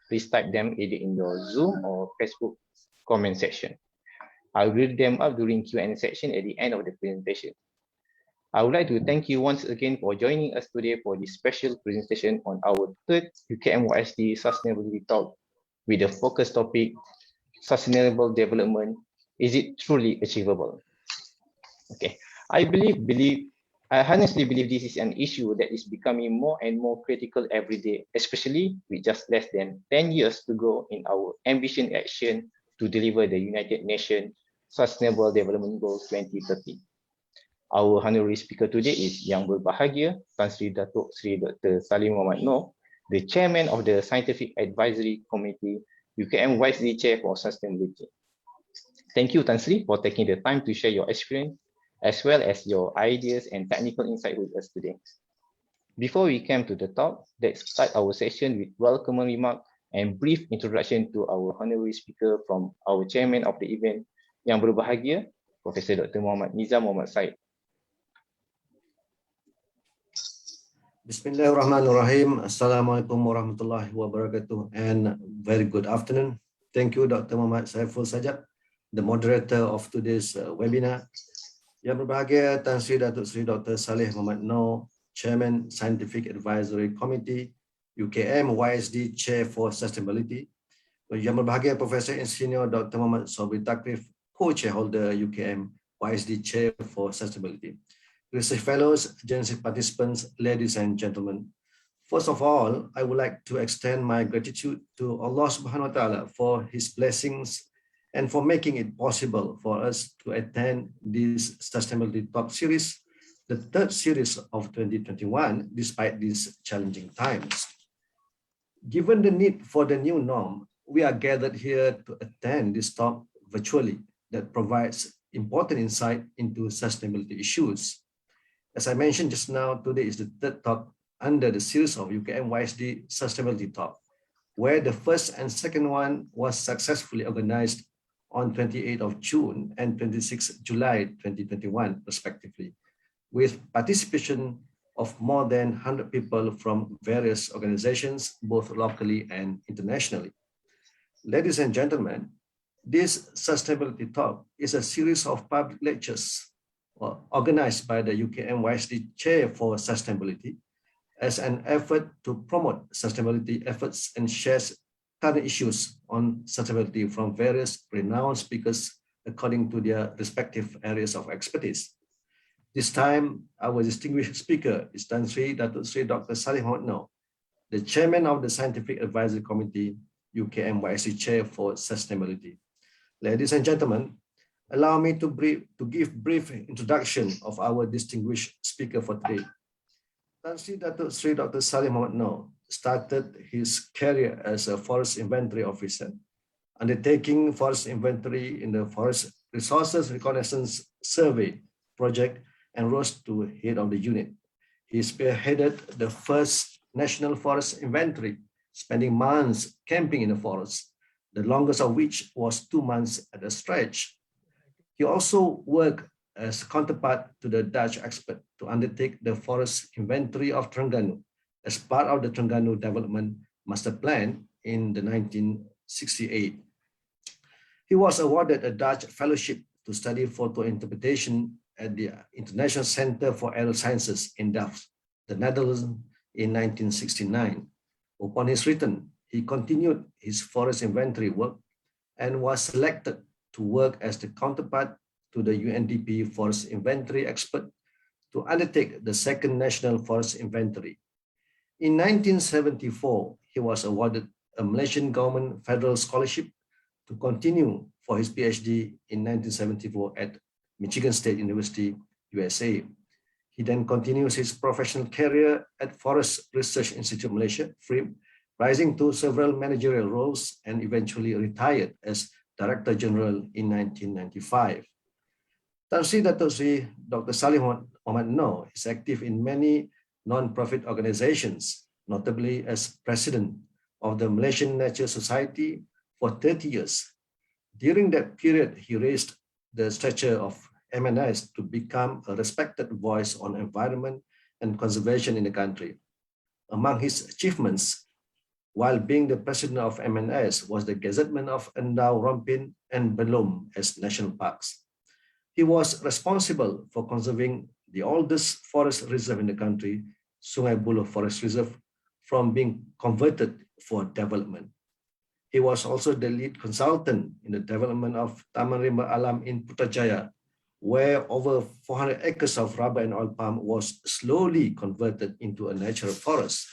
please type them either in your Zoom or Facebook comment section. I'll read them up during Q&A section at the end of the presentation. I would like to thank you once again for joining us today for this special presentation on our third UKM-YSD Sustainability Talk with the focus topic, Sustainable Development, is it truly achievable? Okay, I honestly believe this is an issue that is becoming more and more critical every day, especially with just less than 10 years to go in our ambition action to deliver the United Nations Sustainable Development Goals 2030. Our honorary speaker today is Yang Berbahagia Tan Sri Dato Sri Dr. Salleh Mohd Nor, the Chairman of the Scientific Advisory Committee, UKM-YSD Chair for Sustainability. Thank you, Tan Sri, for taking the time to share your experience as well as your ideas and technical insight with us today. Before we come to the talk, let's start our session with welcome remark and brief introduction to our honorary speaker from our chairman of the event, Yang Berbahagia, Professor Dr. Muhammad Nizam Muhammad Said. Bismillahirrahmanirrahim. Assalamualaikum warahmatullahi wabarakatuh and very good afternoon. Thank you, Dr. Muhammad Saiful Sajab, the moderator of today's webinar. Yang Berbahagia Tan Sri Dato Sri Dr. Salleh Mohd Nor, Chairman Scientific Advisory Committee, UKM-YSD Chair for Sustainability. Yang Berbahagia Professor Insinyur Dr. Muhammad Sobri Takrif, Co-Chairholder UKM-YSD Chair for Sustainability. Research fellows, generous participants, ladies and gentlemen. First of all, I would like to extend my gratitude to Allah Subhanahu wa Ta'ala for His blessings and for making it possible for us to attend this Sustainability Talk series, the third series of 2021, despite these challenging times. Given the need for the new norm, we are gathered here to attend this talk virtually that provides important insight into sustainability issues. As I mentioned just now, today is the third talk under the series of UKM-YSD Sustainability Talk, where the first and second one was successfully organized on 28th of June and 26th July 2021, respectively, with participation of more than 100 people from various organizations, both locally and internationally. Ladies and gentlemen, this Sustainability Talk is a series of public lectures organized by the UKM-YSD Chair for Sustainability as an effort to promote sustainability efforts and shares current issues on sustainability from various renowned speakers according to their respective areas of expertise. This time, our distinguished speaker is Tan Sri Dato Sri Dr. Salleh Mohd Nor, the Chairman of the Scientific Advisory Committee, UKM-YSD Chair for Sustainability. Ladies and gentlemen, allow me to give brief introduction of our distinguished speaker for today. Tan Sri Dato Sri Dr. Salleh Mohd Nor started his career as a forest inventory officer, undertaking forest inventory in the Forest Resources Reconnaissance Survey project and rose to head of the unit. He spearheaded the first national forest inventory, spending months camping in the forest, the longest of which was 2 months at a stretch. He also worked as counterpart to the Dutch expert to undertake the forest inventory of Terengganu as part of the Terengganu Development Master Plan in the 1968. He was awarded a Dutch fellowship to study photo interpretation at the International Center for Aerial Sciences in Delft, the Netherlands, in 1969. Upon his return, he continued his forest inventory work and was selected to work as the counterpart to the UNDP Forest Inventory expert to undertake the second National Forest Inventory. In 1974, he was awarded a Malaysian government federal scholarship to continue for his PhD in 1974 at Michigan State University, USA. He then continues his professional career at Forest Research Institute Malaysia, FRIM, rising to several managerial roles and eventually retired as Director General in 1995. Tan Sri Dato Sri Dr. Salleh Mohd Nor is active in many non-profit organizations, notably as President of the Malaysian Nature Society for 30 years. During that period, he raised the stature of MNS to become a respected voice on environment and conservation in the country. Among his achievements while being the president of MNS, was the gazetteman of Endau Rompin and Belum as national parks. He was responsible for conserving the oldest forest reserve in the country, Sungai Buloh Forest Reserve, from being converted for development. He was also the lead consultant in the development of Taman Rimba Alam in Putrajaya, where over 400 acres of rubber and oil palm was slowly converted into a natural forest.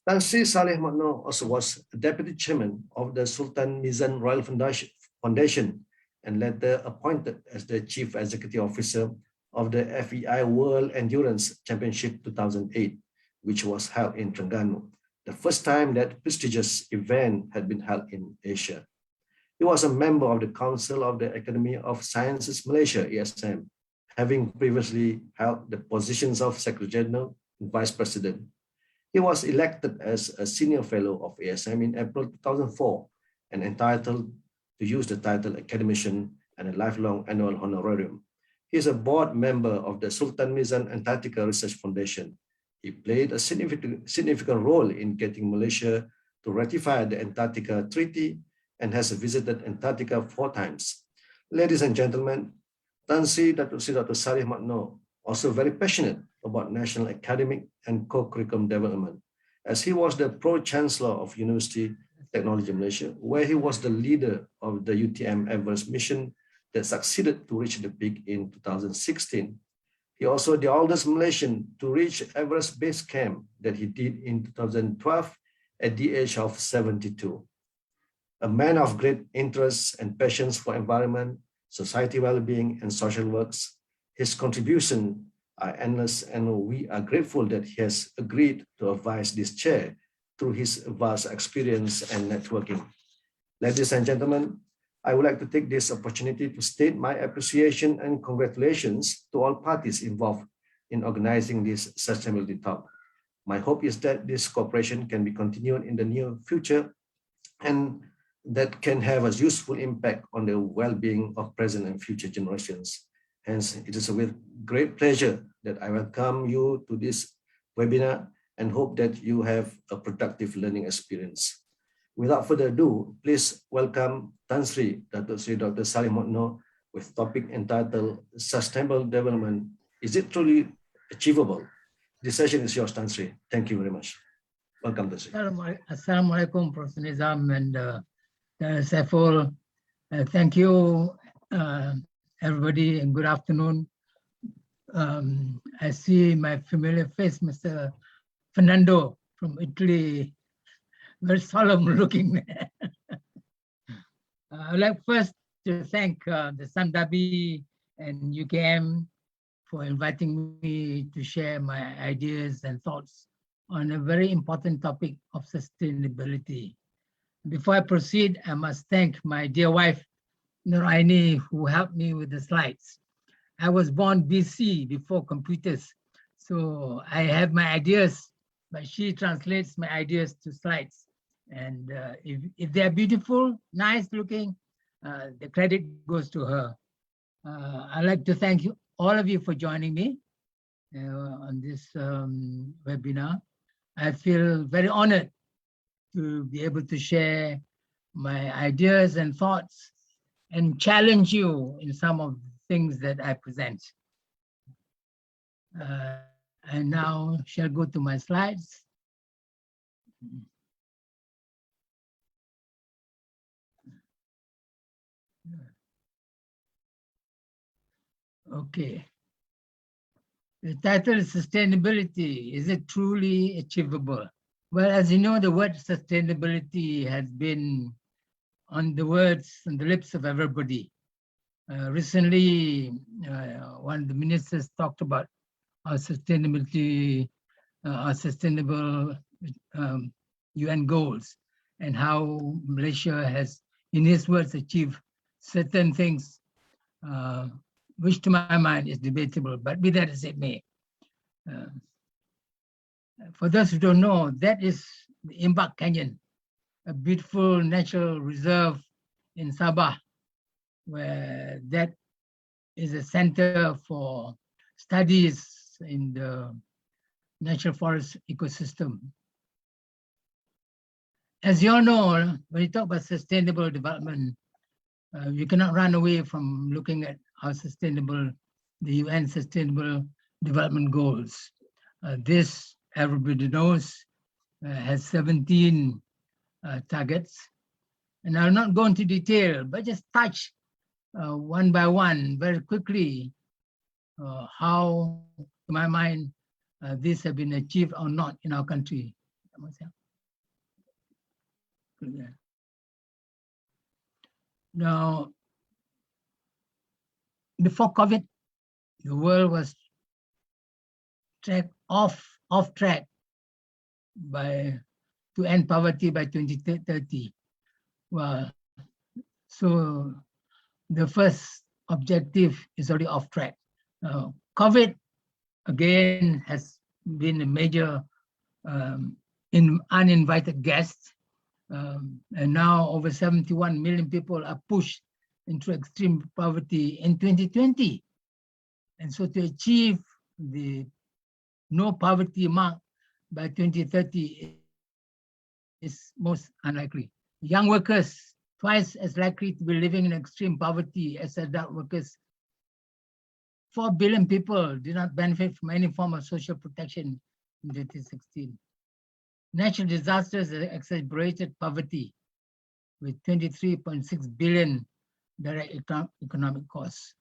Tan Sri Salleh Mohd Nor also was deputy chairman of the Sultan Mizan Royal Foundation and later appointed as the chief executive officer of the FEI World Endurance Championship 2008, which was held in Terengganu, the first time that prestigious event had been held in Asia. He was a member of the Council of the Academy of Sciences Malaysia, ASM, having previously held the positions of Secretary General and Vice President. He was elected as a senior fellow of ASM in April 2004 and entitled to use the title academician and a lifelong annual honorarium. He is a board member of the Sultan Mizan Antarctica Research Foundation. He played a significant role in getting Malaysia to ratify the Antarctica Treaty and has visited Antarctica 4 times. Ladies and gentlemen, Tan Sri Dato Sri Dr. Salleh Mohd Nor, also very passionate about national academic and co-curriculum development, as he was the Pro-Chancellor of University Technology Malaysia, where he was the leader of the UTM Everest mission that succeeded to reach the peak in 2016. He also the oldest Malaysian to reach Everest Base Camp that he did in 2012 at the age of 72. A man of great interests and passions for environment, society well-being, and social works, his contributions are endless, and we are grateful that he has agreed to advise this chair through his vast experience and networking. Ladies and gentlemen, I would like to take this opportunity to state my appreciation and congratulations to all parties involved in organizing this sustainability talk. My hope is that this cooperation can be continued in the near future and that can have a useful impact on the well-being of present and future generations. Hence, it is with great pleasure that I welcome you to this webinar and hope that you have a productive learning experience. Without further ado, please welcome Tan Sri Dato Sri Dr. Salleh Mohd Nor with topic entitled Sustainable Development. Is it truly achievable? This session is yours, Tan Sri. Thank you very much. Welcome, Tan Sri. Assalamualaikum, Professor Nizam and Saiful. Thank you, everybody, and good afternoon. I see my familiar face, Mr. Fernando from Italy, very solemn looking. I'd like first to thank the Samdabi and UKM for inviting me to share my ideas and thoughts on a very important topic of sustainability. Before I proceed, I must thank my dear wife, Nuraini, who helped me with the slides. I was born BC, before computers, so I have my ideas, but she translates my ideas to slides. And if they're beautiful, nice looking, the credit goes to her. I'd like to thank you, all of you, for joining me on this webinar. I feel very honored to be able to share my ideas and thoughts and challenge you in some of the things that I present. I now shall go to my slides. Okay. The title is Sustainability. Is it truly achievable? Well, as you know, the word sustainability has been on the words and the lips of everybody. Recently, one of the ministers talked about our sustainability, our sustainable UN goals, and how Malaysia has, in his words, achieved certain things, which to my mind is debatable, but be that as it may. For those who don't know, that is the Imbak Canyon, a beautiful natural reserve in Sabah, where that is a center for studies in the natural forest ecosystem. As you all know, when you talk about sustainable development, you cannot run away from looking at how sustainable the UN Sustainable Development Goals. This, everybody knows, has 17 targets. And I'll not go into detail, but just touch one by one very quickly how, to my mind, these have been achieved or not in our country. Now, before COVID, the world was off track to end poverty by 2030. Well, so the first objective is already off track. COVID, again, has been a major uninvited guest. And now over 71 million people are pushed into extreme poverty in 2020. And so to achieve the no poverty mark by 2030 is most unlikely. Young workers, twice as likely to be living in extreme poverty as adult workers. 4 billion people did not benefit from any form of social protection in 2016. Natural disasters exacerbated poverty with 23.6 billion direct economic costs.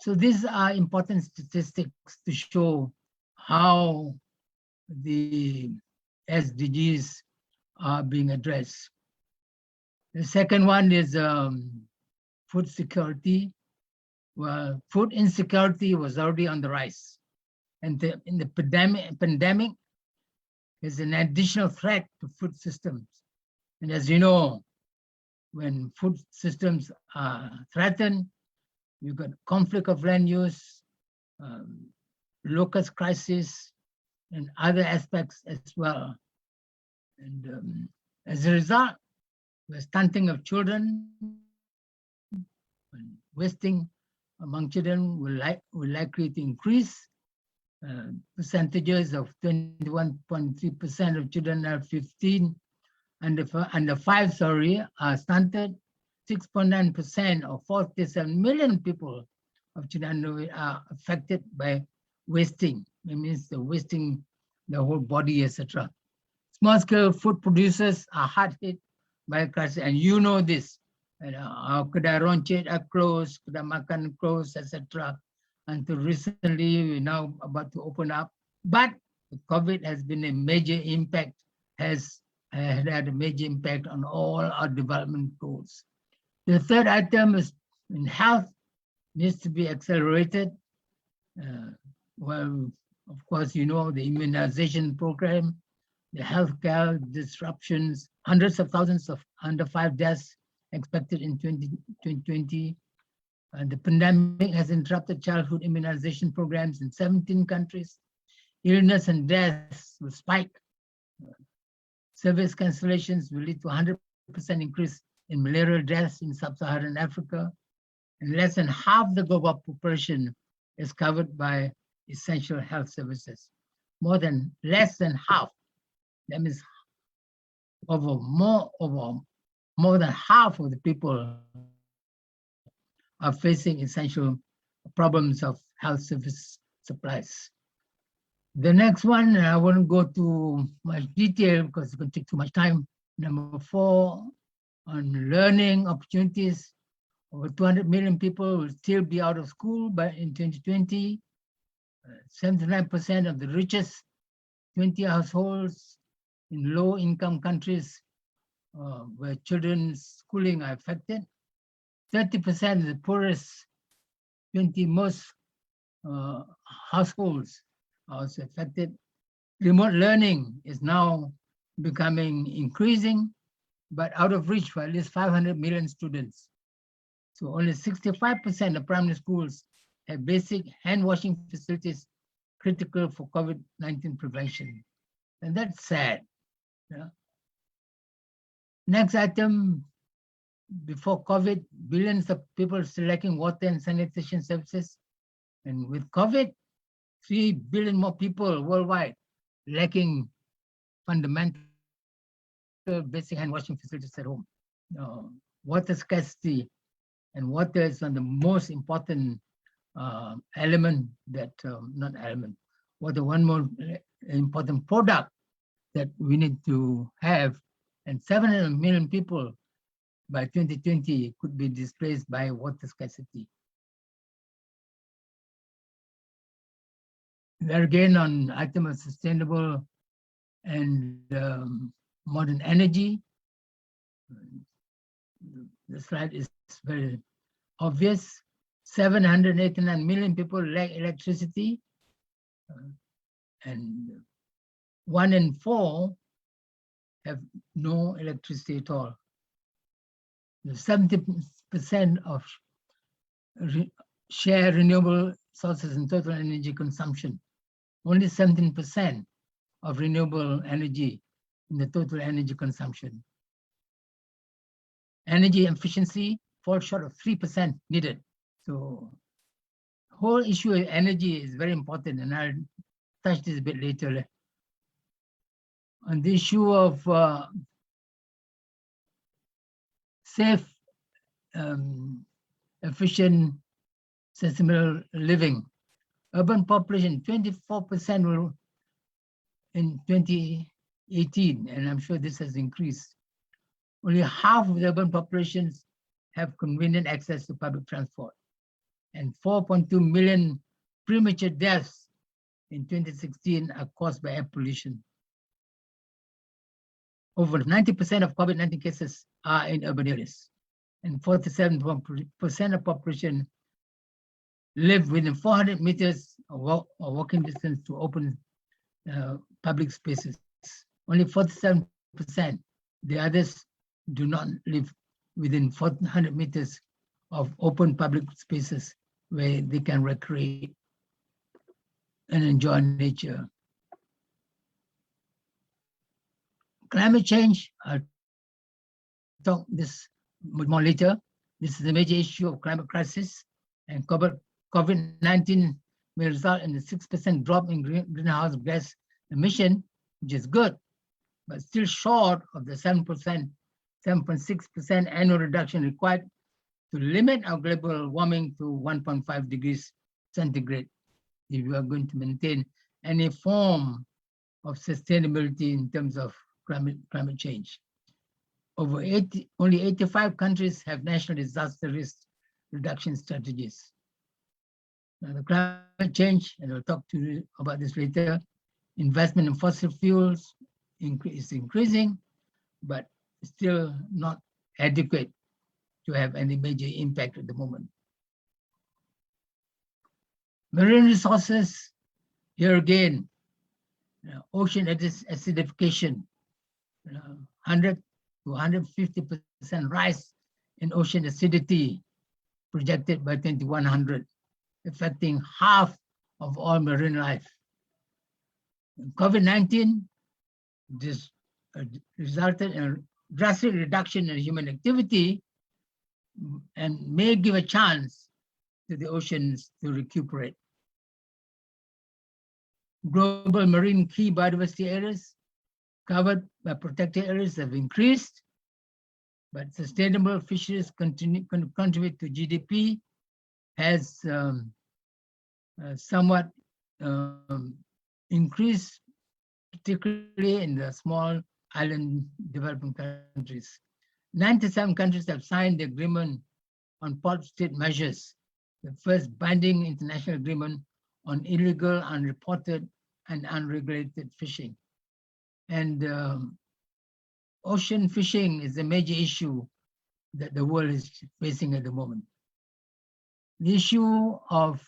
So these are important statistics to show how the SDGs are being addressed. The second one is food security. Well, food insecurity was already on the rise. And in the pandemic is an additional threat to food systems. And as you know, when food systems are threatened, you've got conflict of land use, locust crisis, and other aspects as well. And as a result, the stunting of children, wasting among children will likely to increase. Percentages of 21.3% of children are 15 under 5, are stunted. 6.9% or 47 million people of children are affected by wasting. It means the wasting the whole body, etc. Small-scale food producers are hard hit by a crisis, and you know this. Our kedai roncit are closed, kedai makan closed, etc. Until recently, we're now about to open up. But COVID has been a major impact, has had a major impact on all our development goals. The third item is in health, needs to be accelerated. Well, of course, you know, the immunization program, the healthcare disruptions, hundreds of thousands of under 5 deaths expected in 2020. The pandemic has interrupted childhood immunization programs in 17 countries. Illness and deaths will spike. Service cancellations will lead to 100% increase in malarial deaths in sub-Saharan Africa. And less than half the global population is covered by essential health services. Less than half. That means more than half of the people are facing essential problems of health service supplies. The next one, I won't go to much detail because it's going to take too much time. Number 4, on learning opportunities. Over 200 million people will still be out of school in 2020. 79% of the richest 20 households in low-income countries where children's schooling are affected. 30% of the poorest 20 most households are also affected. Remote learning is now becoming increasing, but out of reach for at least 500 million students. So only 65% of primary schools have basic hand washing facilities critical for COVID-19 prevention. And that's sad. Yeah. Next item, before COVID, billions of people still lacking water and sanitation services. And with COVID, 3 billion more people worldwide lacking fundamental basic hand washing facilities at home. Water scarcity, and water is one of the most important element that, not element, water one more important product that we need to have, and 700 million people by 2020 could be displaced by water scarcity. There again on item of sustainable and modern energy. The slide is very obvious. 789 million people lack electricity, and 1 in 4 have no electricity at all. 70% of share renewable sources in total energy consumption. Only 17% of renewable energy in the total energy consumption. Energy efficiency falls short of 3% needed. So whole issue of energy is very important, and I'll touch this a bit later. On the issue of safe, efficient, sustainable living, urban population 24% will in 2018, and I'm sure this has increased. Only half of the urban populations have convenient access to public transport, and 4.2 million premature deaths in 2016 are caused by air pollution. Over 90% of COVID-19 cases are in urban areas, and 47% of population live within 400 meters of walking distance to open public spaces. Only 47%. The others do not live within 400 meters of open public spaces where they can recreate and enjoy nature. Climate change, I'll talk this more later. This is a major issue of climate crisis, and COVID-19 may result in a 6% drop in greenhouse gas emission, which is good, but still short of the 7.6% annual reduction required to limit our global warming to 1.5 degrees centigrade if we are going to maintain any form of sustainability in terms of climate change. Only 85 countries have national disaster risk reduction strategies. Now, the climate change, and I'll talk to you about this later, investment in fossil fuels is increasing, but still not adequate to have any major impact at the moment. Marine resources, here again, ocean acidification, 100 to 150% rise in ocean acidity projected by 2100, affecting half of all marine life. COVID-19 resulted in a drastic reduction in human activity and may give a chance to the oceans to recuperate. Global marine key biodiversity areas covered by protected areas have increased, but sustainable fisheries contribute to GDP has somewhat increased, particularly in the small island developing countries. 97 countries have signed the agreement on port state measures, the first binding international agreement on illegal, unreported, and unregulated fishing. And ocean fishing is a major issue that the world is facing at the moment. The issue of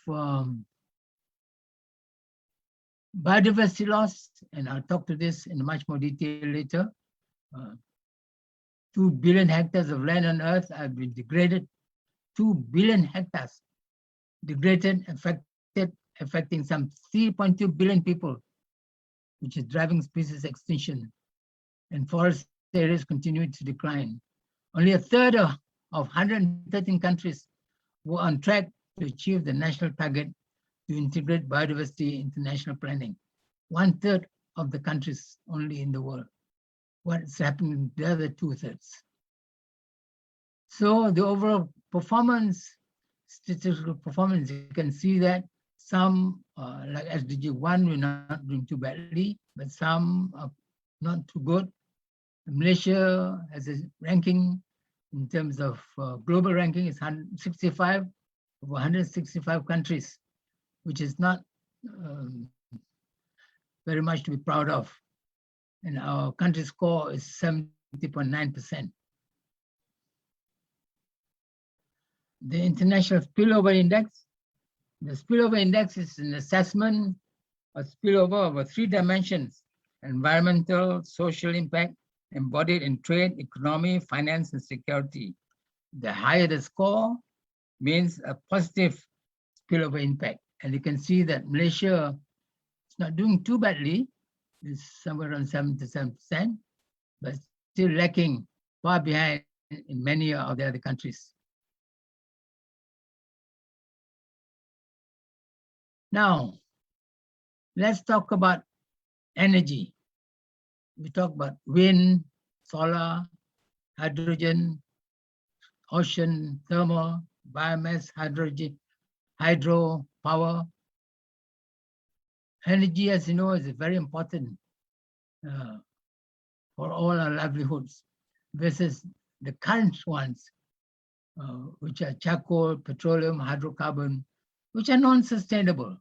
biodiversity loss, and I'll talk to this in much more detail later. 2 billion hectares of land on Earth have been degraded. 2 billion hectares degraded, affecting some 3.2 billion people, which is driving species extinction. And forest areas continue to decline. Only a third of 113 countries were on track to achieve the national target to integrate biodiversity into national planning. 1/3 of the countries only in the world what's happening in the other 2/3. So the overall performance, statistical performance, you can see that some, like SDG 1, we're not doing too badly, but some are not too good. Malaysia has a ranking in terms of global ranking is 165 of 165 countries, which is not very much to be proud of. And our country score is 70.9%. The International Spillover Index. The Spillover Index is an assessment of spillover over 3 dimensions: environmental, social impact, embodied in trade, economy, finance, and security. The higher the score means a positive spillover impact. And you can see that Malaysia is not doing too badly. It's somewhere around 77%, but still lacking far behind in many of the other countries. Now, let's talk about energy. We talk about wind, solar, hydrogen, ocean, thermal, biomass, hydro power. Energy, as you know, is very important for all our livelihoods versus the current ones, which are charcoal, petroleum, hydrocarbon, which are non-sustainable.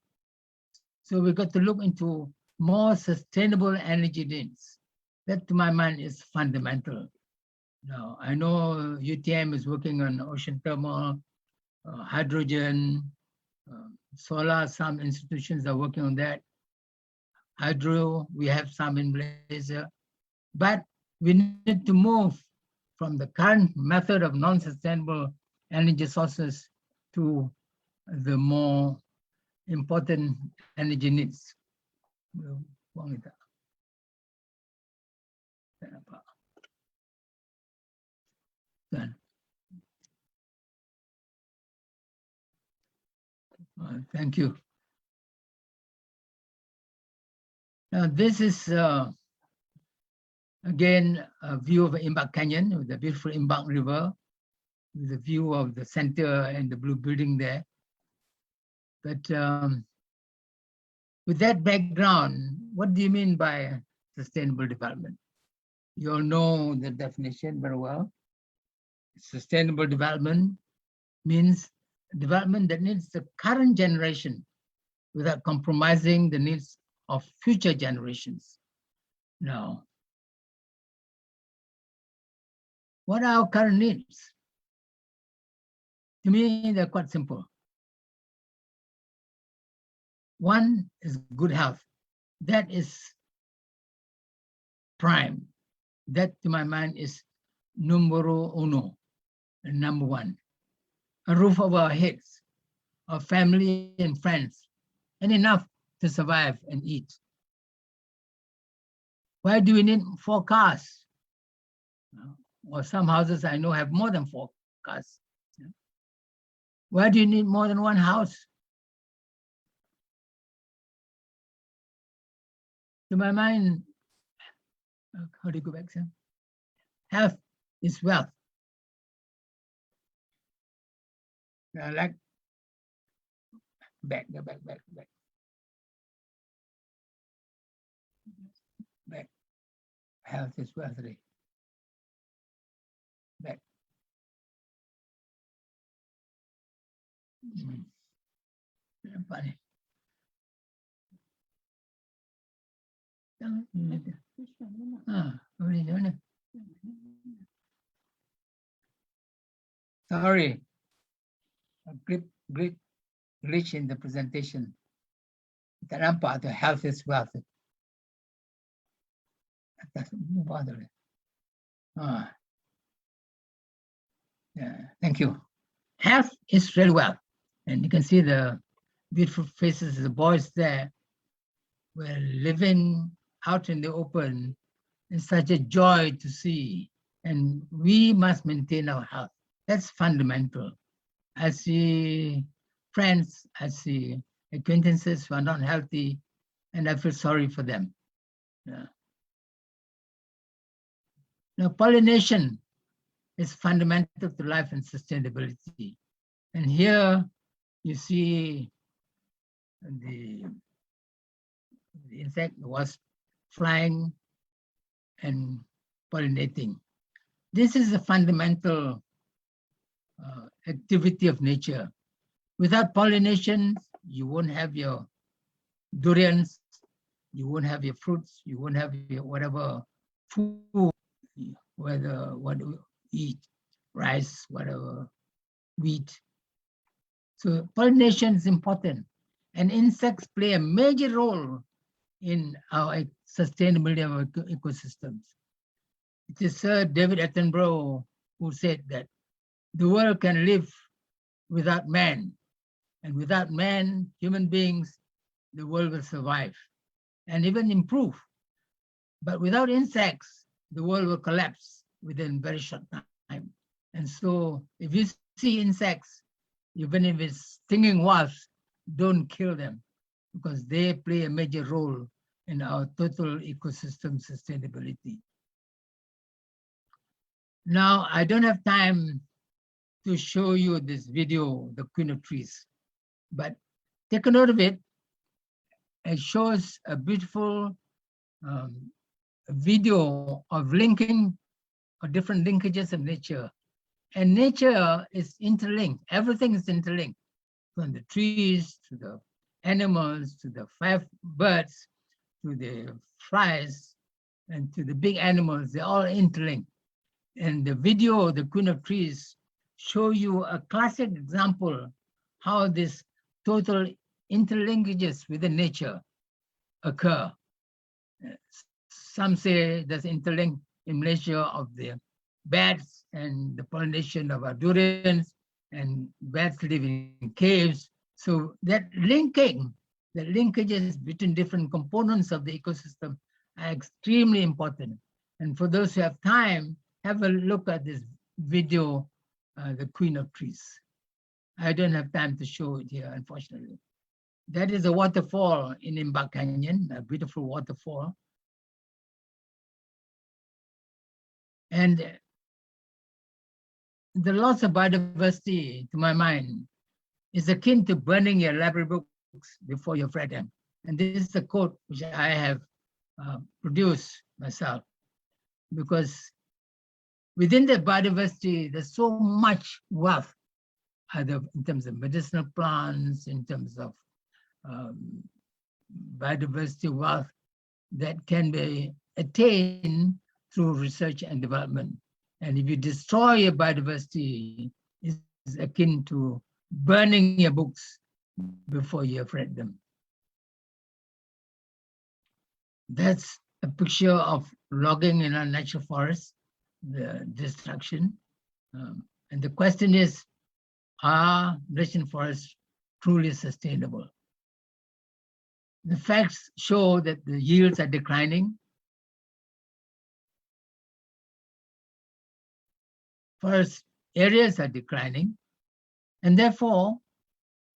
So we've got to look into more sustainable energy needs. That, to my mind, is fundamental. Now, I know UTM is working on ocean thermal, hydrogen, solar. Some institutions are working on that. Hydro, we have some in Malaysia. But we need to move from the current method of non-sustainable energy sources to the more important energy needs. Thank you. Now this is again a view of Imbak Canyon with the beautiful Imbak River, with the view of the center and the blue building there. But with that background, what do you mean by sustainable development? You all know the definition very well. Sustainable development means development that needs the current generation without compromising the needs of future generations. Now, what are our current needs? To me, they're quite simple. One is good health. That is prime. That, to my mind, is numero uno, number one. A roof over our heads, our family and friends, and enough to survive and eat. Why do we need 4 cars? Or some houses I know have more than 4 cars. Why do you need more than 1 house? To my mind, how do you go back, sir? Health is wealth. Like, go back. Back. Health is wealth. Back. Funny. Sorry, a great glitch in the presentation. Tak nampak tu, health is wealth. Yeah, thank you. Health is really well. And you can see the beautiful faces of the boys there. We're living out in the open. It's such a joy to see. And we must maintain our health. That's fundamental. I see friends, I see acquaintances who are not healthy, and I feel sorry for them. Yeah. Now, pollination is fundamental to life and sustainability. And here you see the insect was flying and pollinating. This is a fundamental activity of nature. Without pollination, you won't have your durians, you won't have your fruits, you won't have your whatever food, whether what you eat, rice, whatever, wheat. So pollination is important, and insects play a major role in our sustainability of our ecosystems. It is Sir David Attenborough who said that the world can live without man, and without man, human beings, the world will survive and even improve. But without insects, the world will collapse within a very short time. And so if you see insects, even if it's stinging wasps, don't kill them, because they play a major role in our total ecosystem sustainability. Now, I don't have time to show you this video, The Queen of Trees, but take a note of it. It shows a beautiful video of linking, or different linkages of nature. And nature is interlinked. Everything is interlinked, from the trees to the animals to the birds to the flies and to the big animals. They're all interlinked. And the video, The Queen of Trees, show you a classic example how this total interlinkages within nature occur. Some say there's interlink in Malaysia of the bats and the pollination of our durians, and bats live in caves. So that linking, the linkages between different components of the ecosystem are extremely important. And for those who have time, have a look at this video, The Queen of Trees. I don't have time to show it here, unfortunately. That is a waterfall in Imbak Canyon, a beautiful waterfall. And the loss of biodiversity, to my mind, is akin to burning your library books before you've read them. And this is a quote which I have produced myself, because within the biodiversity, there's so much wealth, either in terms of medicinal plants, in terms of biodiversity wealth that can be attained through research and development. And if you destroy your biodiversity, it's akin to burning your books before you have read them. That's a picture of logging in our natural forest, the destruction. And the question is, are Malaysian forests truly sustainable? The facts show that the yields are declining. Forest areas are declining. And therefore,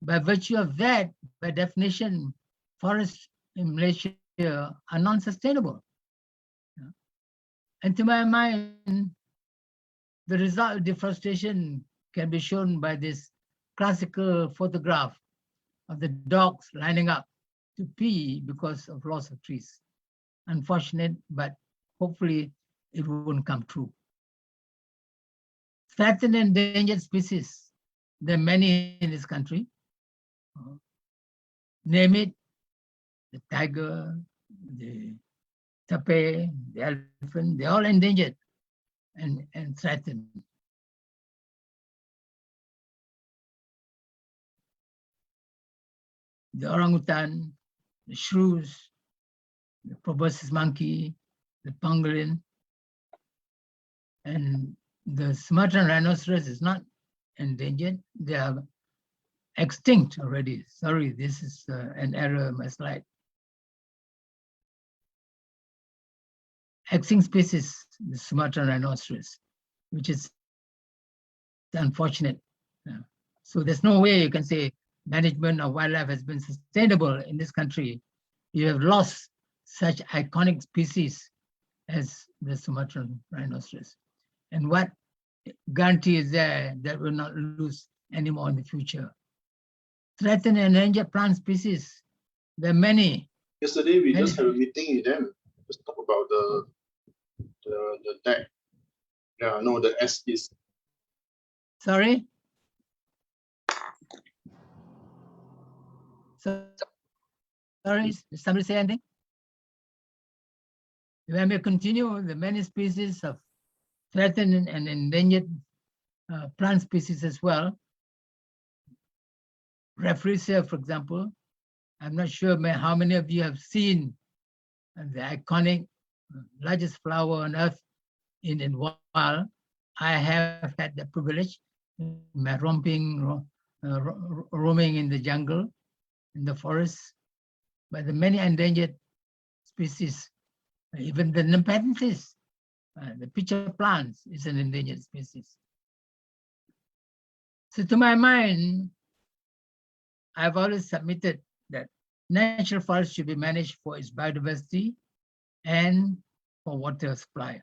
by virtue of that, by definition, forests in Malaysia are non-sustainable. And to my mind, the result of deforestation can be shown by this classical photograph of the dogs lining up to pee because of loss of trees. Unfortunate, but hopefully it won't come true. Threatened and endangered species, there are many in this country. Name it, the tiger, the tapir, the elephant, they're all endangered and threatened. The orangutan, the shrews, the proboscis monkey, the pangolin, and the Sumatran rhinoceros is not endangered. They are extinct already. Sorry, this is an error in my slide. Extinct species, the Sumatran rhinoceros, which is unfortunate. So there's no way you can say management of wildlife has been sustainable in this country. You have lost such iconic species as the Sumatran rhinoceros. And what guarantee is there that we'll not lose anymore in the future? Threatened and endangered plant species, there are many. Yesterday we just had a meeting with them. Just talk about the tag. Yeah, no, the S is. Sorry? So, sorry, did somebody say anything? When we continue, the many species of threatened and endangered plant species as well. Rafflesia, for example, I'm not sure how many of you have seen the iconic largest flower on earth in wild. I have had the privilege in my roaming in the jungle, in the forest, by the many endangered species, even the nepenthes, the pitcher plants is an endangered species. So to my mind, I've always submitted that natural forest should be managed for its biodiversity and for water supply.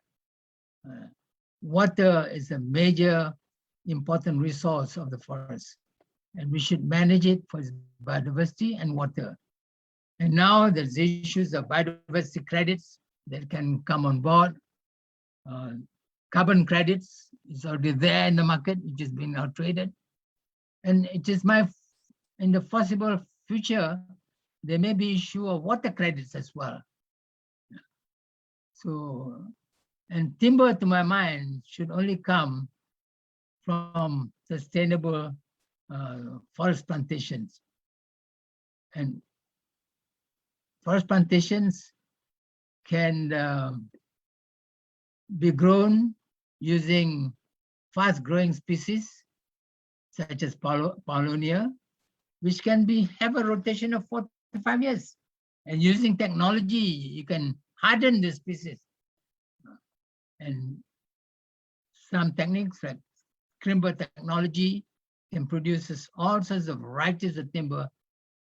Water is a major important resource of the forest, and we should manage it for its biodiversity and water. And now there's issues of biodiversity credits that can come on board. Carbon credits is already there in the market, which is being now traded. And it is in the foreseeable future, there may be issue of water credits as well. So, and timber, to my mind, should only come from sustainable forest plantations. And forest plantations can be grown using fast-growing species, such as Paulownia, which can have a rotation of 4 to 5 years. And using technology, you can harden the species. And some techniques like crimper technology can produce all sorts of varieties of timber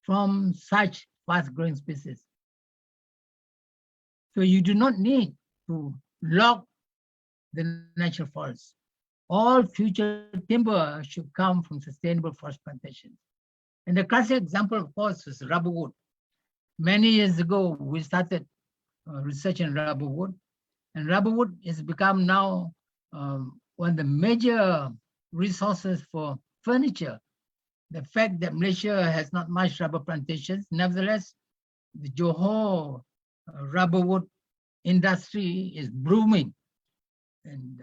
from such fast-growing species. So you do not need to log the natural forest. All future timber should come from sustainable forest plantations. And the classic example, of course, is rubber wood. Many years ago, we started research in rubber wood, and rubber wood has become now one of the major resources for furniture. The fact that Malaysia has not much rubber plantations, nevertheless, the Johor rubber wood industry is blooming, and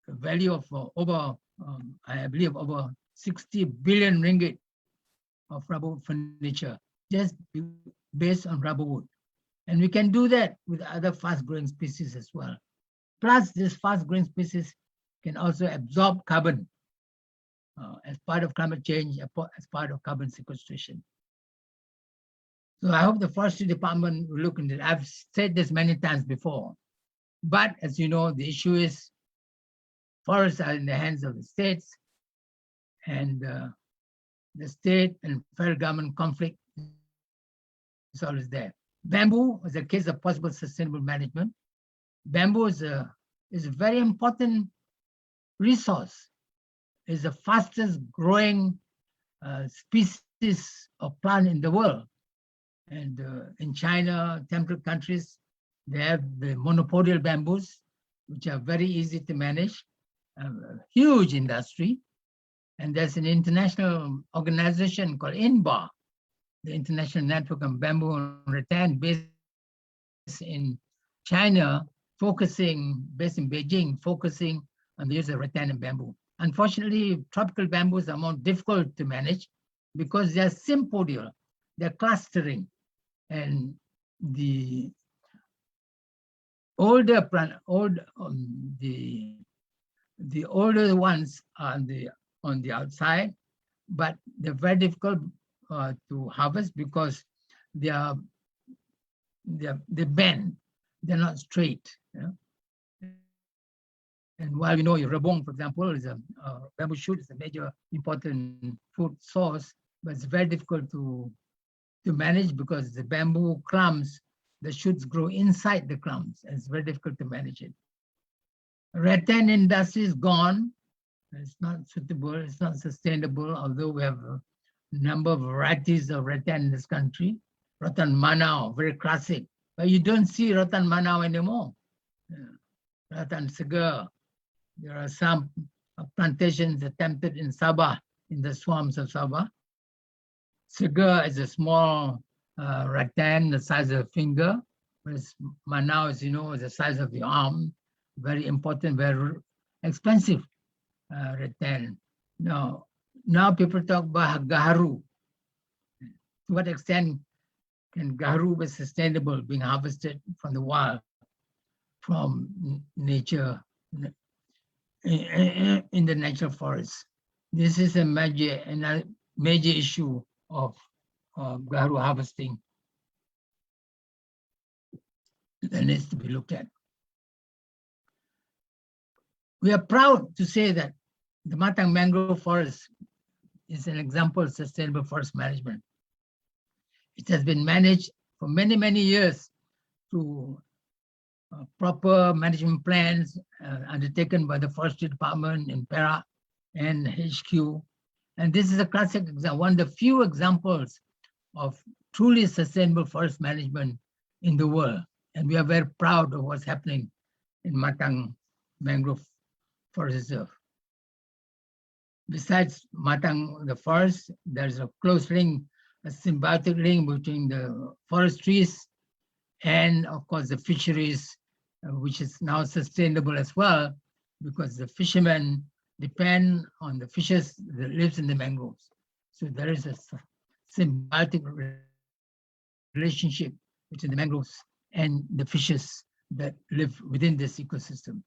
the value of over, I believe, over 60 billion ringgit of rubber wood furniture, just based on rubber wood. And we can do that with other fast-growing species as well. Plus, this fast-growing species can also absorb carbon as part of climate change, as part of carbon sequestration. So I hope the Forestry Department will look into it. I've said this many times before, but as you know, the issue is forests are in the hands of the states, and the state and federal government conflict is always there. Bamboo is a case of possible sustainable management. Bamboo is a very important resource. It's the fastest growing species of plant in the world. And in China, temperate countries, they have the monopodial bamboos, which are very easy to manage, a huge industry. And there's an international organization called INBA, the International Network on Bamboo and Rattan, based in China, based in Beijing, focusing on the use of rattan and bamboo. Unfortunately, tropical bamboos are more difficult to manage because they're sympodial, they're clustering, and the older the older ones are on the outside, but they're very difficult to harvest because they bend, they're not straight. Yeah? And while we know rebung, for example, is a bamboo shoot is a major important food source, but it's very difficult to manage because the bamboo clumps the shoots grow inside the clumps, and it's very difficult to manage it. Rattan industry is gone. It's not suitable, it's not sustainable, although we have a number of varieties of rattan in this country. Rattan Manau, very classic, but you don't see Rattan Manau anymore. Rattan Segar. There are some plantations attempted in Sabah, in the swamps of Sabah. Segar is a small rattan the size of a finger, whereas Manau, as you know, is the size of the arm. Very important, very expensive rattan. Now people talk about gaharu. To what extent can gaharu be sustainable, being harvested from the wild, from nature, in the natural forest? This is a major issue of gaharu harvesting that needs to be looked at. We are proud to say that the Matang mangrove forest is an example of sustainable forest management. It has been managed for many, many years through proper management plans undertaken by the Forestry Department in Perak and HQ. And this is a classic example, one of the few examples of truly sustainable forest management in the world. And we are very proud of what's happening in Matang Mangrove Forest Reserve. Besides Matang, the forest, there's a close link, a symbiotic link between the forest trees and, of course, the fisheries, which is now sustainable as well, because the fishermen depend on the fishes that lives in the mangroves. So there is a symbiotic relationship between the mangroves and the fishes that live within this ecosystem.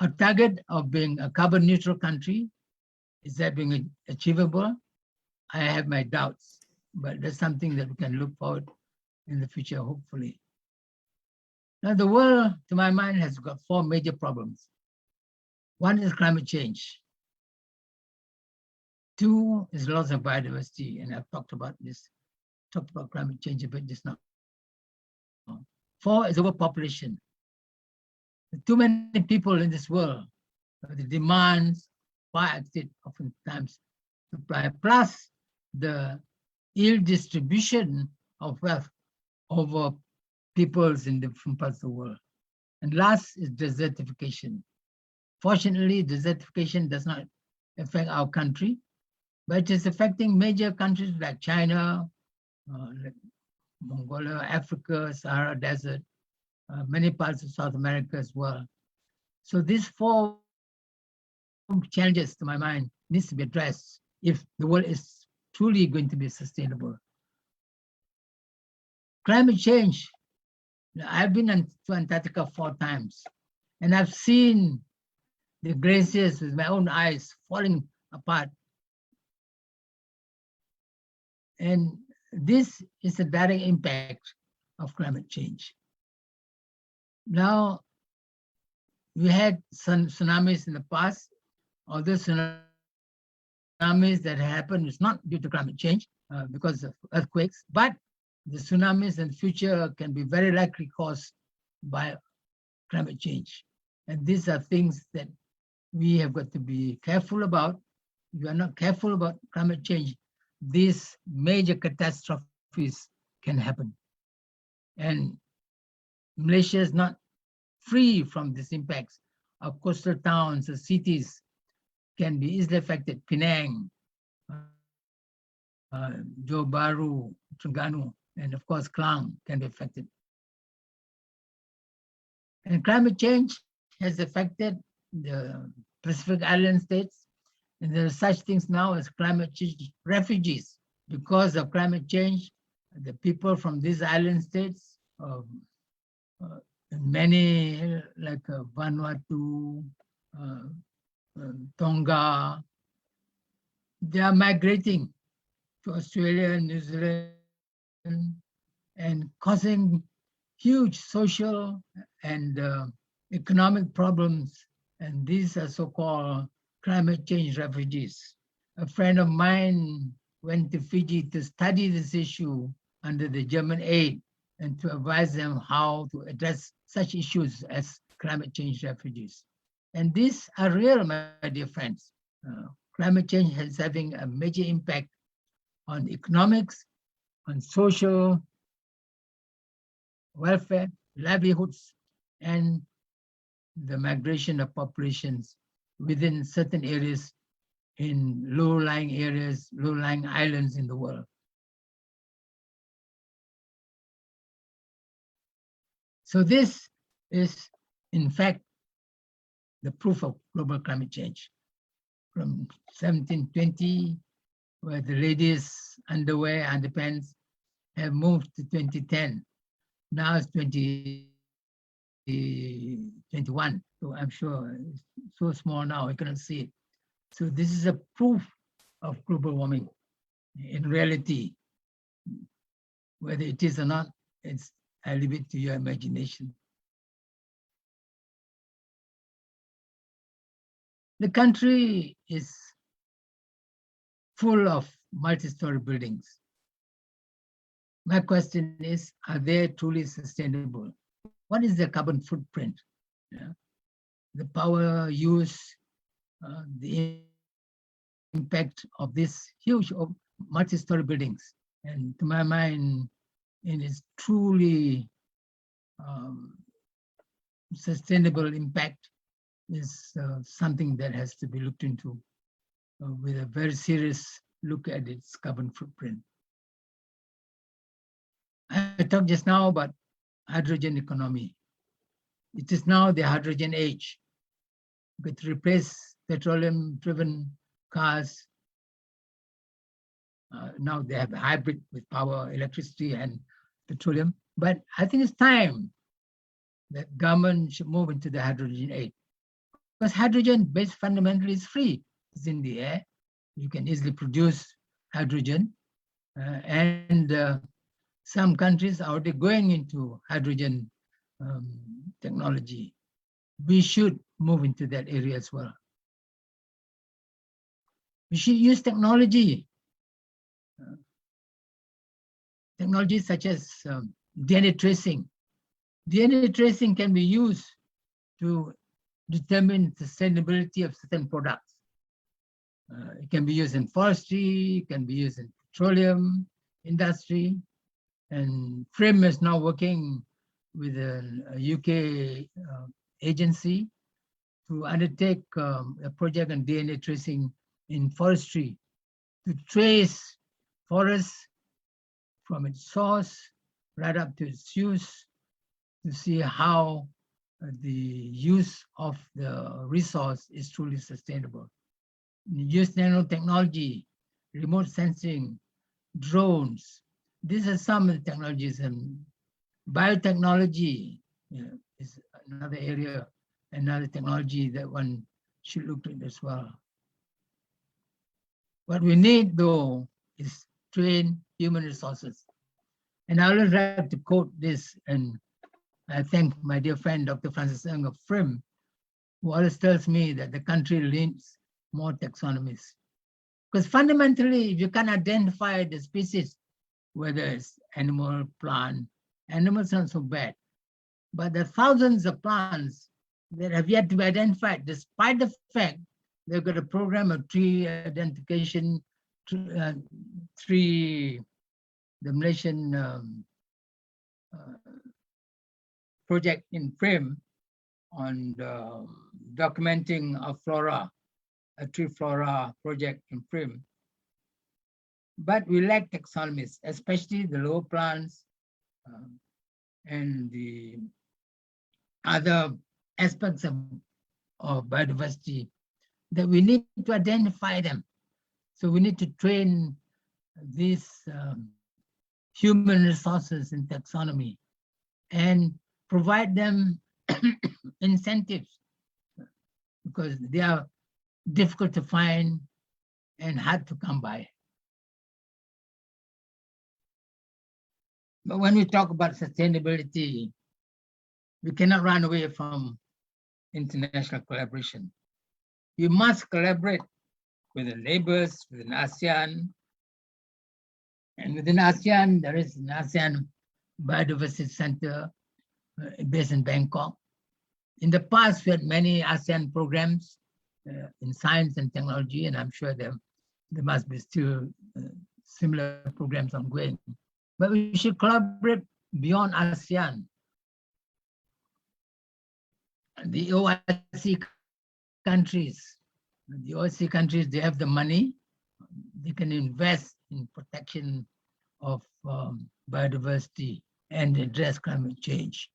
Our target of being a carbon neutral country, is that being achievable? I have my doubts, but that's something that we can look forward in the future, hopefully. Now, the world, to my mind, has got 4 major problems. One is climate change. 2 is loss of biodiversity, and I've talked about climate change a bit just now. 4 is overpopulation. Too many people in this world, the demands far exceed oftentimes supply, plus the ill distribution of wealth over peoples in different parts of the world. And last is desertification. Fortunately, desertification does not affect our country, but it is affecting major countries like China, like Mongolia, Africa, Sahara Desert, many parts of South America as well. So these 4 challenges, to my mind, needs to be addressed if the world is truly going to be sustainable. Climate change. I've been to Antarctica 4 times, and I've seen the glaciers with my own eyes falling apart. And this is a direct impact of climate change. Now, we had some tsunamis in the past. Although tsunamis that happened is not due to climate change, because of earthquakes, but the tsunamis in the future can be very likely caused by climate change. And these are things that we have got to be careful about. If we are not careful about climate change, these major catastrophes can happen. And Malaysia is not free from these impacts. Our coastal towns, the cities can be easily affected. Penang, Johor Bahru, Terengganu, and of course Klang can be affected. And climate change has affected the Pacific Island states, and there are such things now as climate change refugees. Because of climate change, the people from these island states, many like Vanuatu, Tonga, they are migrating to Australia and New Zealand and causing huge social and economic problems. And these are so-called climate change refugees. A friend of mine went to Fiji to study this issue under the German aid. and to advise them how to address such issues as climate change refugees. And these are real, my dear friends. Climate change is having a major impact on economics, on social welfare, livelihoods, and the migration of populations within certain areas in low-lying areas, low-lying islands in the world. So this is, in fact, the proof of global climate change. From 1720, where the ladies' underwear, underpants have moved to 2010. Now it's 2021. So I'm sure it's so small now, I cannot see it. So this is a proof of global warming. In reality, whether it is or not, I leave it to your imagination. The country is full of multi-story buildings. My question is, are they truly sustainable? What is the carbon footprint? Yeah. The power use, the impact of this huge multi-story buildings. And to my mind, it is truly sustainable impact is something that has to be looked into with a very serious look at its carbon footprint. I talked just now about hydrogen economy. It is now the hydrogen age. We could replace petroleum-driven cars. Now they have a hybrid with power, electricity, and petroleum. But I think it's time that government should move into the hydrogen age. Because hydrogen, based fundamentally, is free. It's in the air. You can easily produce hydrogen. Some countries are already going into hydrogen technology. We should move into that area as well. We should use technology. Technology such as DNA tracing. DNA tracing can be used to determine the sustainability of certain products. It can be used in forestry, it can be used in petroleum industry. And FRIM is now working with a UK agency to undertake a project on DNA tracing in forestry to trace forests from its source right up to its use to see how the use of the resource is truly sustainable. Use nanotechnology, remote sensing, drones. These are some of the technologies, and biotechnology is another area, another technology that one should look at as well. What we need, though, is trained human resources. And I always like to quote this, and I thank my dear friend, Dr. Francis Ng of FRIM, who always tells me that the country needs more taxonomies. Because fundamentally, if you can identify the species, whether it's animal, plant, animals aren't so bad. But the thousands of plants that have yet to be identified, despite the fact they've got a program of tree identification, tree, the Malaysian project in FRIM on documenting a flora, a tree flora project in FRIM. But we lack taxonomies, especially the low plants and the other aspects of biodiversity that we need to identify them. So we need to train these human resources in taxonomy and provide them incentives because they are difficult to find and hard to come by. But when we talk about sustainability, we cannot run away from international collaboration. You must collaborate with the neighbors, within ASEAN. And within ASEAN, there is an ASEAN Biodiversity Center based in Bangkok. In the past, we had many ASEAN programs in science and technology, and I'm sure there must be still similar programs ongoing. But we should collaborate beyond ASEAN. The OIC countries, they have the money, they can invest in protection of biodiversity and address climate change.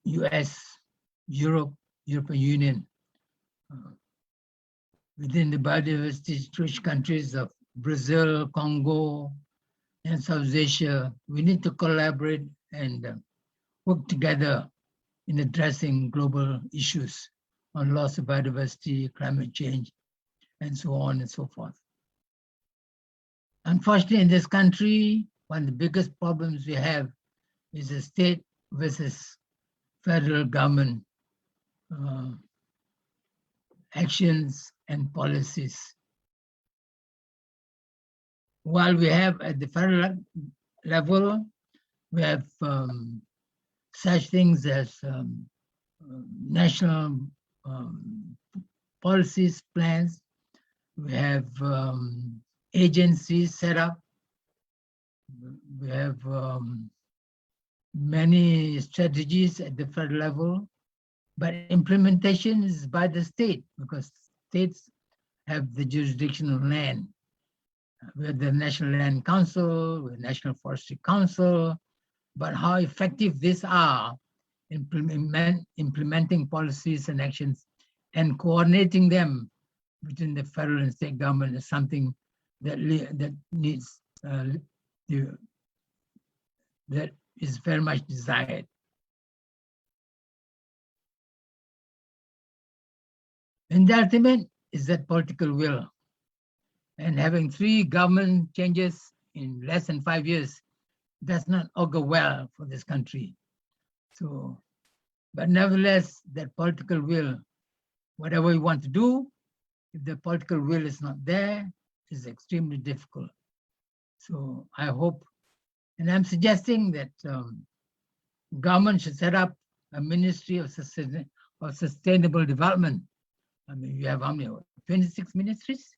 US, Europe, European Union, within the biodiversity-rich countries of Brazil, Congo, and South Asia, we need to collaborate and work together in addressing global issues on loss of biodiversity, climate change, and so on and so forth. Unfortunately, in this country, one of the biggest problems we have is the state versus federal government actions and policies. While we have at the federal level, we have such things as national policies, plans. We have agencies set up. We have many strategies at the federal level, but implementation is by the state because states have the jurisdiction of land. We have the National Land Council, we have National Forestry Council, but how effective these are implementing policies and actions and coordinating them between the federal and state government is something that needs that is very much desired. And the ultimate is that political will. And having 3 government changes in less than 5 years does not augur well for this country. So, but nevertheless, that political will, whatever we want to do, if the political will is not there, is extremely difficult. So I hope, and I'm suggesting that government should set up a Ministry of Sustainable Development. I mean, you have how many, 26 ministries?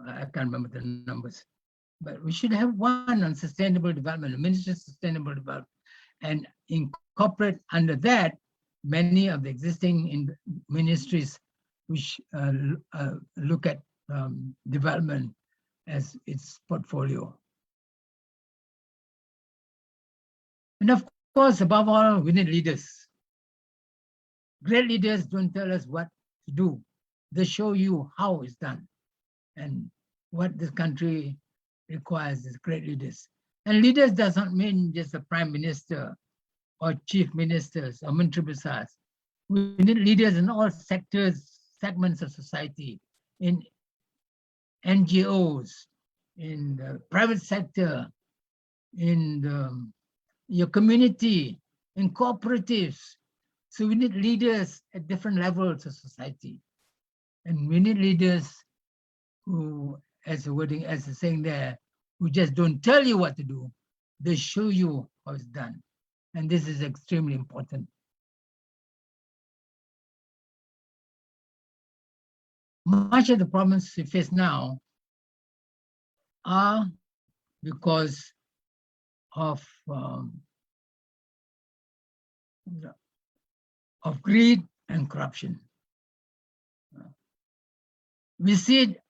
I can't remember the numbers, but we should have one on sustainable development, a Ministry of Sustainable Development, and incorporate under that many of the existing ministries which look at development as its portfolio. And of course, above all, we need leaders. Great leaders don't tell us what to do. They show you how it's done. And what this country requires is great leaders. And leaders does not mean just a prime minister or chief ministers or Menteri Besar. We need leaders in all sectors, segments of society, in NGOs, in the private sector, in your community, in cooperatives. So we need leaders at different levels of society. And we need leaders who, as the saying there, who just don't tell you what to do, they show you how it's done. And this is extremely important. Much of the problems we face now are because of greed and corruption. We see it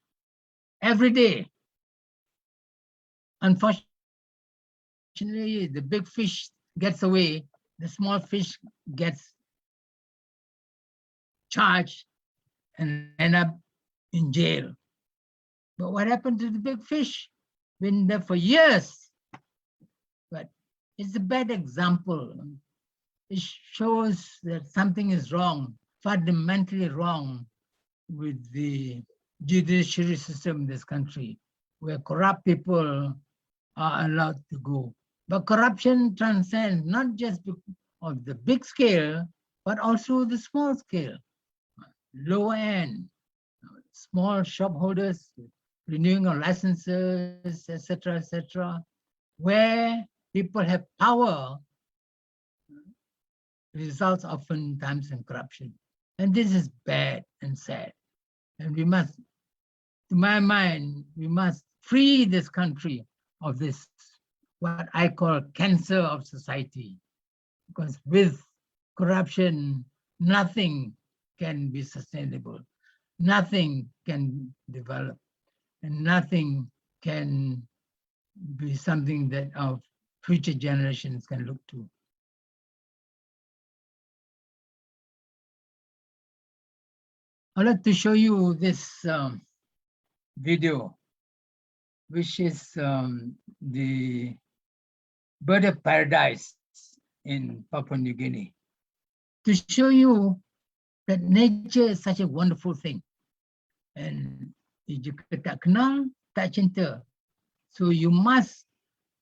every day. Unfortunately, the big fish gets away, the small fish gets charged and end up in jail. But what happened to the big fish? Been there for years. But it's a bad example. It shows that something is wrong, fundamentally wrong with the judiciary system in this country, where corrupt people are allowed to go. But corruption transcends not just of the big scale, but also the small scale, lower end, small shop holders, renewing of licenses, etc., where people have power results oftentimes in corruption. And this is bad and sad. And we must, to my mind, we must free this country of this, what I call cancer of society. Because with corruption, nothing can be sustainable. Nothing can develop. And nothing can be something that our future generations can look to. I'd like to show you this video, which is the bird of paradise in Papua New Guinea, to show you that nature is such a wonderful thing. And jika tak kenal, tak cinta. So you must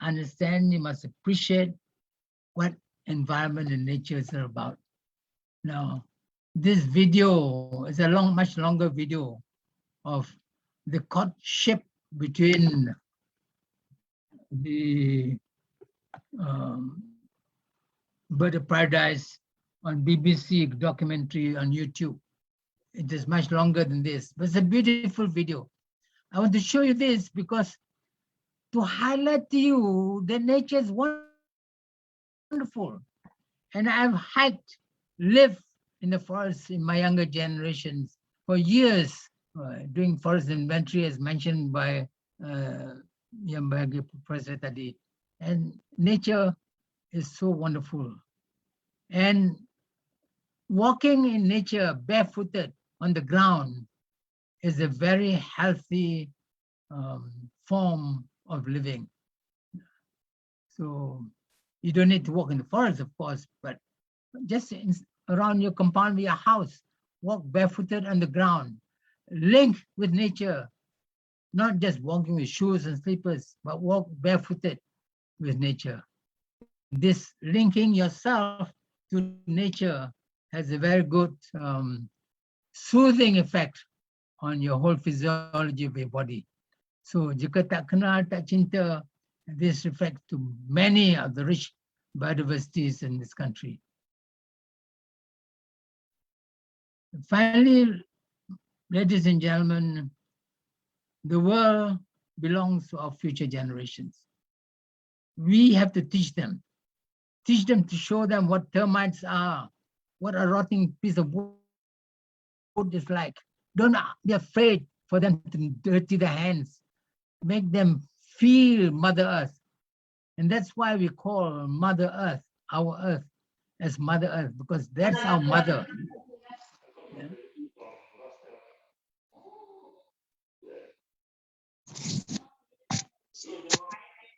understand, you must appreciate what environment and nature is about. Now, this video is a much longer video of the courtship between the bird of paradise on BBC documentary on YouTube. It is much longer than this, but it's a beautiful video. I want to show you this because to highlight to you that nature is wonderful. And I've lived in the forest in my younger generations for years, doing forest inventory as mentioned by YBhg Professor tadi. And nature is so wonderful. And walking in nature barefooted on the ground is a very healthy form of living. So you don't need to walk in the forest, of course, but just around your compound, your house, walk barefooted on the ground, link with nature, not just walking with shoes and slippers, but walk barefooted with nature. This linking yourself to nature has a very good soothing effect on your whole physiology of your body. So jika tak kenal, tak cinta, this reflects to many of the rich biodiversities in this country. Finally, ladies and gentlemen, the world belongs to our future generations. We have to teach them to show them what termites are, what a rotting piece of wood is like. Don't be afraid for them to dirty their hands. Make them feel Mother Earth. And that's why we call Mother Earth, our Earth, as Mother Earth, because that's our mother. Yeah.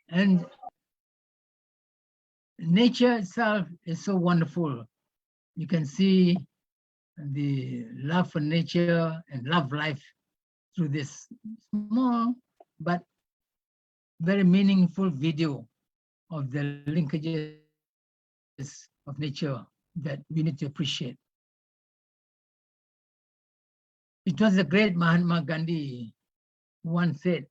And nature itself is so wonderful. You can see the love for nature and love life through this small but very meaningful video of the linkages of nature that we need to appreciate. It was the great Mahatma Gandhi who once said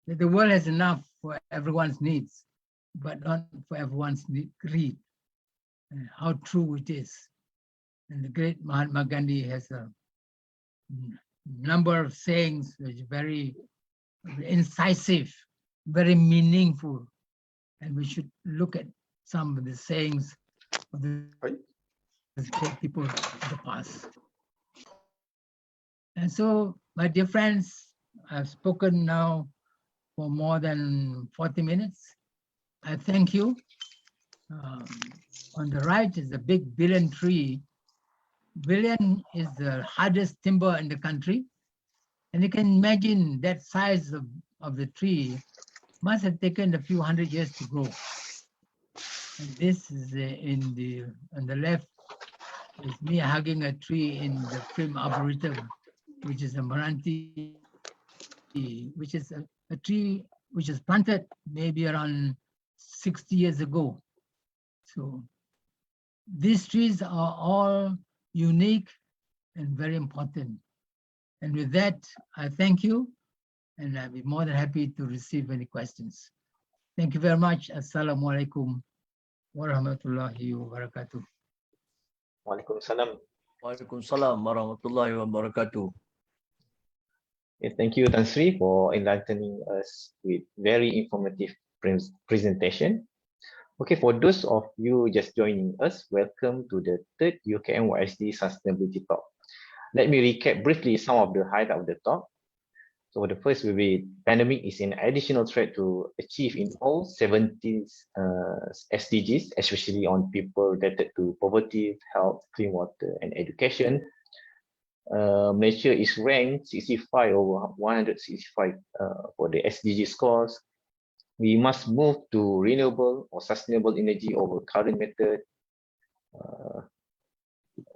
that the world has enough for everyone's needs, but not for everyone's greed. And how true it is. And the great Mahatma Gandhi has a number of sayings which are very incisive, very meaningful. And we should look at some of the sayings of the great people of the past. And so, my dear friends, I've spoken now for more than 40 minutes. I thank you. On the right is a big billion tree. Billion is the hardest timber in the country. And you can imagine that size of the tree must have taken a few hundred years to grow. And this is on the left is me hugging a tree in the film Arboretum, which is a Meranti, which is a tree which is planted maybe around 60 years ago. So these trees are all unique and very important. And with that, I thank you, and I'll be more than happy to receive any questions. Thank you very much. Assalamualaikum warahmatullahi wabarakatuh. Waalaikumsalam. Waalaikumsalam warahmatullahi wabarakatuh. Yes, thank you, Tan Sri, for enlightening us with very informative presentation. Okay, for those of you just joining us, welcome to the third UKM-YSD Sustainability Talk. Let me recap briefly some of the highlights of the talk. So the first will be pandemic is an additional threat to achieve in all 70 SDGs, especially on people related to poverty, health, clean water, and education. Malaysia is ranked 65 over 165 for the SDG scores. We must move to renewable or sustainable energy over current method.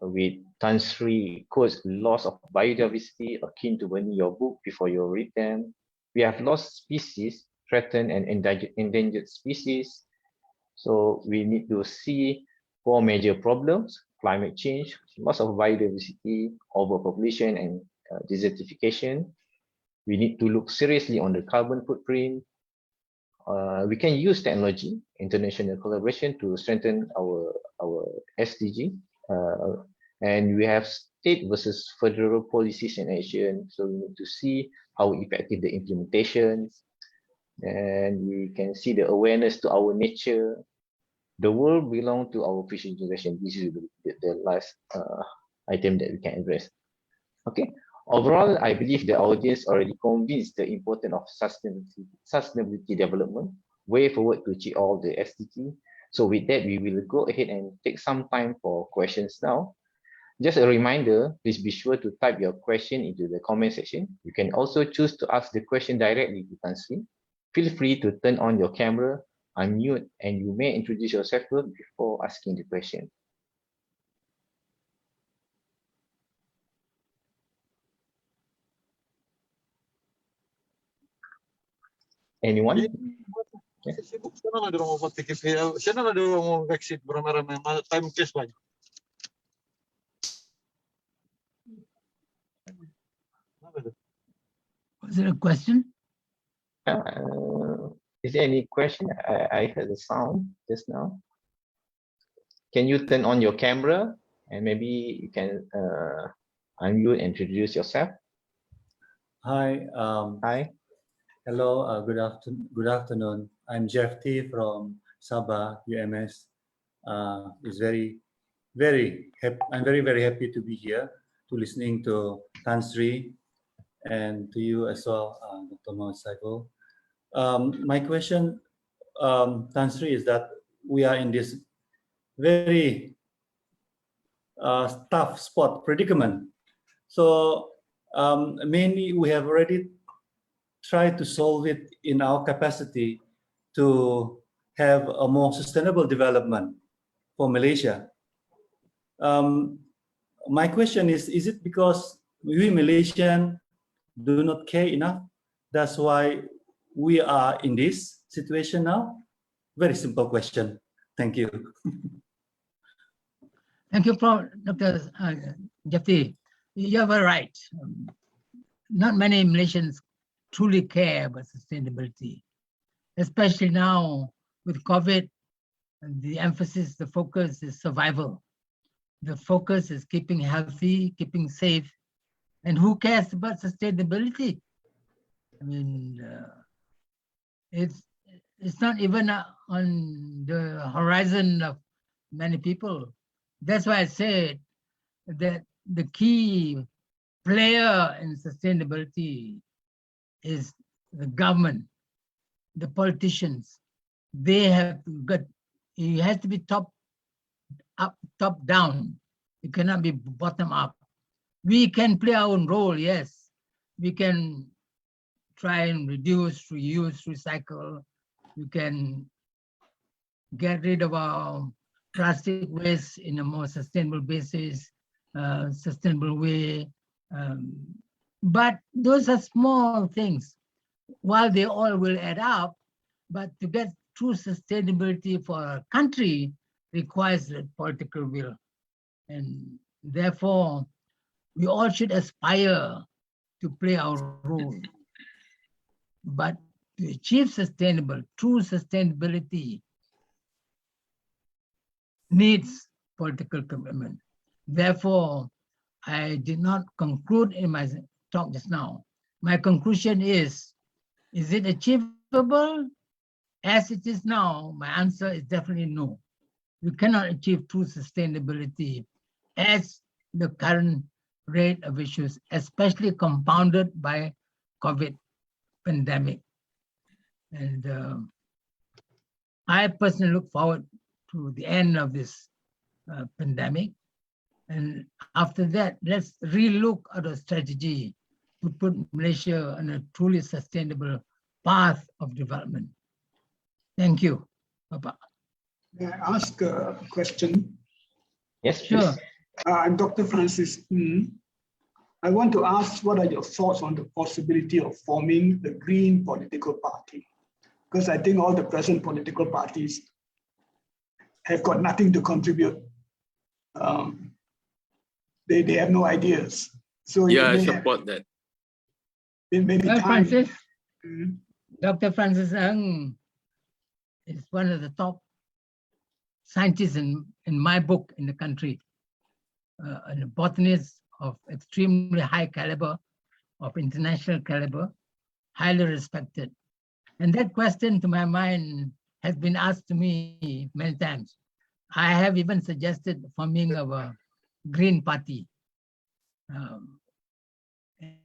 With Tan Sri quotes, loss of biodiversity akin to burning your book before you read them. We have lost species, threatened and endangered species. So we need to see 4 major problems: climate change, loss of biodiversity, overpopulation, and desertification. We need to look seriously on the carbon footprint. We can use technology, international collaboration to strengthen our SDG. And we have state versus federal policies and action. So we need to see how effective the implementations. And we can see the awareness to our nature. The world belongs to our future generation. This is the last item that we can address. Okay. Overall, I believe the audience already convinced the importance of sustainability development, way forward to achieve all the SDG. So with that, we will go ahead and take some time for questions now. Just a reminder, please be sure to type your question into the comment section. You can also choose to ask the question directly to Tan Sri. Feel free to turn on your camera, unmute, and you may introduce yourself before asking the question. Anyone? Saya sibuk, sana ada orang mau TKP, sana ada orang mau vaksin beramai-ramai, time case banyak. Was there a question? Is there any question? I heard the sound just now. Can you turn on your camera and maybe you can unmute and introduce yourself? Hi. Hi. Hello. Good afternoon. I'm Jeff T from Sabah, UMS. It's very happy. I'm very happy to be here, to listening to Tan Sri, and to you as well, Dr. Mohd Saiful. My question, Tan Sri, is that we are in this very tough spot predicament. So mainly we have already tried to solve it in our capacity to have a more sustainable development for Malaysia. My question is it because we Malaysians do not care enough? That's why we are in this situation now? Very simple question. Thank you. Thank you, Dr. Jafti. You're very right. Not many Malaysians truly care about sustainability, especially now with COVID. The emphasis, the focus is survival. The focus is keeping healthy, keeping safe. And who cares about sustainability? I mean, it's not even on the horizon of many people. That's why I said that the key player in sustainability is the government, the politicians. They have got, it has to be top down. It cannot be bottom up. We can play our own role, yes. We can try and reduce, reuse, recycle. We can get rid of our plastic waste in a more sustainable basis, sustainable way. But those are small things. While they all will add up, but to get true sustainability for a country requires a political will. And therefore, we all should aspire to play our role. But to achieve true sustainability needs political commitment. Therefore, I did not conclude in my talk just now. My conclusion is it achievable as it is now? My answer is definitely no. We cannot achieve true sustainability as the current rate of issues, especially compounded by COVID pandemic. And I personally look forward to the end of this pandemic. And after that, let's relook at a strategy to put Malaysia on a truly sustainable path of development. Thank you. Bye-bye. May I ask a question? Yes, Sure. please. I'm Dr. Francis. I want to ask, what are your thoughts on the possibility of forming the Green political party? Because I think all the present political parties have got nothing to contribute. They have no ideas. So yeah, I support that. It may be Well, time. Francis, Dr. Francis Ng is one of the top scientists in my book in the country, a botanist of extremely high caliber, of international caliber, highly respected. And that question, to my mind, has been asked to me many times. I have even suggested forming of a Green Party.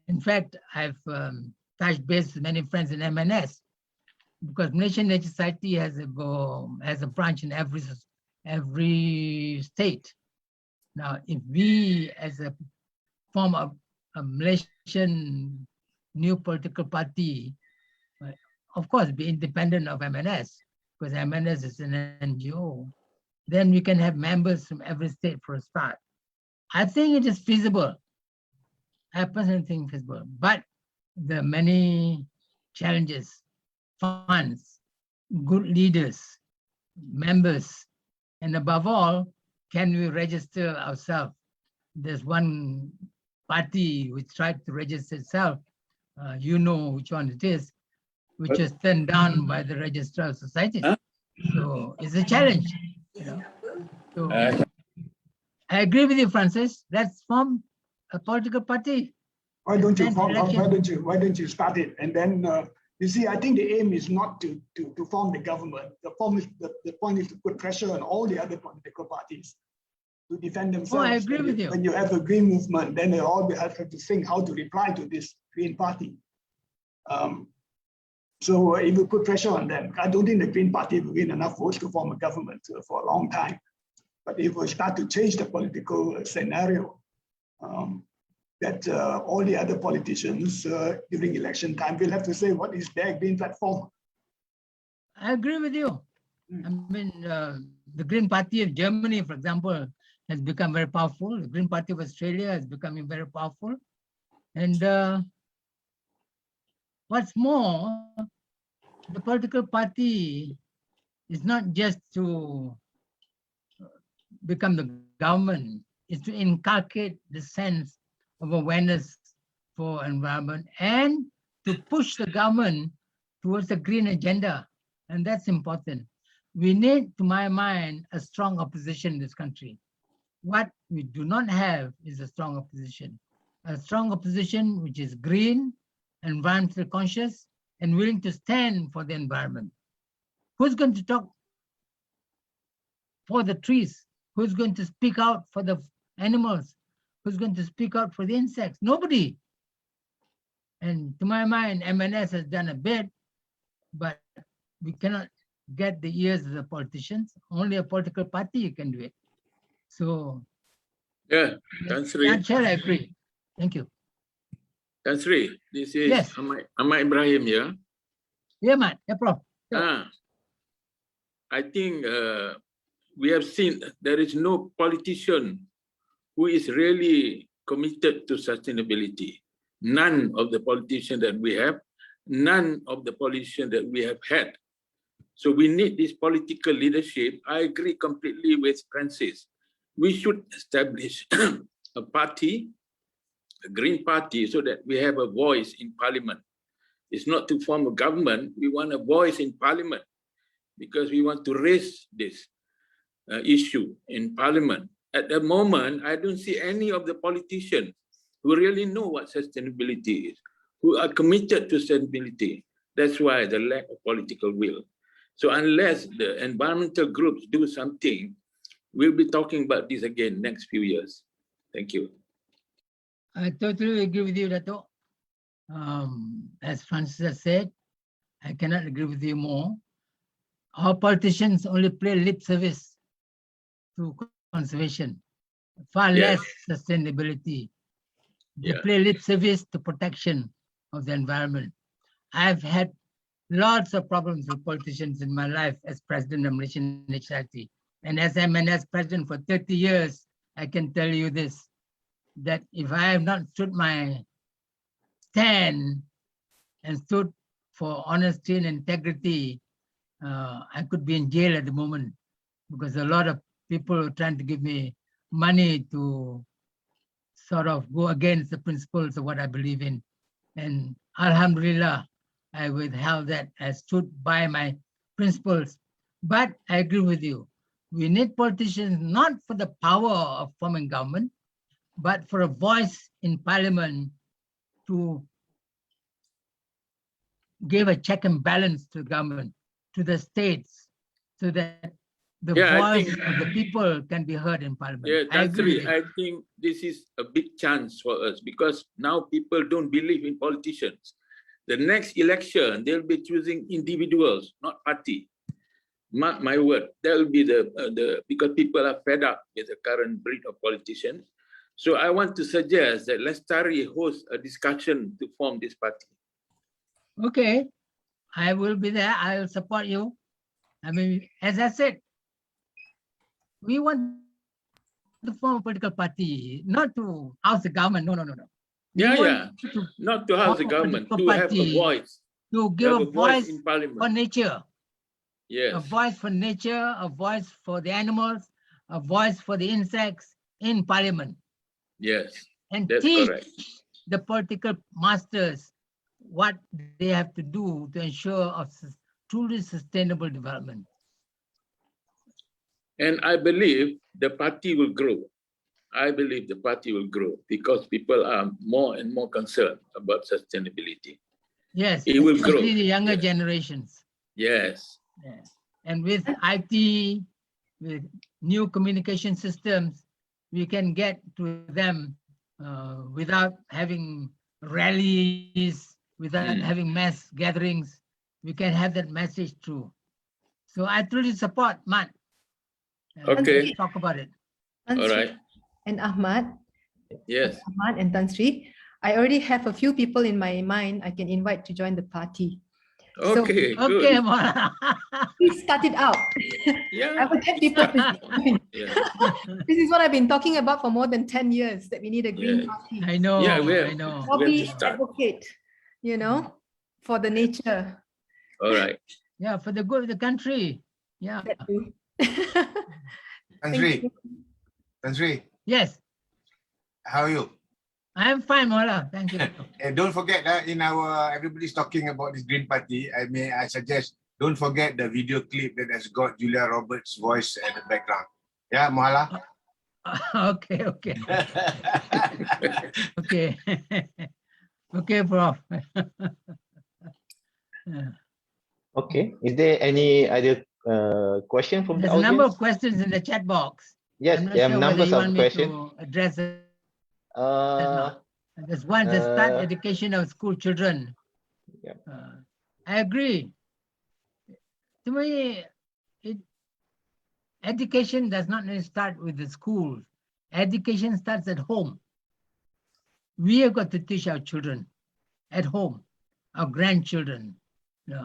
In fact, I've touched base with many friends in MNS, because Malaysian Nature Society has a branch in every state. Now, if we, as a form of a Malaysian new political party, of course, be independent of MNS, because MNS is an NGO, then we can have members from every state for a start. I think it is feasible. I personally think feasible, but there are many challenges, funds, good leaders, members, and above all, can we register ourselves? There's one party which tried to register itself, you know which one it is, which was turned down by the Registrar of Societies. So it's a challenge. You know? So I agree with you, Francis. Let's form a political party. Why don't you start it? And then you see, I think the aim is not to form the government. The point is to put pressure on all the other political parties to defend themselves. Oh, I agree with you. When you have a green movement, then they all have to think how to reply to this Green Party. So if you put pressure on them, I don't think the Green Party will win enough votes to form a government for a long time. But if we start to change the political scenario, that all the other politicians during election time will have to say what is their green platform. I agree with you. I mean, the Green Party of Germany, for example, has become very powerful. The Green Party of Australia is becoming very powerful. And what's more, the political party is not just to become the government, it's to inculcate the sense of awareness for environment and to push the government towards the green agenda. And that's important. We need, to my mind, a strong opposition in this country. What we do not have is a strong opposition which is green, environmentally conscious, and willing to stand for the environment. Who's going to talk for the trees? Who's going to speak out for the animals? Who's going to speak out for the insects? Nobody. And to my mind, MNS has done a bit, but we cannot get the ears of the politicians. Only a political party can do it. So, Yeah, Tan Sri. I agree. Thank you. Tan Sri, this is Yes. Ahmad Ibrahim, yeah? Yeah, man. Yeah, Prof. I think we have seen there is no politician who is really committed to sustainability. None of the politicians that we have, none of the politicians that we have had. So we need this political leadership. I agree completely with Francis. We should establish a party, a Green Party, so that we have a voice in Parliament. It's not to form a government. We want a voice in parliament because we want to raise this issue in parliament. At the moment, I don't see any of the politicians who really know what sustainability is, who are committed to sustainability. That's why the lack of political will. So unless the environmental groups do something, we'll be talking about this again next few years. Thank you. I totally agree with you, Dato. As Francis has said, I cannot agree with you more. Our politicians only play lip service to conservation, far Yes. less sustainability. They Yeah. play lip service to protection of the environment. I've had lots of problems with politicians in my life as president of Malaysian HRT. And as MNS president for 30 years, I can tell you this, that if I have not stood my stand and stood for honesty and integrity, I could be in jail at the moment because a lot of people are trying to give me money to sort of go against the principles of what I believe in. And Alhamdulillah, I withheld that. I stood by my principles. But I agree with you. We need politicians not for the power of forming government, but for a voice in parliament to give a check and balance to the government, to the states, so that the Yeah, I voice think- of the people can be heard in parliament. Yeah, I agree with Tan Sri, you. I think this is a big chance for us because now people don't believe in politicians. The next election, they'll be choosing individuals, not party. Mark my word, that will be the because people are fed up with the current breed of politicians. So I want to suggest that Lestari host a discussion to form this party. Okay, I will be there. I will support you. I mean, as I said, we want to form a political party, not to house the government. No, no, no, no. We Yeah, want yeah. to Not to house the form a government, political to have a party, voice. to To give have a voice in for parliament. nature, a Yes. voice for nature, a voice for the animals, a voice for the insects in parliament, Yes. and That's teach correct. the political masters what they have to do to ensure of truly sustainable development. And I believe the party will grow. I believe the party will grow because people are more and more concerned about sustainability. Yes, It will grow. especially the younger Yes. generations. Yes. Yeah. And with IT, with new communication systems, we can get to them without having rallies, without having mass gatherings. We can have that message through. So I truly support Matt. Okay. Let's talk about it. Tan All Sri right. and Ahmad, Yes. Ahmad and Tan Sri, I already have a few people in my mind I can invite to join the party. So Okay. Okay, Good. Mona. please start it out. Yeah. I would have people to join. Yeah. This is what I've been talking about for more than 10 years, that we need a green Yeah. party. I know, Yeah, we have- I know. Lobby, start. advocate, you know, for the nature. All right. Yeah, for the good of the country. Yeah. That too. Tan Thank Sri, you. Tan Sri, Yes, how are you? I'm fine, Mola. Thank you. Don't forget that in our everybody's talking about this Green Party. I suggest don't forget the video clip that has got Julia Roberts' voice at the background. Yeah, Mahala. Okay, okay, okay. Okay, Prof. Yeah. Okay. Is there any other question from There's the a number of audience? questions in the chat box. Yes, I'm not there are sure whether numbers you of want me questions. to address it or Uh, not. There's one, the start uh, education of school children. Yep. I agree. To me, education does not necessarily start with the schools. Education starts at home. We have got to teach our children at home, our grandchildren. You know,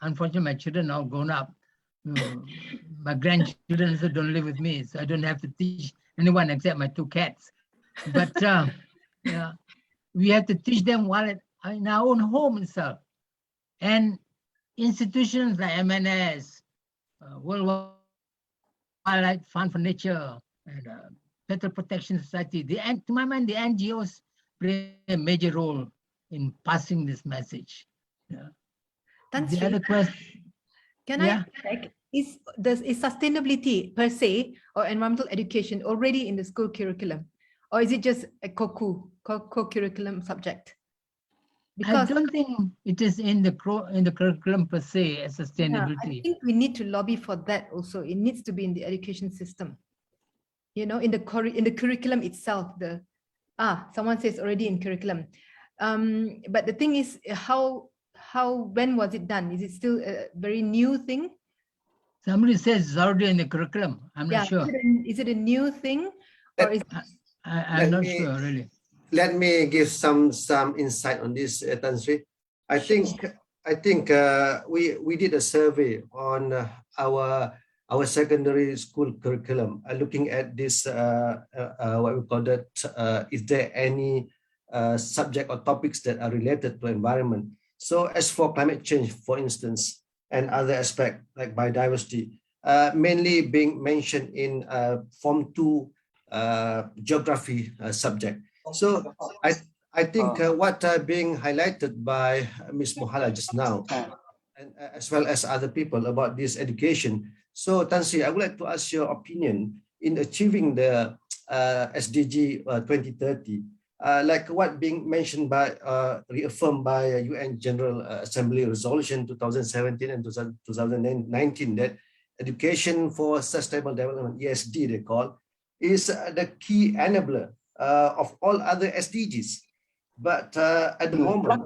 unfortunately, my children are all grown up. You know, my grandchildren also don't live with me, so I don't have to teach anyone except my two cats. But yeah, we have to teach them while in our own home itself. And institutions like MNS, World Wildlife Fund for Nature, and Petrol Protection Society, to my mind, the NGOs play a major role in passing this message. Tan The Sri, other question, can yeah. I check, is sustainability per se or environmental education already in the school curriculum? Or is it just a co-curriculum subject? I don't think it is in the curriculum per se as I sustainability. think we need to lobby for that also. It needs to be in the education system. You know, in the curriculum itself. Someone says already in curriculum. But the thing is, when was it done? Is it still a very new thing? Somebody says it's already in the curriculum. I'm not sure. Is it a new thing, or is I'm not sure really. Let me give some insight on this, Tan Sri. I think we did a survey on our secondary school curriculum, looking at this what we call that. Is there any subject or topics that are related to environment? So as for climate change, for instance, and other aspects like biodiversity, mainly being mentioned in Form 2 geography subject. So I think what being highlighted by Ms. Mohala just now, and as well as other people about this education. So Tan Sri, I would like to ask your opinion in achieving the SDG 2030, like what being mentioned by, reaffirmed by UN General Assembly Resolution 2017 and 2019, that education for sustainable development, ESD they call, is the key enabler of all other SDGs. But at the moment,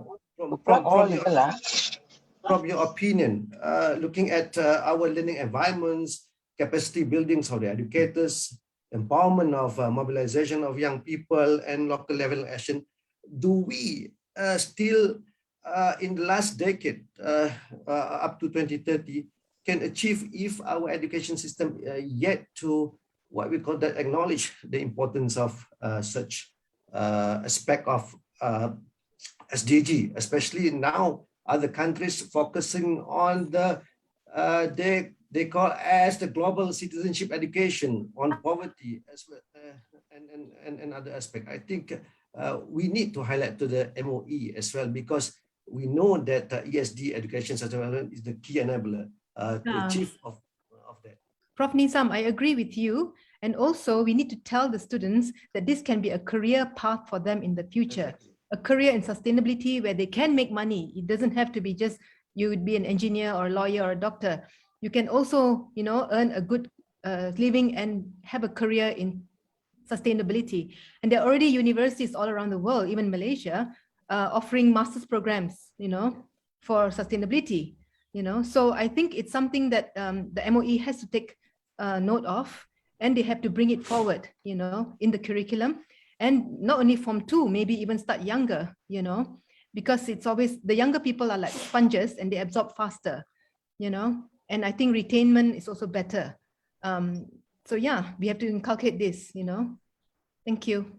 from your opinion, looking at our learning environments, capacity buildings for the educators, empowerment of mobilization of young people and local level action, do we still in the last decade up to 2030 can achieve if our education system yet to what we call that acknowledge the importance of such aspect of SDG, especially now other countries focusing on the they call as the global citizenship education on poverty as well, and other aspect. I think we need to highlight to the MOE as well, because we know that ESD education is the key enabler to achieve of that. Prof. Nizam, I agree with you. And also we need to tell the students that this can be a career path for them in the future, a career in sustainability where they can make money. It doesn't have to be just you would be an engineer or a lawyer or a doctor. You can also, you know, earn a good living and have a career in sustainability. And there are already universities all around the world, even Malaysia, offering master's programs, you know, for sustainability, you know. So I think it's something that the MOE has to take note of, and they have to bring it forward, you know, in the curriculum. And not only Form 2, maybe even start younger, you know, because it's always the younger people are like sponges and they absorb faster, you know. And I think retainment is also better. So yeah, we have to inculcate this, you know. Thank you.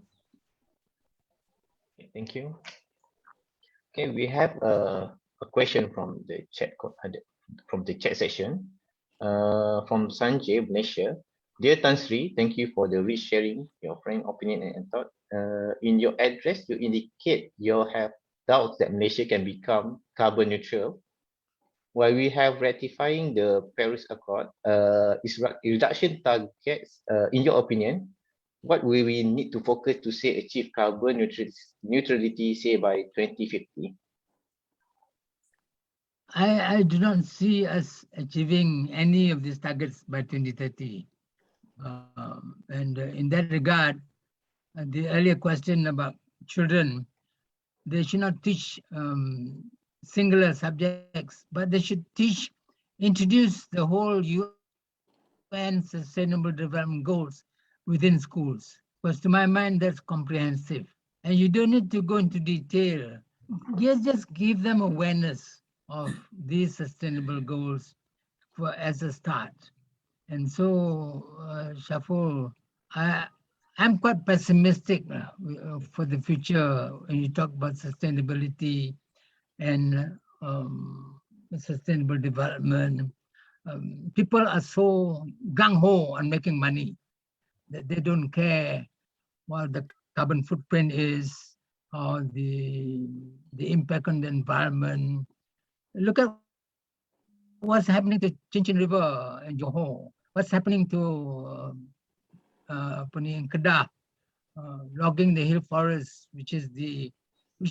Thank you. Okay, we have a question from the chat section from Sanjay, Malaysia. Dear Tan Sri, thank you for the rich sharing your frank opinion and thought. In your address, you indicate you have doubts that Malaysia can become carbon neutral. While we have ratifying the Paris Accord, is reduction targets, in your opinion, what will we need to focus to say achieve carbon neutrality, say by 2050? I do not see us achieving any of these targets by 2030. And in that regard, the earlier question about children, they should not teach singular subjects, but they should introduce the whole UN Sustainable Development Goals within schools. Because to my mind, that's comprehensive. And you don't need to go into detail. Just give them awareness of these sustainable goals as a start. And so, Shaful, I'm quite pessimistic for the future when you talk about sustainability and sustainable development. People are so gung-ho on making money that they don't care what the carbon footprint is or the impact on the environment. Look at what's happening to Chinchin River in Johor. What's happening to Kedah, logging the hill forest, which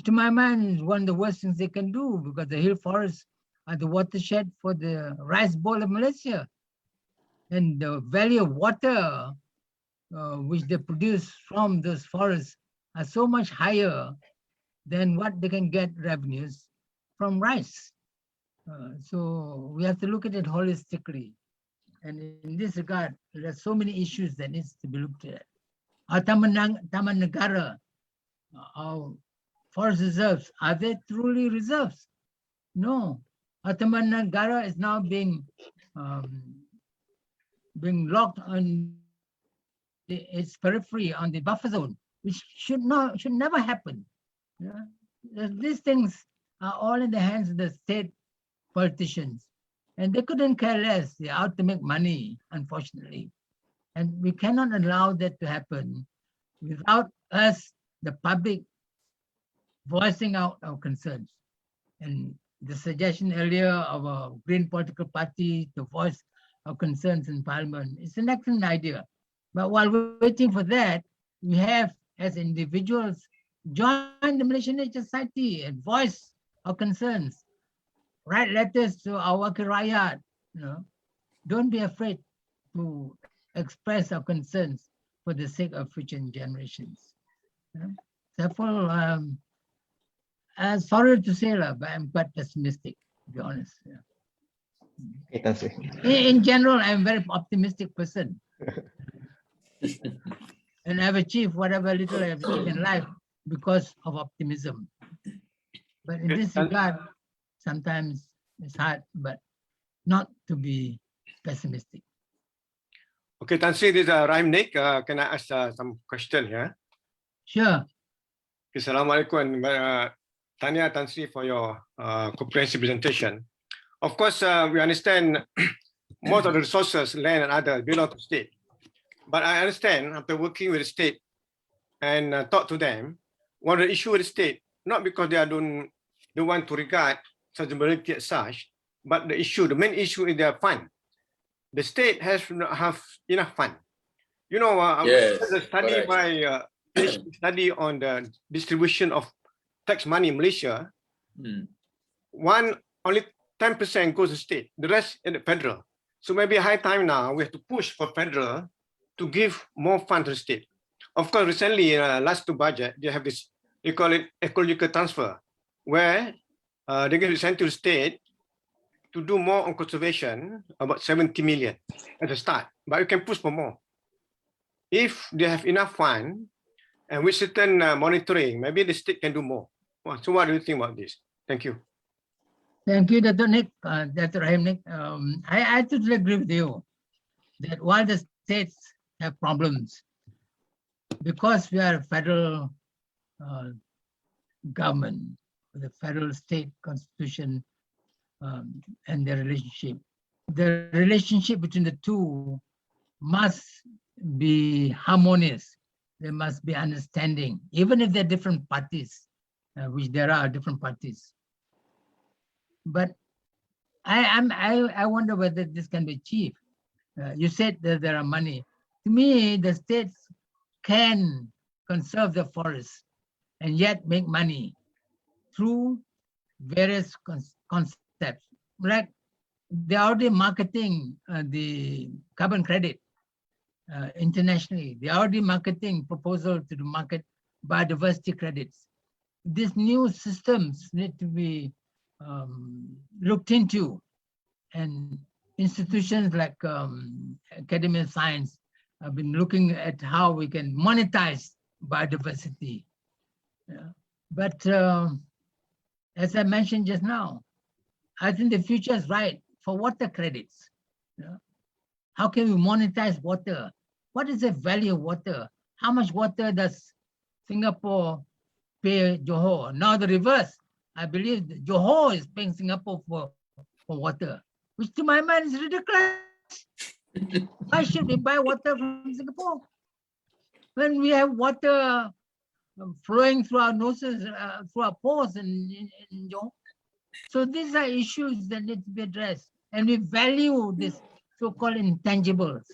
to my mind is one of the worst things they can do, because the hill forests are the watershed for the rice bowl of Malaysia. And the value of water which they produce from those forests are so much higher than what they can get revenues from rice. So we have to look at it holistically. And in this regard, there are so many issues that needs to be looked at. Our Taman Negara, our forest reserves, are they truly reserves? No. Our Taman Negara is now being locked on its periphery, on the buffer zone, which should never happen. Yeah? These things are all in the hands of the state politicians, and they couldn't care less. They're out to make money, unfortunately. And we cannot allow that to happen without us, the public, voicing out our concerns. And the suggestion earlier of a green political party to voice our concerns in Parliament is an excellent idea. But while we're waiting for that, we have, as individuals, join the Malaysian Nature Society and voice our concerns. Write letters to our Wakil Rakyat. Don't be afraid to express our concerns for the sake of future generations. Therefore, sorry to say, but I'm quite pessimistic, to be honest. Okay, Tan Sri. In general, I'm a very optimistic person. And I've achieved whatever little I've achieved in life because of optimism. But in this regard, sometimes it's hard, but not to be pessimistic. Okay, Tan Sri, this is Rahim Nick. Can I ask some question here? Sure. Okay, Assalamualaikum, and Tanya, Tan Sri, for your comprehensive presentation. Of course, we understand most of the resources, land and others, belong to the state. But I understand, after working with the state and talk to them, one of the issues with the state, not because they don't want to regard sustainability as such, but the main issue is their fund. The state has not have enough fund. Yes, the study by study on the distribution of tax money in Malaysia. Only 10% goes to state, the rest in the federal. So maybe high time now we have to push for federal to give more funds to the state. Of course, recently, last two budget, they have this, they call it ecological transfer, where they give it to the state to do more on conservation, about 70 million at the start, but you can push for more. If they have enough fund and with certain monitoring, maybe the state can do more. So what do you think about this? Thank you. Thank you, Dr. Nick, Dr. Rahim Nick. I totally agree with you that while the states have problems, because we are a federal government, with a federal state constitution and their relationship, the relationship between the two must be harmonious. There must be understanding, even if they're different parties, which there are different parties. But I wonder whether this can be achieved. You said that there are money. To me, the states can conserve the forests and yet make money through various concepts. Like they're already marketing the carbon credit internationally. They're already marketing proposal to the market biodiversity credits. These new systems need to be looked into, and institutions like Academy of Science have been looking at how we can monetize biodiversity. But as I mentioned just now, I think the future is right for water credits. How can we monetize water? What is the value of water? How much water does Singapore pay Johor? Now the reverse. I believe that Johor is paying Singapore for water, which to my mind is ridiculous. Why should we buy water from Singapore when we have water flowing through our noses, through our pores in Johor? So these are issues that need to be addressed. And we value this so-called intangibles.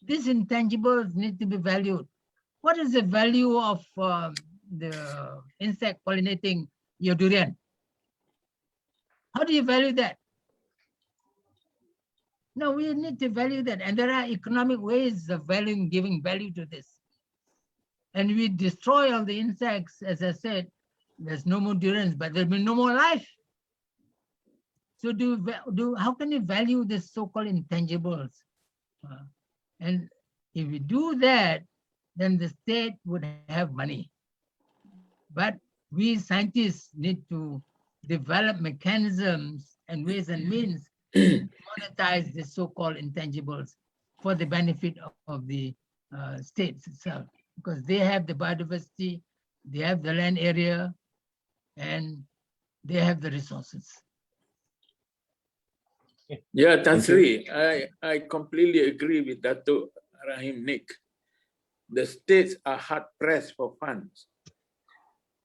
These intangibles need to be valued. What is the value of the insect pollinating your durian? How do you value that? No, we need to value that. And there are economic ways of valuing, giving value to this. And we destroy all the insects, as I said, there's no more durians, but there'll be no more life. So how can you value this so-called intangibles? And if we do that, then the state would have money. But we scientists need to develop mechanisms and ways and means to monetize the so-called intangibles for the benefit of the states itself, because they have the biodiversity, they have the land area, and they have the resources. Yeah, Tan Sri, I completely agree with Dato Rahim Nick. The states are hard pressed for funds.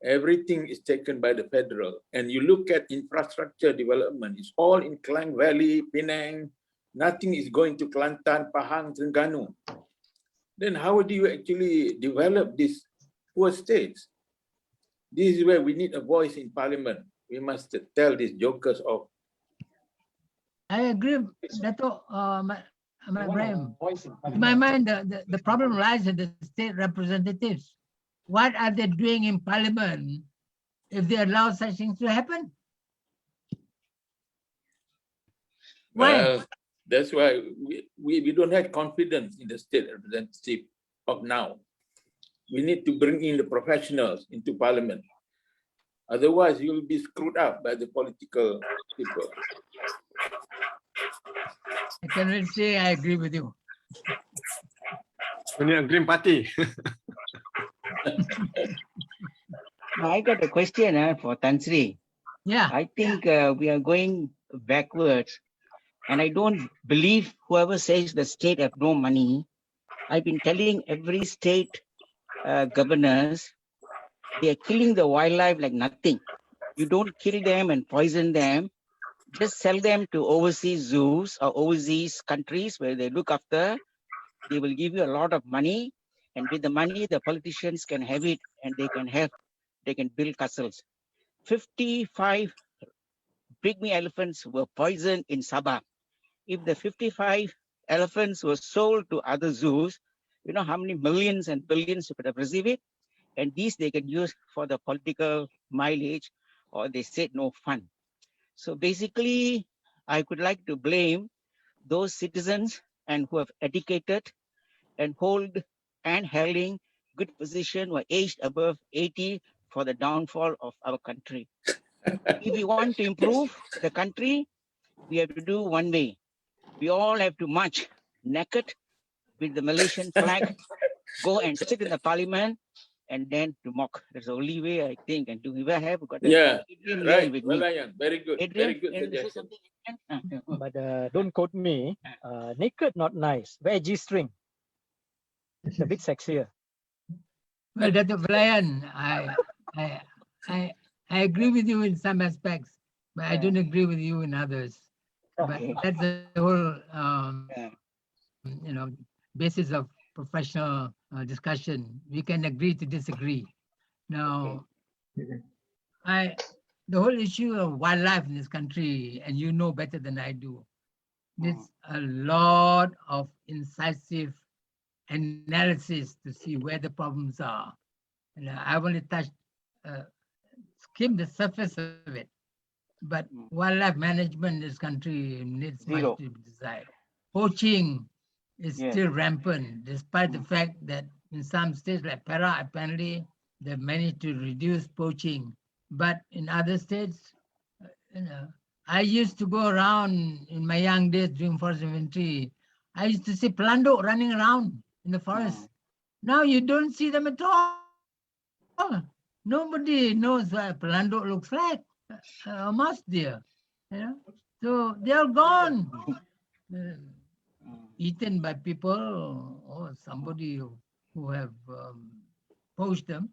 Everything is taken by the federal. And you look at infrastructure development, it's all in Klang Valley, Penang. Nothing is going to Kelantan, Pahang, Terengganu. Then how do you actually develop these poor states? This is where we need a voice in parliament. We must tell these jokers off. I agree, Dato' Ibrahim. In my mind, the problem lies in the state representatives. What are they doing in parliament if they allow such things to happen? Why? Well, that's why we don't have confidence in the state representative of now. We need to bring in the professionals into parliament. Otherwise, you will be screwed up by the political people. I can really say I agree with you. We need a green party. I got a question for Tan Sri. Yeah. I think we are going backwards, and I don't believe whoever says the state have no money. I've been telling every state governors, they are killing the wildlife like nothing. You don't kill them and poison them. Just sell them to overseas zoos or overseas countries where they look after. They will give you a lot of money, and with the money, the politicians can have it, and they can build castles. 55 pygmy elephants were poisoned in Sabah. If the 55 elephants were sold to other zoos, you know how many millions and billions you could have received it? And these they can use for the political mileage, or they said no fun. So basically, I could like to blame those citizens and who have educated and hold and holding good position were aged above 80 for the downfall of our country. If we want to improve the country, we have to do one way. We all have to march naked with the Malaysian flag, go and sit in the parliament, and then to mock. That's the only way, I think. And do we have got Adrian right. with well, me? Very good. Adrian, Very good suggestion. But don't quote me. Naked, not nice. Wear G-string. It's a bit sexier. Well, Dr. Brian, I agree with you in some aspects, but I don't agree with you in others. Okay. But that's the whole, basis of professional discussion. We can agree to disagree. Now, the whole issue of wildlife in this country, and you know better than I do, needs a lot of incisive analysis to see where the problems are. And I've only skimmed the surface of it. But wildlife management in this country needs much to be desired. Poaching is still rampant, despite the fact that in some states like Para, apparently they've managed to reduce poaching. But in other states, I used to go around in my young days during forest inventory. I used to see pelanduk running around in the forest. Now you don't see them at all. Nobody knows what a pelanduk looks like. A mouse deer, so they are gone, eaten by people or somebody who have poached them.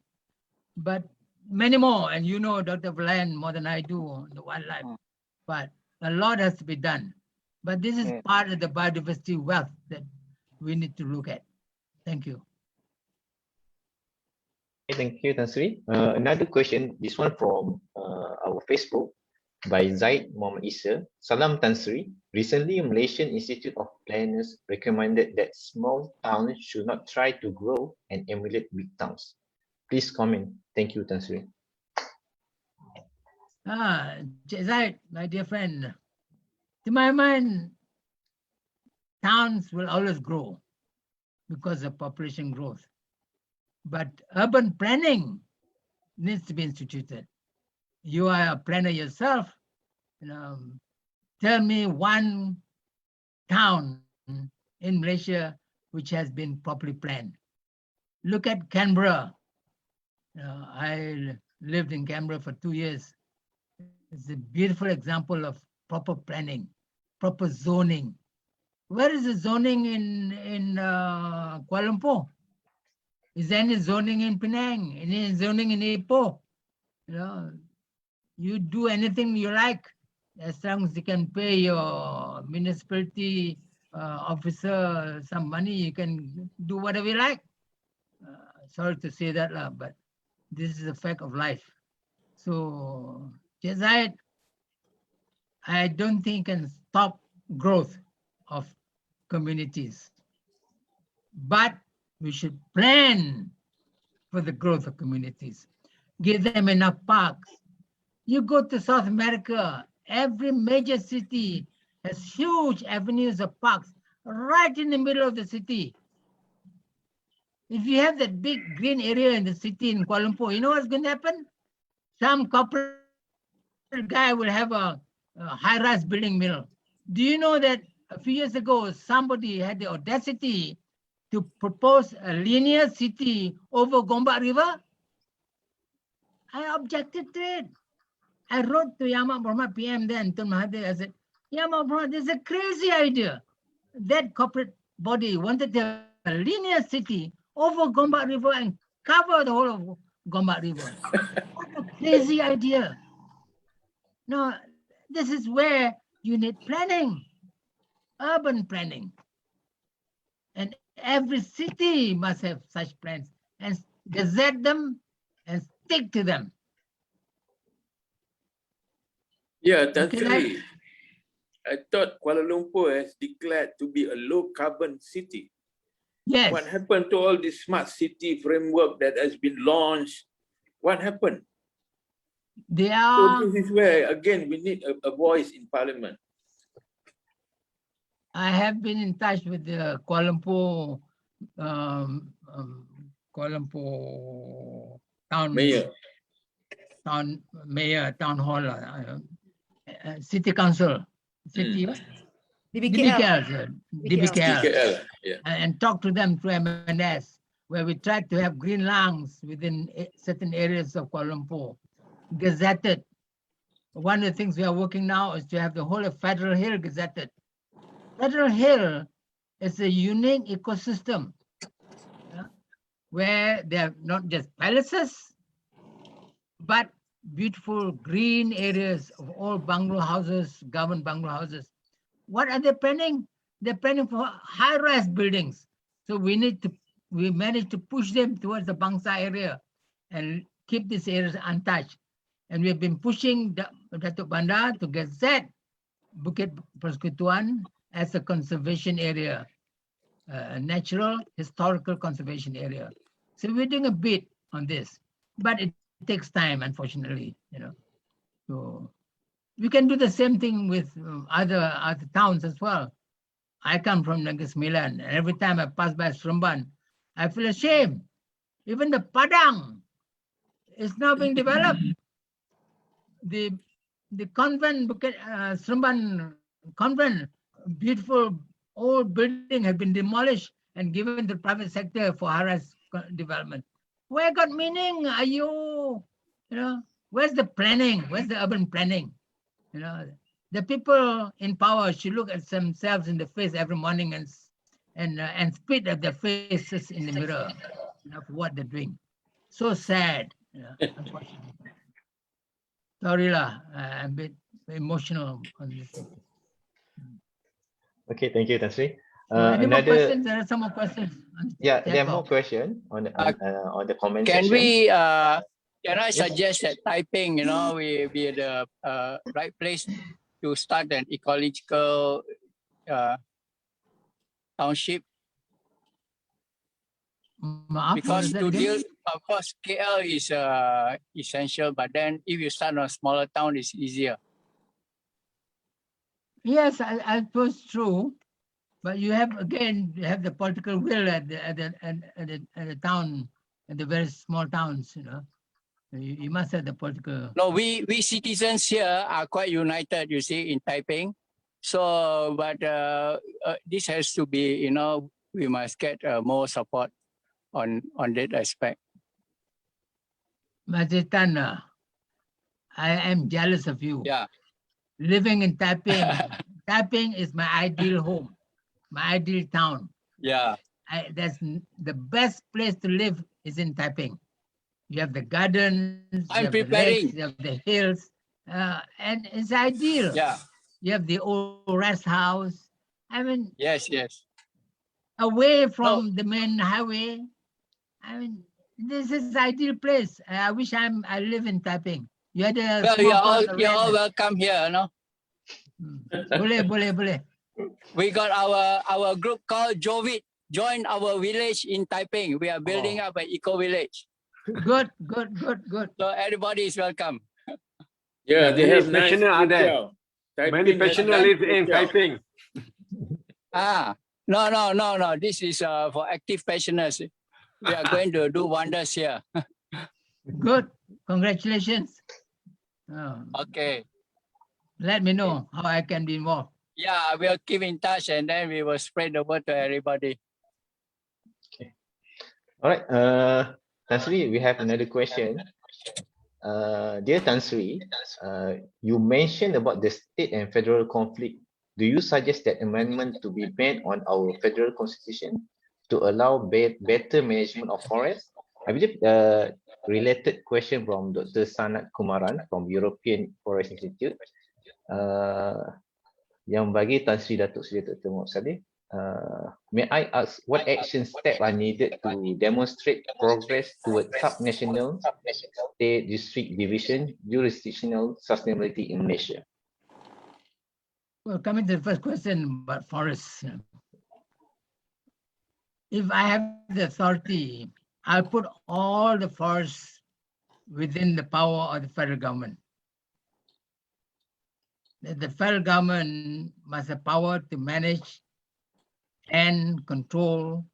But many more, and you know Dr. Vlayan more than I do on the wildlife, but a lot has to be done. But this is part of the biodiversity wealth that we need to look at. Thank you. Thank you, Tan Sri. Another question, this one from our Facebook by Zaid Muhammad Isa. Salam Tan Sri. Recently, Malaysian Institute of Planners recommended that small towns should not try to grow and emulate big towns. Please comment. Thank you, Tan Sri. Zaid, my dear friend, to my mind, towns will always grow because of population growth. But urban planning needs to be instituted. You are a planner yourself. Tell me one town in Malaysia which has been properly planned. Look at Canberra. I lived in Canberra for 2 years. It's a beautiful example of proper planning, proper zoning. Where is the zoning in Kuala Lumpur? Is there any zoning in Penang? Any zoning in Ipoh? You do anything you like, as long as you can pay your municipality officer some money, you can do whatever you like. Sorry to say that, but this is a fact of life. So, Zaid, I don't think can stop growth of communities, but we should plan for the growth of communities. Give them enough parks. You go to South America, every major city has huge avenues of parks right in the middle of the city. If you have that big green area in the city in Kuala Lumpur, you know what's going to happen? Some corporate guy will have a high-rise building mill. Do you know that a few years ago, somebody had the audacity to propose a linear city over Gombak River? I objected to it. I wrote to Yamak Muhammad PM then, Tun Mahathir. I said, Yamak Muhammad, this is a crazy idea. That corporate body wanted to have a linear city over Gombak River and cover the whole of Gombak River. What a crazy idea. No, this is where you need planning, urban planning. And every city must have such plans and gazette them and stick to them. Yeah, Tan Sri. I thought Kuala Lumpur has declared to be a low carbon city. Yes. What happened to all this smart city framework that has been launched? What happened? They are. So this is where, again, we need a voice in parliament. I have been in touch with the Kuala Lumpur town mayor, town hall, city council, city DBKL, yeah. And talk to them through MNS, where we try to have green lungs within certain areas of Kuala Lumpur, gazetted. One of the things we are working now is to have the whole of Federal Hill gazetted. Federal Hill is a unique ecosystem where there are not just palaces, but beautiful green areas of all bungalow houses, government bungalow houses. What are they planning? They're planning for high-rise buildings. So we managed to push them towards the Bangsa area and keep these areas untouched. And we've been pushing Datuk Bandar to gazette Bukit Persekutuan as a conservation area, a natural historical conservation area. So we're doing a bit on this, but it takes time, unfortunately, So we can do the same thing with other towns as well. I come from Negeri Sembilan, and every time I pass by Seremban, I feel ashamed. Even the Padang is now being developed. The convent, Seremban convent, beautiful old building has been demolished and given to the private sector for high-rise development. Where got meaning? Are you where's the planning? Where's the urban planning? The people in power should look at themselves in the face every morning and spit at their faces in the mirror of what they're doing. So sad. Yeah, unfortunately. Sorry lah, I'm a bit emotional on this. Okay, thank you, Tan Sri. Any more questions? There are some more questions. Yeah, there are more questions on the comment Can section. we, can I Yes. suggest that typing, we be the right place to start an ecological township? Because to deal, of course, KL is essential, but then if you start on a smaller town, it's easier. Yes, I suppose true, but you have the political will at the town, at the very small towns. You must have the political. No, we citizens here are quite united, you see, in Taiping. So, but this has to be, we must get more support on that aspect. Mazitana, I am jealous of you. Yeah. Living in Taiping, Taiping is my ideal home, my ideal town. Yeah. That's the best place to live is in Taiping. You have the gardens, I'm you have preparing. the lakes, you have the hills, and it's ideal. Yeah. You have the old rest house. I mean, Yes. away from the main highway. I mean, this is ideal place. I wish I live in Taiping. You had a Well, small you're all welcome here, Boleh. We got our group called Jovit. Join our village in Taiping. We are building up an eco village. Good. So everybody is welcome. Yeah, they have nice pensioner are there. hotel. Many Taiping has pensioner nice live in hotel. Taiping. No. This is for active pensioners. We are going to do wonders here. Good. Congratulations. Okay. Let me know how I can be involved. Yeah, we'll keep in touch and then we will spread the word to everybody. All right, Tan Sri, we have another question. Dear Tan Sri, you mentioned about the state and federal conflict. Do you suggest that amendment to be made on our federal constitution to allow better management of forests? I believe related question from Dr. Sanat Kumaran from European Forest Institute. Yang bagi Tan Sri Dato Sri Dr. Salleh. May I ask what action steps are needed to demonstrate progress towards subnational, state, district, division, jurisdictional sustainability in Malaysia? Well, coming to the first question about forests. If I have the authority, I'll put all the forests within the power of the federal government. The federal government must have power to manage and control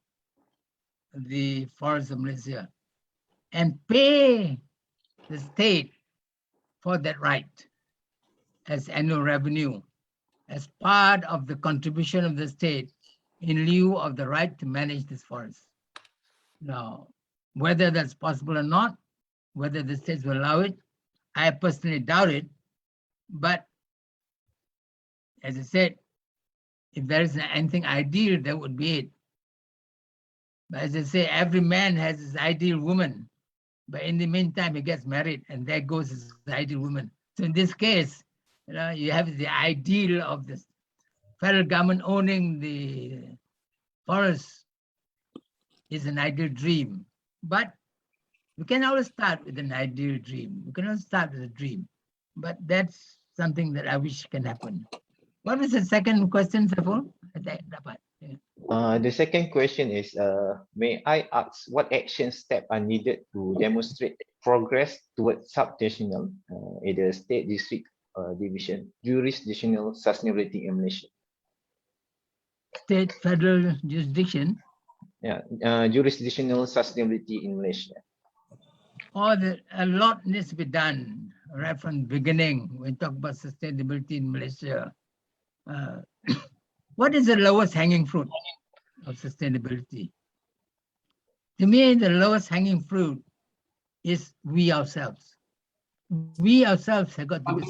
the forests of Malaysia and pay the state for that right as annual revenue, as part of the contribution of the state in lieu of the right to manage this forest. Now, whether that's possible or not, whether the states will allow it, I personally doubt it, but as I said, if there isn't anything ideal, that would be it. But as I say, every man has his ideal woman, but in the meantime, he gets married and there goes his ideal woman. So in this case, you have the ideal of the federal government owning the forest is an ideal dream. But we can always start with an ideal dream. We can always start with a dream, but that's something that I wish can happen. What was the second question, Saful? The second question is, may I ask what action steps are needed to demonstrate progress towards subnational, either state, district, division, jurisdictional sustainability in Malaysia? State, federal jurisdiction? Yeah, jurisdictional sustainability in Malaysia. A lot needs to be done right from the beginning when we talk about sustainability in Malaysia. What is the lowest hanging fruit of sustainability? To me, the lowest hanging fruit is we ourselves. We ourselves have got to be.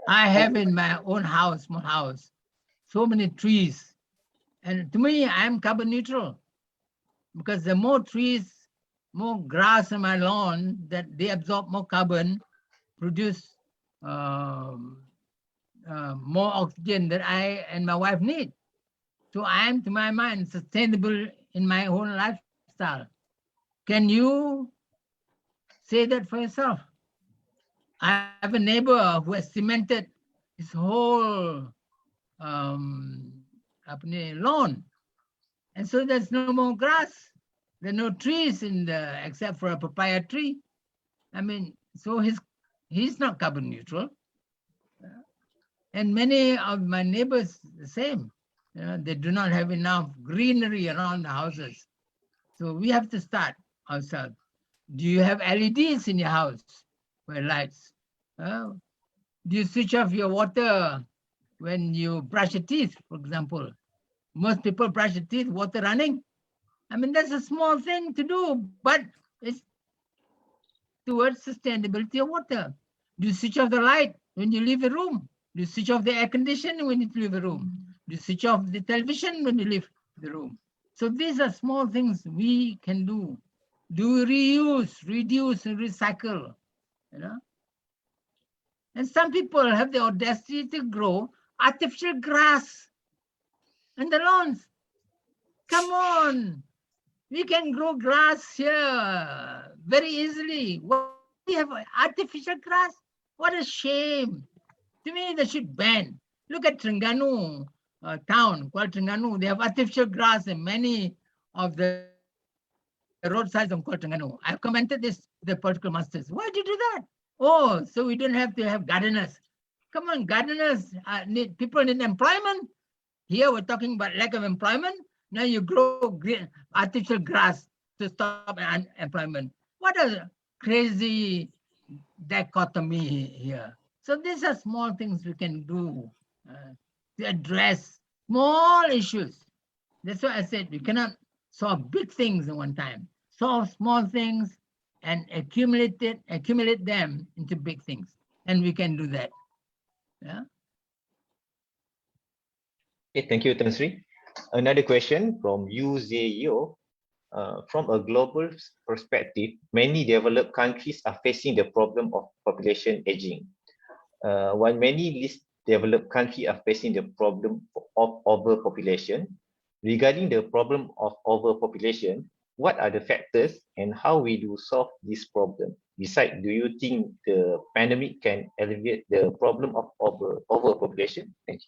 I have in my own house, small house, so many trees. And to me, I'm carbon neutral because the more trees, more grass on my lawn, that they absorb more carbon, produce more oxygen that I and my wife need. So I am, to my mind, sustainable in my own lifestyle. Can you say that for yourself? I have a neighbor who has cemented his whole lawn. And so there's no more grass. There are no trees except for a papaya tree. I mean, so he's not carbon neutral. And many of my neighbors, the same. They do not have enough greenery around the houses. So we have to start ourselves. Do you have LEDs in your house for lights? Do you switch off your water when you brush your teeth, for example? Most people brush their teeth, water running. I mean, that's a small thing to do, but it's towards sustainability of water. Do you switch off the light when you leave a room? Do you switch off the air conditioning when you leave a room? Do you switch off the television when you leave the room? So these are small things we can do. Do reuse, reduce, and recycle, you know? And some people have the audacity to grow artificial grass in the lawns. Come on, we can grow grass here very easily. Why do we have artificial grass? What a shame. To me, they should ban. Look at Terengganu town, called Terengganu. They have artificial grass in many of the roadsides of Terengganu. I've commented this to the political masters. Why do you do that? Oh, so we don't have to have gardeners. Come on, gardeners, people need employment. Here we're talking about lack of employment. Now you grow green, artificial grass to stop unemployment. What a crazy dichotomy here. So these are small things we can do to address small issues. That's why I said we cannot solve big things at one time. Solve small things and accumulate them into big things. And we can do that. Yeah. Okay, thank you, Tan Sri. Another question from Yu Zeyo. From a global perspective, many developed countries are facing the problem of population aging. While many least developed countries are facing the problem of overpopulation. Regarding the problem of overpopulation, what are the factors and how we do solve this problem? Besides, do you think the pandemic can alleviate the problem of overpopulation? Thank you.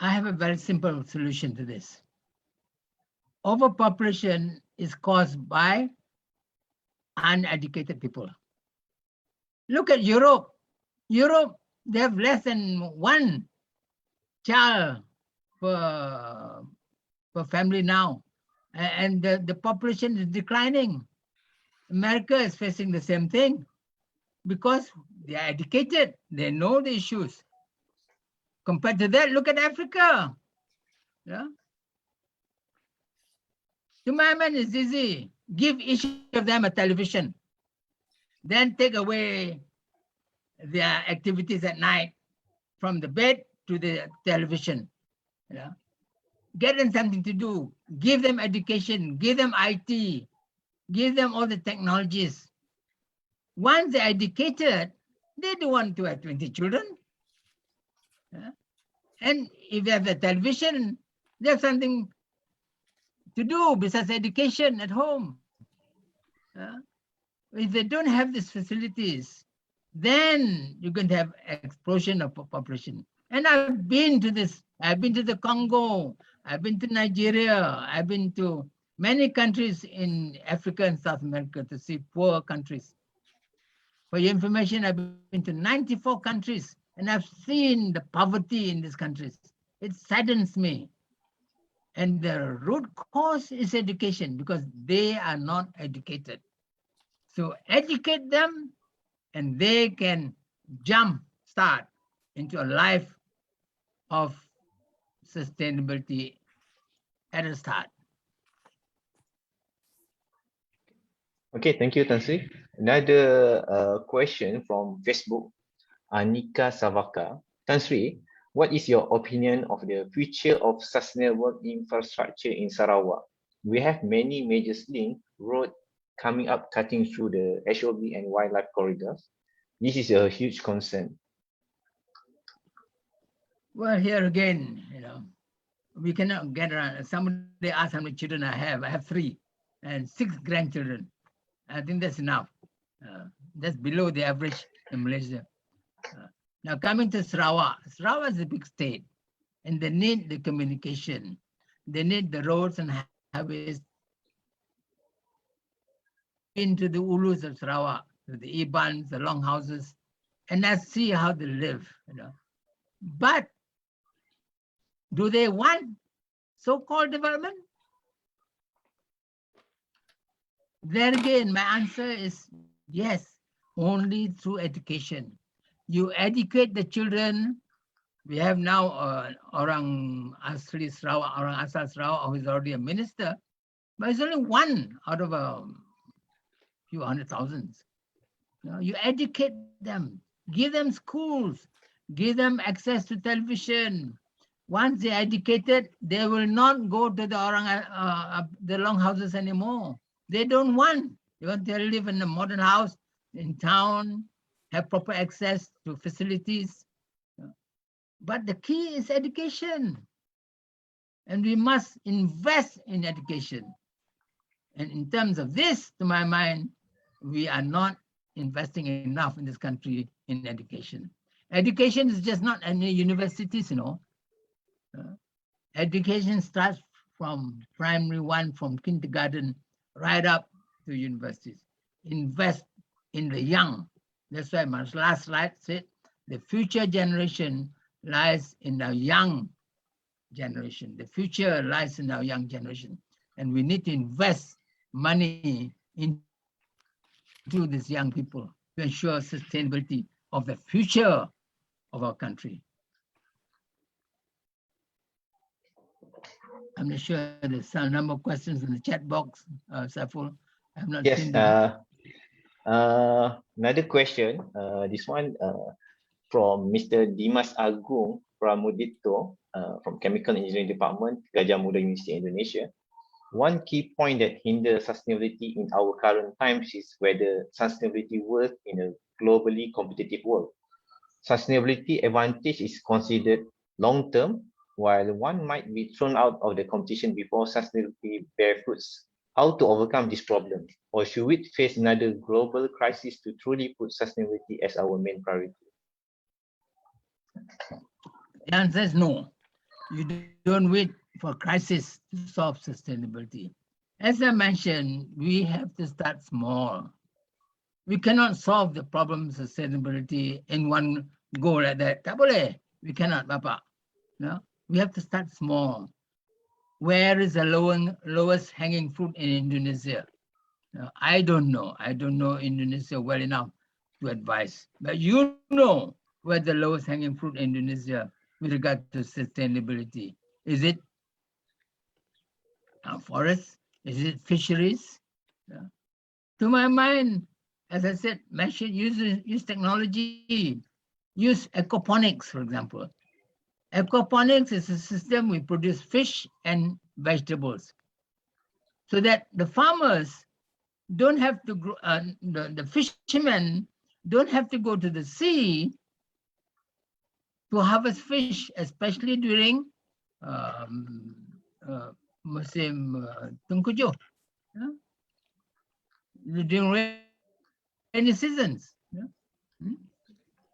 I have a very simple solution to this. Overpopulation is caused by uneducated people. Look at Europe. Europe, they have less than one child per family now. And the population is declining. America is facing the same thing because they are educated. They know the issues. Compared to that, look at Africa. Yeah. To my mind, it's easy. Give each of them a television. Then take away their activities at night from the bed to the television. Yeah. Get them something to do. Give them education. Give them IT. Give them all the technologies. Once they're educated, they don't want to have 20 children. Yeah. And if they have the television, they have something to do besides education at home. If they don't have these facilities, then you're going to have explosion of population. And I've been to this. I've been to the Congo. I've been to Nigeria. I've been to many countries in Africa and South America to see poor countries. For your information, I've been to 94 countries and I've seen the poverty in these countries. It saddens me. And the root cause is education because they are not educated. So educate them and they can start into a life of sustainability at a start. Okay, thank you, Tan Sri. Another question from Facebook, Anika Savaka. Tan Sri, what is your opinion of the future of sustainable infrastructure in Sarawak? We have many major links, road, coming up, cutting through the HOB and wildlife corridors. This is a huge concern. Well, here again, we cannot get around. Somebody asked how many children I have. I have 3 and 6 grandchildren. I think that's enough. That's below the average in Malaysia. Now coming to Sarawak. Sarawak is a big state and they need the communication. They need the roads and highways into the ulus of Sarawak, to the Ibans, the longhouses, and I see how they live, But do they want so-called development? There again, my answer is yes, only through education. You educate the children. We have now Orang Asli Sarawak, Orang Asal Sarawak, who is already a minister, but it's only 1 out of a few 100,000. You educate them, give them schools, give them access to television. Once they're educated, they will not go to the longhouses anymore. They don't want. They want to live in a modern house in town, have proper access to facilities. But the key is education. And we must invest in education. And in terms of this, to my mind, we are not investing enough in this country in education. Education is just not any universities, Education starts from primary 1, from kindergarten, right up to universities. Invest in the young. That's why my last slide said, the future generation lies in our young generation. The future lies in our young generation. And we need to invest money into these young people to ensure sustainability of the future of our country. I'm not sure there's some number of questions in the chat box, Saiful. I've not Yes, seen them. another question. This one from Mr. Dimas Agung Pramudito from Chemical Engineering Department, Gajah Muda University, Indonesia. One key point that hinders sustainability in our current times is whether sustainability works in a globally competitive world. Sustainability advantage is considered long-term, while one might be thrown out of the competition before sustainability bear fruits. How to overcome this problem? Or should we face another global crisis to truly put sustainability as our main priority? The answer is no. You don't wait for crisis to solve sustainability. As I mentioned, we have to start small. We cannot solve the problem of sustainability in one go like that. Tak boleh. We cannot, Bapak. No? We have to start small. Where is the lowest hanging fruit in Indonesia? No, I don't know. I don't know Indonesia well enough to advise. But you know where the lowest hanging fruit in Indonesia with regard to sustainability. Is it forests? Is it fisheries? Yeah. To my mind, as I said, use technology, use aquaponics, for example. Aquaponics is a system we produce fish and vegetables so that the farmers don't have to grow, the fishermen don't have to go to the sea to harvest fish, especially during musim tengkujuh, during rainy seasons,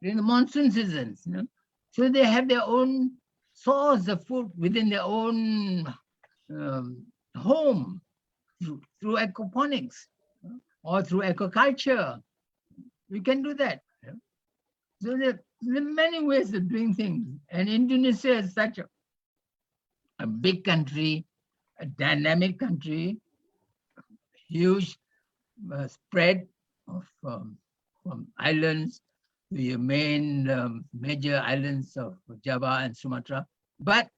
during the monsoon seasons. So they have their own source of food within their own home through aquaponics or through aquaculture. We can do that. So there are many ways of doing things. And Indonesia is such a big country, a dynamic country, huge spread of from islands to your main major islands of Java and Sumatra. But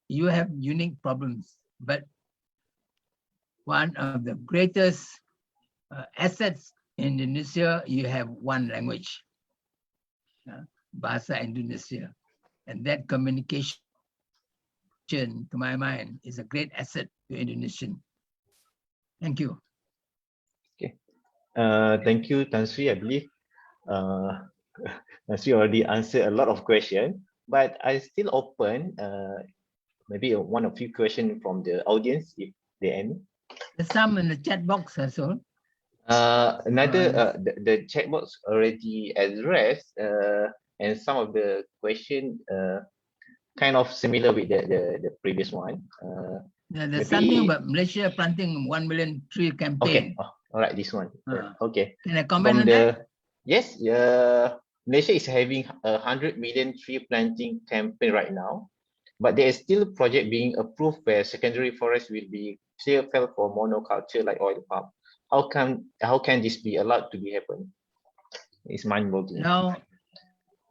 you have unique problems. But one of the greatest assets in Indonesia, you have one language, Bahasa Indonesia. And that communication, to my mind, is a great asset to Indonesian. Thank you. Okay, Thank you, Tan Sri. I believe Tan Sri already answered a lot of questions, but I still open maybe one or few questions from the audience, if there are any. There's some in the chat box as well. The chat box already addressed, and some of the question kind of similar with the previous one. Yeah, there's maybe- something about Malaysia planting 1 million tree campaign. Okay, all right, this one. Okay. Can I comment on that? Yes, Malaysia is having 100 million tree planting campaign right now, but there is still a project being approved where secondary forest will be clear fell for monoculture like oil palm. How can this be allowed to be happen? It's mind-boggling. Now,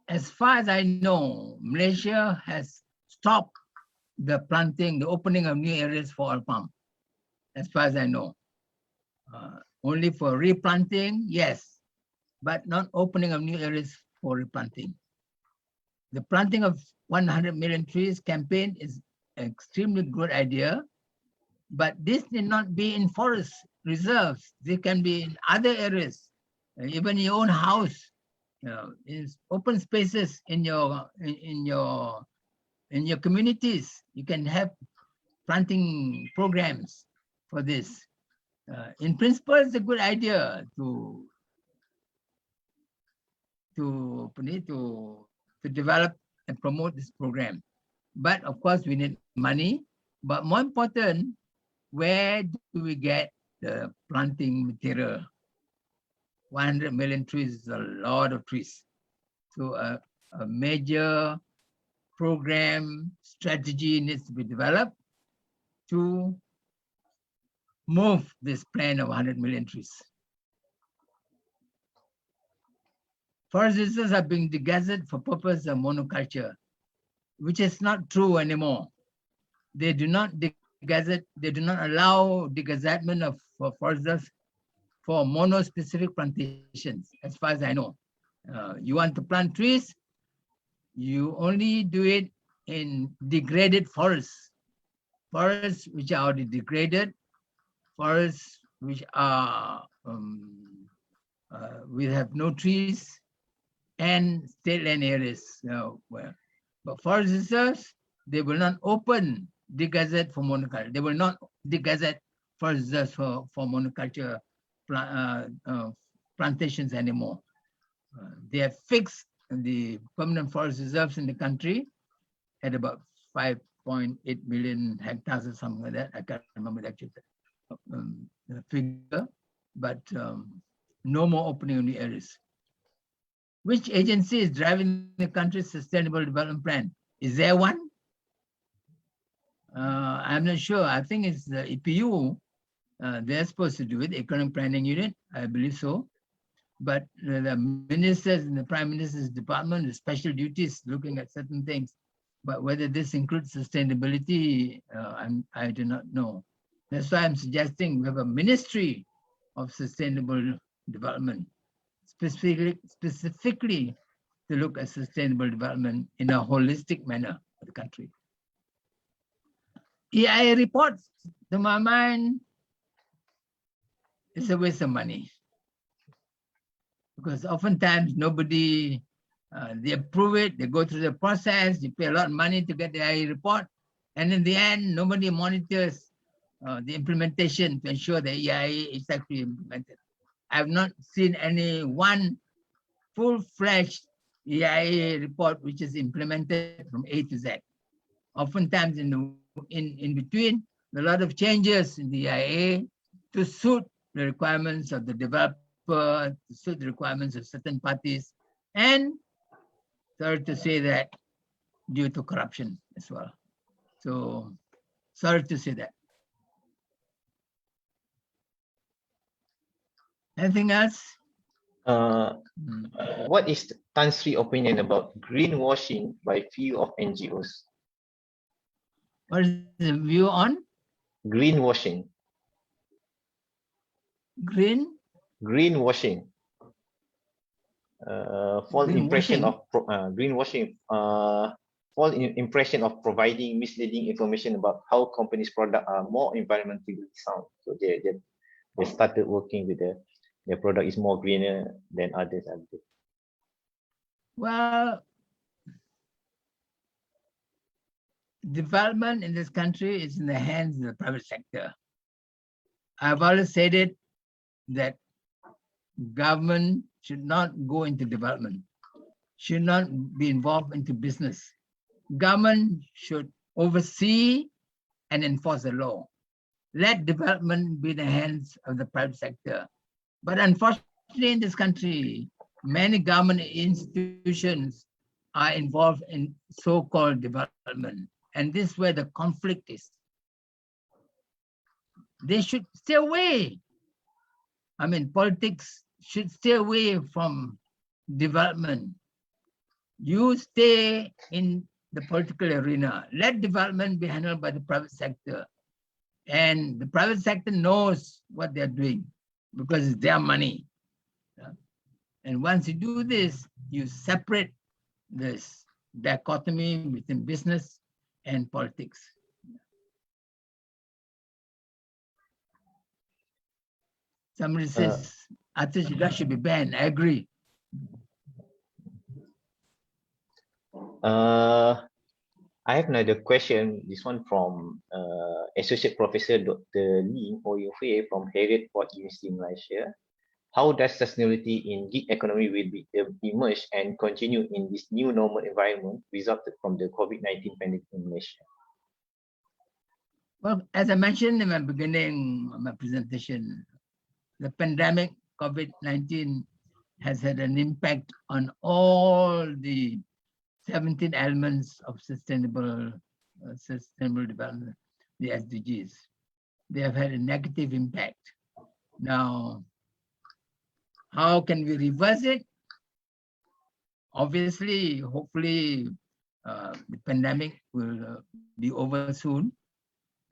as far as I know, Malaysia has stopped the planting, the opening of new areas for oil palm. As far as I know, only for replanting, yes, but not opening of new areas for replanting. The planting of 100 million trees campaign is an extremely good idea, but this need not be in forest reserves. They can be in other areas, even your own house. In open spaces in your communities. You can have planting programs for this. In principle, it's a good idea to develop and promote this program. But of course, we need money. But more important, where do we get the planting material? 100 million trees is a lot of trees. So a major program strategy needs to be developed to move this plan of 100 million trees. Forest reserves are being degazetted for purpose of monoculture, which is not true anymore. They do not degazette, they do not allow degazettement of forest reserves for mono-specific plantations, as far as I know. You want to plant trees, you only do it in degraded forests. Forests which are already degraded, forests which are we have no trees, and state land areas. But forest reserves, they will not open degazette for monoculture. They will not degazette forest reserves for monoculture plantations anymore. They have fixed the permanent forest reserves in the country at about 5.8 million hectares or something like that. I can't remember the actual figure, but no more opening of new areas. Which agency is driving the country's sustainable development plan? Is there one? I'm not sure. I think it's the EPU. They're supposed to do it, Economic Planning Unit, I believe so. But the ministers in the Prime Minister's department, the special duties looking at certain things. But whether this includes sustainability, I do not know. That's why I'm suggesting we have a Ministry of Sustainable Development, specifically to look at sustainable development in a holistic manner for the country. EIA reports, to my mind, it's a waste of money. Because oftentimes nobody, they approve it, they go through the process, you pay a lot of money to get the EIA report, and in the end, nobody monitors the implementation to ensure the EIA is actually implemented. I have not seen any one full-fledged EIA report which is implemented from A to Z. Oftentimes in between, a lot of changes in the EIA to suit the requirements of the developer, to suit the requirements of certain parties, and sorry to say that due to corruption as well. So sorry to say that. Anything else? What is Tan Sri's opinion about greenwashing by few of NGOs? What is the view on? Greenwashing. Greenwashing. False impression of greenwashing. False impression of providing misleading information about how companies' products are more environmentally sound. So they started working with the their product is more greener than others. Well, development in this country is in the hands of the private sector. I've always said it that government should not go into development, should not be involved into business. Government should oversee and enforce the law. Let development be in the hands of the private sector. But unfortunately in this country, many government institutions are involved in so-called development. And this is where the conflict is. They should stay away. I mean, politics should stay away from development. You stay in the political arena. Let development be handled by the private sector. And the private sector knows what they're doing because it's their money. And once you do this, you separate this dichotomy between business and politics. Somebody says artificial drug should be banned. I agree. I have another question. This one from Associate Professor Dr. Lee Oyufe from Harriet Ford University, Malaysia. How does sustainability in gig economy will be emerge and continue in this new normal environment resulted from the COVID-19 pandemic in Malaysia? Well, as I mentioned in my beginning of my presentation, the pandemic COVID-19 has had an impact on all the 17 elements of sustainable development, the SDGs. They have had a negative impact. Now, how can we reverse it? Obviously, hopefully, the pandemic will be over soon.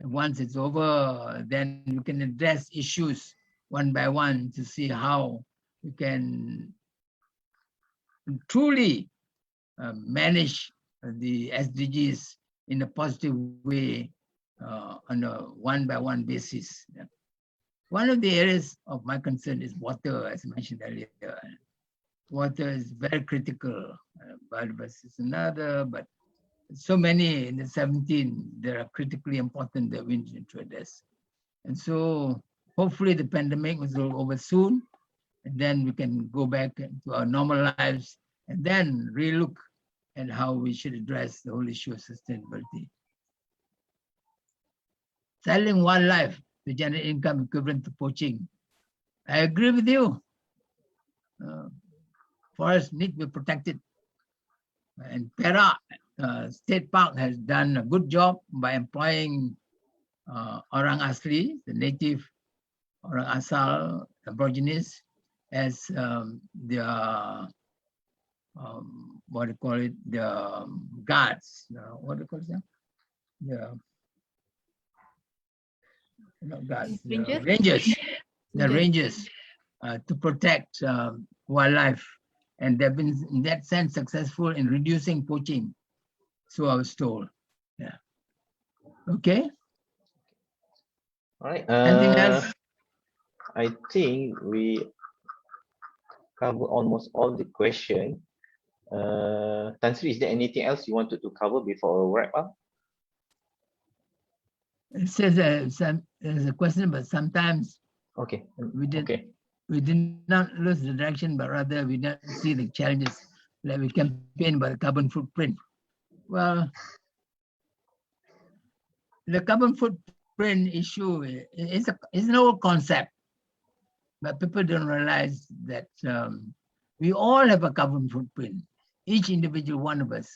And once it's over, then we can address issues one by one to see how we can truly manage the SDGs in a positive way on a one-by-one basis. One of the areas of my concern is water, as I mentioned earlier. Water is very critical. Biodiversity is another, but so many in the 17 that are critically important that we need to address. And so hopefully the pandemic will over soon, and then we can go back to our normal lives and then relook at how we should address the whole issue of sustainability. Selling wildlife to generate income equivalent to poaching. I agree with you. Forests need to be protected. And Perak State Park has done a good job by employing orang asli, the native orang asal Aborigines, as their what do you call it? The guards. What do you call it? Not guards. Rangers. The rangers to protect wildlife, and they've been in that sense successful in reducing poaching. So I was told. Yeah. Okay. All right. Anything else? I think we covered almost all the questions. Tan Sri, is there anything else you wanted to cover before we wrap up? It says there's a question, but sometimes we did not lose the direction, but rather we don't see the challenges that we campaign about the carbon footprint. Well, the carbon footprint issue is an old concept, but people don't realize that we all have a carbon footprint, each individual one of us,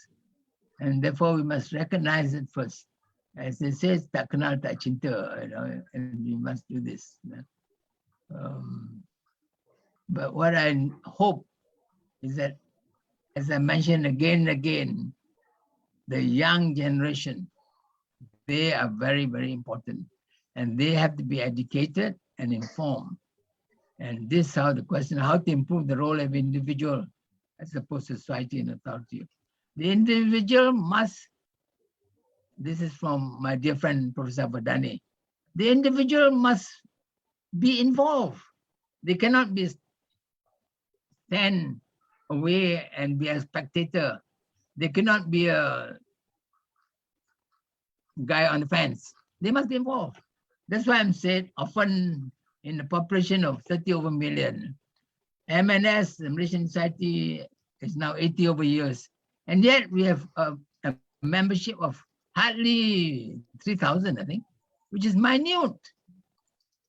and therefore we must recognize it first. As they say, tak kenal tak cinta, and we must do this. But what I hope is that, as I mentioned again and again, the young generation, they are very, very important, and they have to be educated and informed. And this is how the question, how to improve the role of individual as opposed to society and authority. The individual must, this is from my dear friend, Professor Badani, the individual must be involved. They cannot be stand away and be a spectator. They cannot be a guy on the fence. They must be involved. That's why I'm saying often in a population of 30 over million, MNS, the Malaysian Society, is now 80 over years. And yet we have a membership of hardly 3,000, I think, which is minute.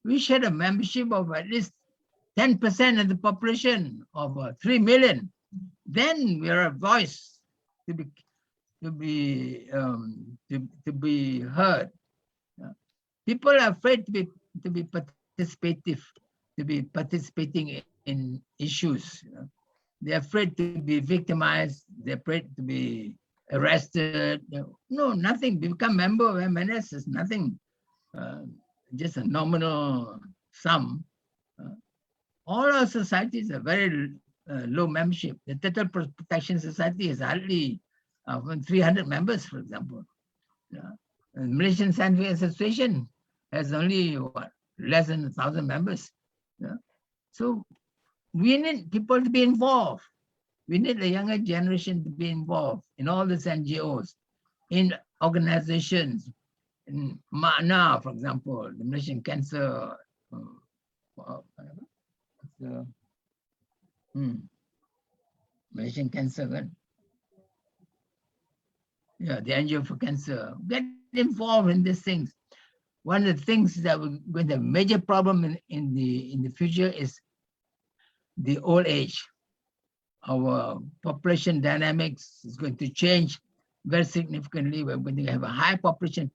We should have a membership of at least 10% of the population of 3 million. Then we are a voice to be heard. People are afraid to be participative, to be participating in issues. They're afraid to be victimized. They're afraid to be arrested. No, nothing. Become member of MNS is nothing. Just a nominal sum. All our societies are very low membership. The Total Protection Society is hardly 300 members, for example. The Malaysian Scientific Association has only less than 1,000 members. So we need people to be involved. We need the younger generation to be involved in all these NGOs, in organizations. In MANA, for example, the Malaysian Cancer Malaysian Cancer, yeah, the NGO for cancer. Get involved in these things. One of the things that we're going to have a major problem in the future is the old age. Our population dynamics is going to change very significantly. We're going to have a high population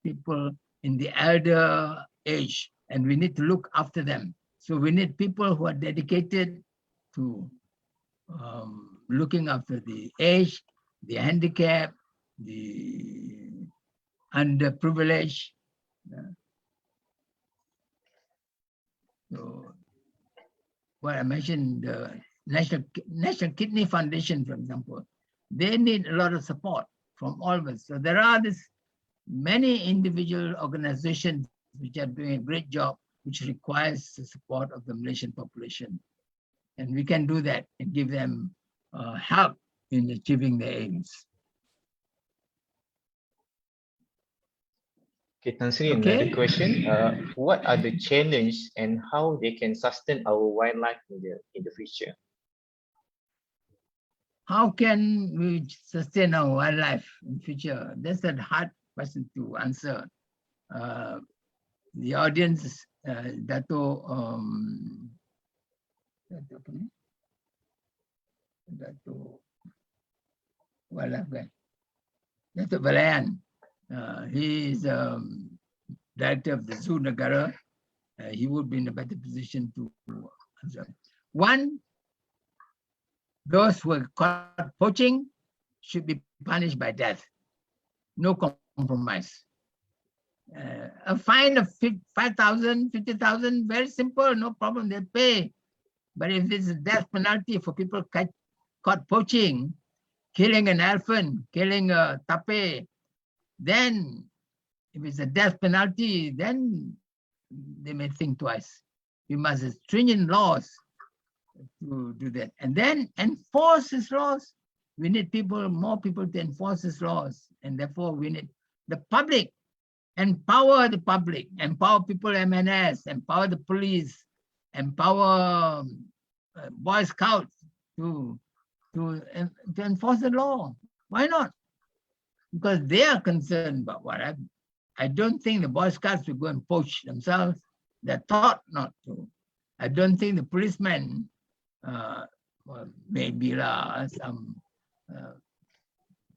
people in the elder age, and we need to look after them. So we need people who are dedicated to looking after the aged, the handicapped, the underprivileged. So what I mentioned, the National Kidney Foundation, for example, they need a lot of support from all of us. So there are many individual organizations which are doing a great job, which requires the support of the Malaysian population. And we can do that and give them help in achieving their aims. Okay, Tan Sri, another question. What are the challenges and how they can sustain our wildlife in the future? How can we sustain our wildlife in future? That's a hard question to answer. The audience, Dato wildlife guy, Dato Valayan. He is director of the Zoo Negara. He would be in a better position to answer. One, those who are caught poaching should be punished by death. No compromise. A fine of 5,000, 50,000, very simple, no problem, they pay. But if it's a death penalty for people caught poaching, killing an elephant, killing a tape, then if it's a death penalty, then they may think twice. We must have stringent laws to do that. And then enforce these laws. We need more people to enforce these laws. And therefore we need the public, empower the public, empower people MNS, empower the police, empower Boy Scouts to enforce the law. Why not? Because they are concerned about what I don't think the Boy Scouts will go and poach themselves. They're taught not to. I don't think the policemen, maybe some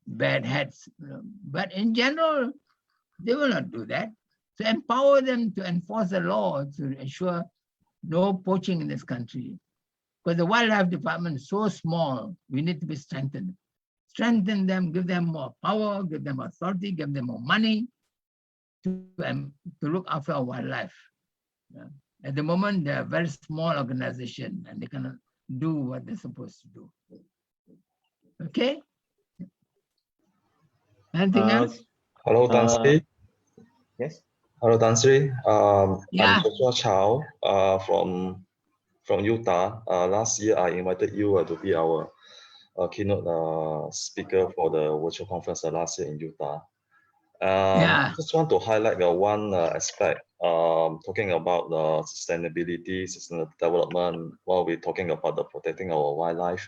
bad hats, but in general, they will not do that. So empower them to enforce the law to ensure no poaching in this country. Because the wildlife department is so small, we need to be strengthened. Strengthen them, give them more power, give them authority, give them more money to look after our wildlife. At the moment, they're a very small organization and they cannot do what they're supposed to do. Okay? Anything else? Hello, Tan Sri. Yes. Hello, Tan Sri. I'm Yeah. Joshua Chow from Utah. Last year, I invited you to be our keynote speaker for the virtual conference last year in Utah. Yeah. I just want to highlight one aspect, talking about the sustainability, sustainable development, while we're talking about the protecting our wildlife.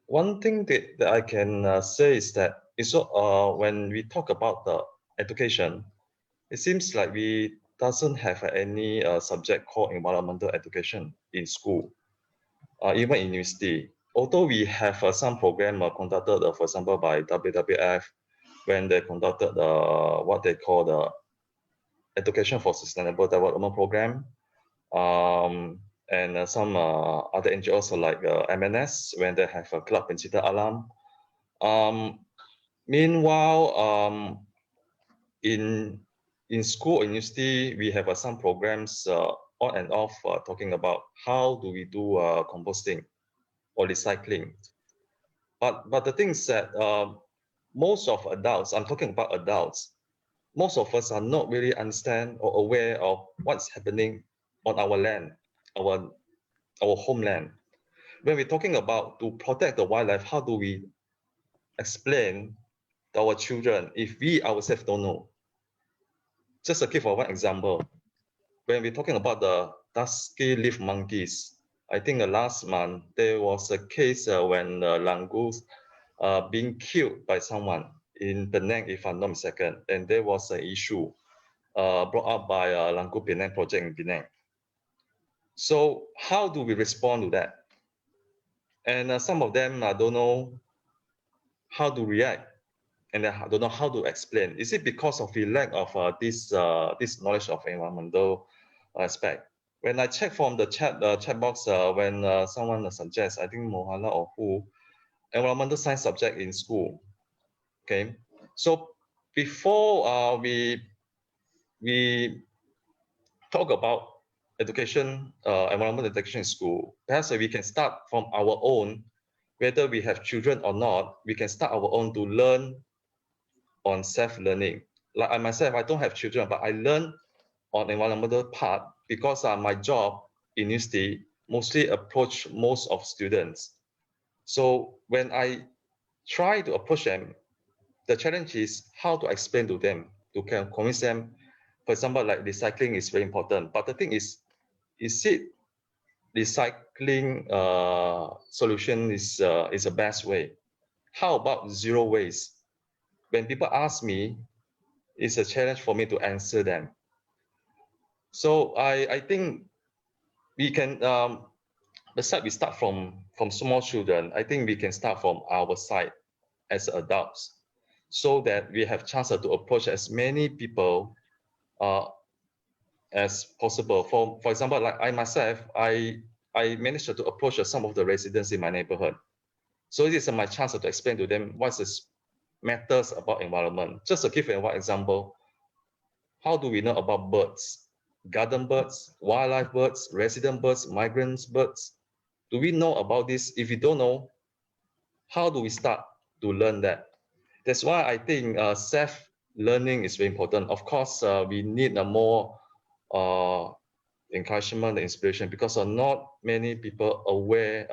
One thing that I can say is that when we talk about the education, it seems like we doesn't have any subject called environmental education in school, even in university. Although we have some program conducted, for example, by WWF, when they conducted what they call the Education for Sustainable Development Program, and some other NGOs like MNS, when they have a club Pencipta Alam. Meanwhile, in school and university, we have some programs on and off talking about how do we do composting or recycling. But the thing is that most of adults, I'm talking about adults, most of us are not really understand or aware of what's happening on our land, our homeland. When we're talking about to protect the wildlife, how do we explain to our children if we ourselves don't know? Just to give one example, when we're talking about the dusky leaf monkeys, I think last month there was a case when langoons being killed by someone in Penang, if I'm not mistaken, and there was an issue brought up by Langoon Penang project in Penang. So how do we respond to that? And some of them don't know how to react, and I don't know how to explain. Is it because of the lack of this knowledge of environmental aspect? When I check from the chat box, when someone suggests, I think Mohala or who, environmental science subject in school. Okay, so before we talk about education, environmental education in school, perhaps we can start from our own. Whether we have children or not, we can start our own to learn on self-learning. Like I myself, I don't have children, but I learn on environmental part because my job in university mostly approach most of students. So when I try to approach them, the challenge is how to explain to them, to convince them. For example, like recycling is very important, but the thing is it recycling solution is the best way? How about zero waste? When people ask me, it's a challenge for me to answer them. So I think we can, besides we start from small children, I think we can start from our side as adults, so that we have chance to approach as many people as possible. For example, like I myself, I managed to approach some of the residents in my neighborhood. So this is my chance to explain to them what matters about environment. Just to give one example, how do we know about birds? Garden birds, wildlife birds, resident birds, migrant birds. Do we know about this? If we don't know, how do we start to learn that? That's why I think self-learning is very important. Of course, we need a more encouragement and inspiration, because not many people aware,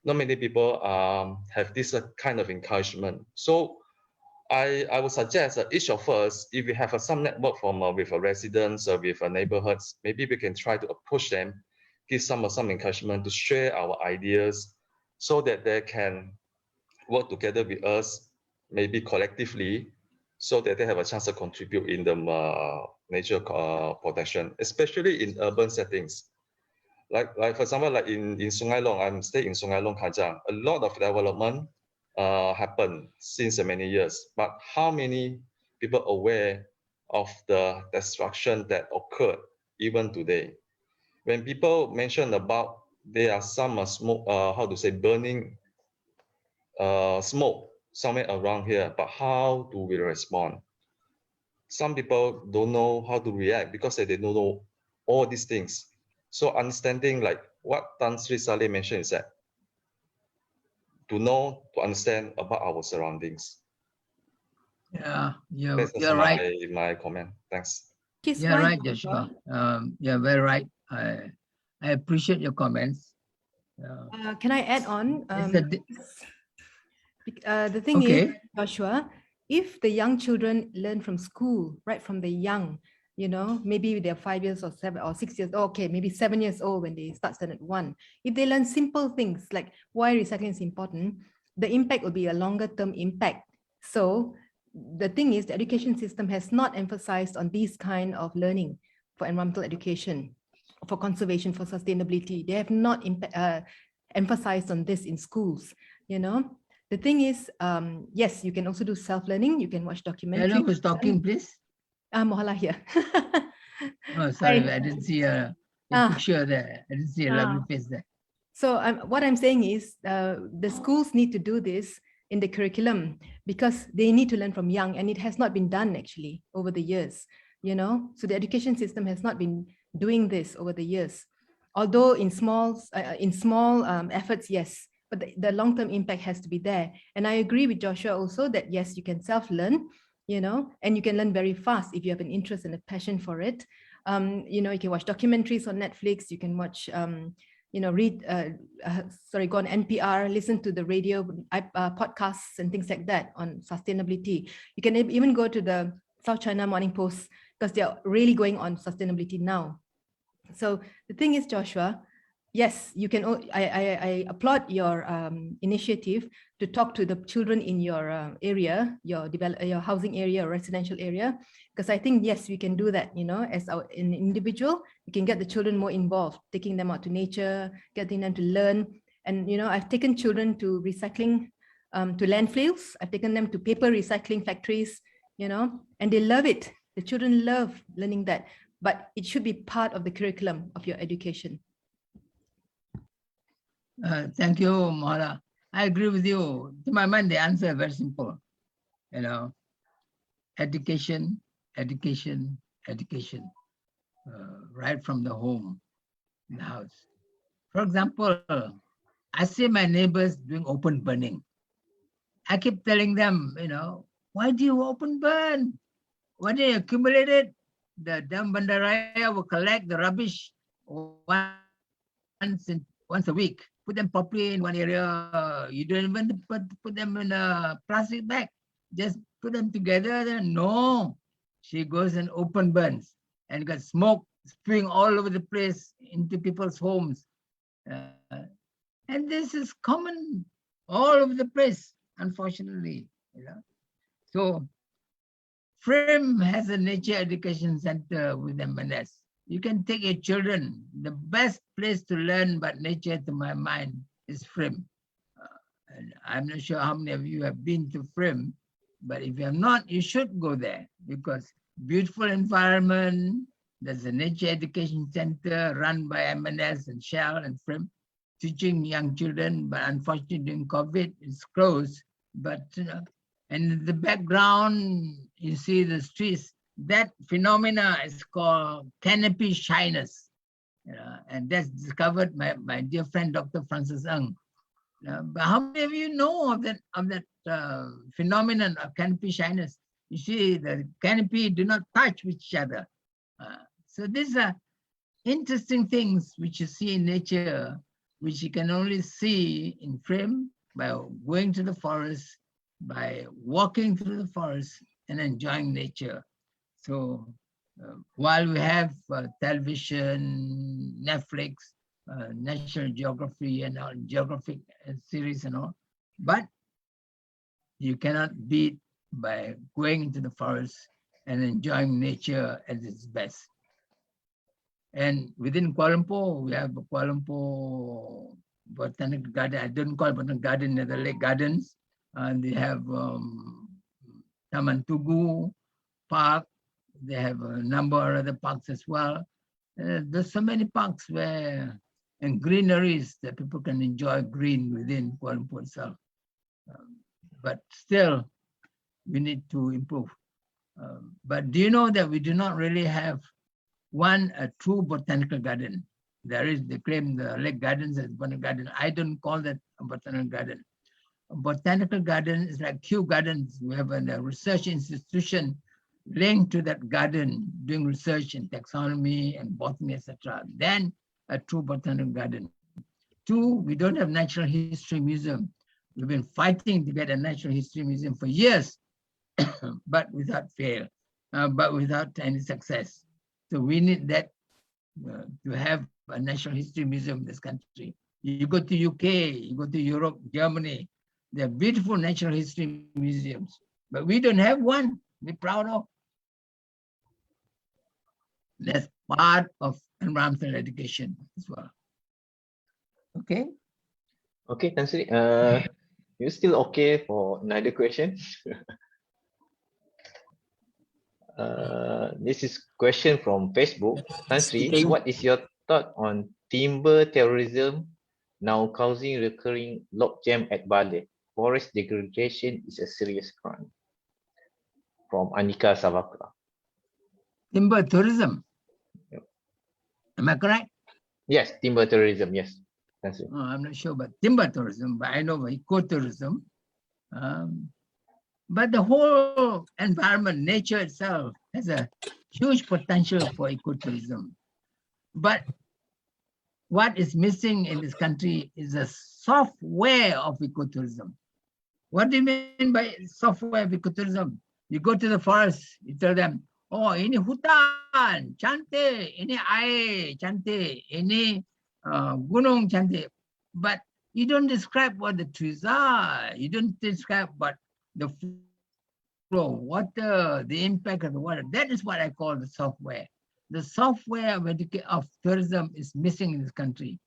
not many people have this kind of encouragement. So I would suggest that each of us, if we have some network from with residents, with neighborhoods, maybe we can try to approach them, give some encouragement to share our ideas, so that they can work together with us, maybe collectively, so that they have a chance to contribute in the nature protection, especially in urban settings. Like for example, like in Sungai Long, I'm staying in Sungai Long, Kajang. A lot of development happened since many years, but how many people aware of the destruction that occurred even today? When people mention about there are some smoke, burning smoke somewhere around here, but how do we respond? Some people don't know how to react because they don't know all these things. So understanding, like what Tan Sri Salleh mentioned, is that to know, to understand about our surroundings. Yeah, That's you're also right. my comment. Thanks. You're right, Joshua. You're very right. I appreciate your comments. Can I add on? The thing is, Okay. Joshua, if the young children learn from school, right from the young, you know, maybe they're 5 years or 7 or 6 years, okay, maybe 7 years old when they start standard 1. If they learn simple things like why recycling is important, the impact will be a longer term impact. So the thing is, the education system has not emphasized on these kind of learning for environmental education, for conservation, for sustainability. They have not emphasized on this in schools, you know. The thing is, yes, you can also do self-learning. You can watch documentaries. Hello, who's talking, please? Mohala here. Oh, sorry, I didn't see a picture there. I didn't see a lovely face there. So what I'm saying is the schools need to do this in the curriculum because they need to learn from young, and it has not been done actually over the years, you know. So the education system has not been doing this over the years, although in small efforts, yes, but the long-term impact has to be there. And I agree with Joshua also that yes, you can self-learn, you know, and you can learn very fast if you have an interest and a passion for it. You know, you can watch documentaries on Netflix, you can watch you know, go on NPR, listen to the radio podcasts and things like that on sustainability. You can even go to the South China Morning Post because they're really going on sustainability now. So the thing is, Joshua, yes, you can. I applaud your initiative to talk to the children in your area, your housing area or residential area, because I think yes, we can do that. You know, as an individual, you can get the children more involved, taking them out to nature, getting them to learn. And you know, I've taken children to recycling, to landfills. I've taken them to paper recycling factories. You know, and they love it. The children love learning that, but it should be part of the curriculum of your education. Thank you, Mohala. I agree with you. To my mind, the answer is very simple. You know, education, education, education, right from the home, the house. For example, I see my neighbors doing open burning. I keep telling them, you know, why do you open burn? When they accumulate it, the Dam Bandaraya will collect the rubbish once a week. Put them properly in one area. You don't even put them in a plastic bag. Just put them together. Then no, she goes and open burns and got smoke spewing all over the place into people's homes. And this is common all over the place, unfortunately. You know, so FRIM has a nature education center with M&S. You can take your children. The best place to learn about nature, to my mind, is FRIM. And I'm not sure how many of you have been to FRIM, but if you have not, you should go there because beautiful environment. There's a nature education center run by M&S and Shell and FRIM, teaching young children, but unfortunately during COVID, it's closed. But, you know, and in the background, you see the streets. That phenomena is called canopy shyness. And that's discovered by my dear friend, Dr. Francis Ng. But how many of you know of that phenomenon of canopy shyness? You see, the canopy do not touch with each other. So these are interesting things which you see in nature, which you can only see in FRIM by going to the forest, by walking through the forest and enjoying nature. So while we have television, Netflix, National Geography and all, geographic series and all, but you cannot beat by going into the forest and enjoying nature at its best. And within Kuala Lumpur, we have a Kuala Lumpur Botanical Garden. I don't call it Botanical Garden, the Lake Gardens. And they have Taman Tugu Park. They have a number of other parks as well. There's so many parks where, and greeneries that people can enjoy green within Kuala Lumpur itself. But still, we need to improve. But do you know that we do not really have a true botanical garden? There is, they claim the Lake Gardens as botanical garden. I don't call that a botanical garden. botanical garden is like Kew Gardens. We have a research institution linked to that garden, doing research in taxonomy and botany, etc. Then a true botanical garden. 2, we don't have Natural History Museum. We've been fighting to get a Natural History Museum for years, but without any success. So we need that to have a Natural History Museum in this country. You go to UK, you go to Europe, Germany, they're beautiful natural history museums, but we don't have one. We're proud of. That's part of environmental education as well. Okay. Okay, Tan Sri, you still okay for another question? This is question from Facebook. Tan Sri, what is your thought on timber terrorism now causing recurring logjam at Bale? Forest degradation is a serious crime. From Anika Savakra. Timber tourism. Yep. Am I correct? Yes, timber tourism, yes. That's it. I'm not sure about timber tourism, but I know about ecotourism. But the whole environment, nature itself, has a huge potential for ecotourism. But what is missing in this country is a software of ecotourism. What do you mean by software of ecotourism? You go to the forest, you tell them, oh, ini hutan, cantik, ini air, cantik, ini gunung, cantik. But you don't describe what the trees are. You don't describe what the flow, water, the impact of the water. That is what I call the software. The software of tourism is missing in this country.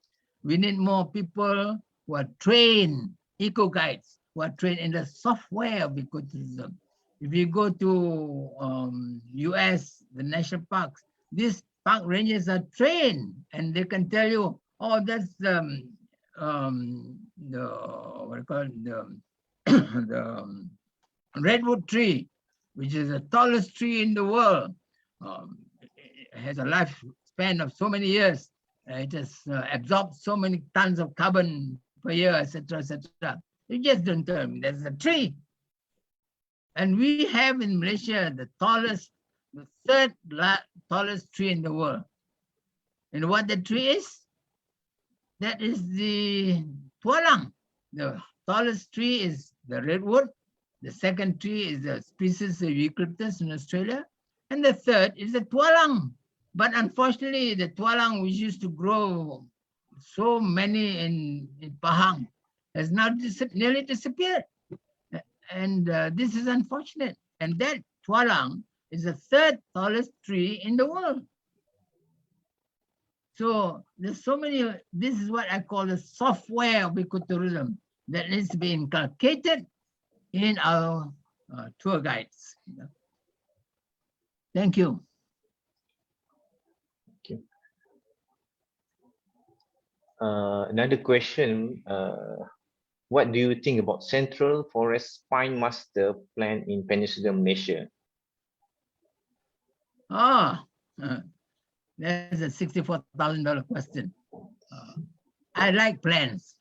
We need more people who are trained, eco-guides, who are trained in the software of ecotourism. If you go to US, the national parks, these park rangers are trained and they can tell you, oh, that's the what do you call it, the redwood tree, which is the tallest tree in the world. It has a lifespan of so many years. It has absorbed so many tons of carbon per year, etc., etc. You just don't tell me there's a tree. And we have in Malaysia the third tallest tree in the world. And what the tree is? That is the tualang. The tallest tree is the redwood. The second tree is the species of eucalyptus in Australia. And the third is the tualang. But unfortunately, the tualang, which used to grow so many in Pahang, has now nearly disappeared. And this is unfortunate. And that tualang is the third tallest tree in the world. So there's so many, this is what I call the software of ecotourism that needs to be inculcated in our tour guides. Thank you. Thank you. Another question. What do you think about Central Forest Spine Master Plan in Peninsular Malaysia? That's a $64,000 question. I like plans.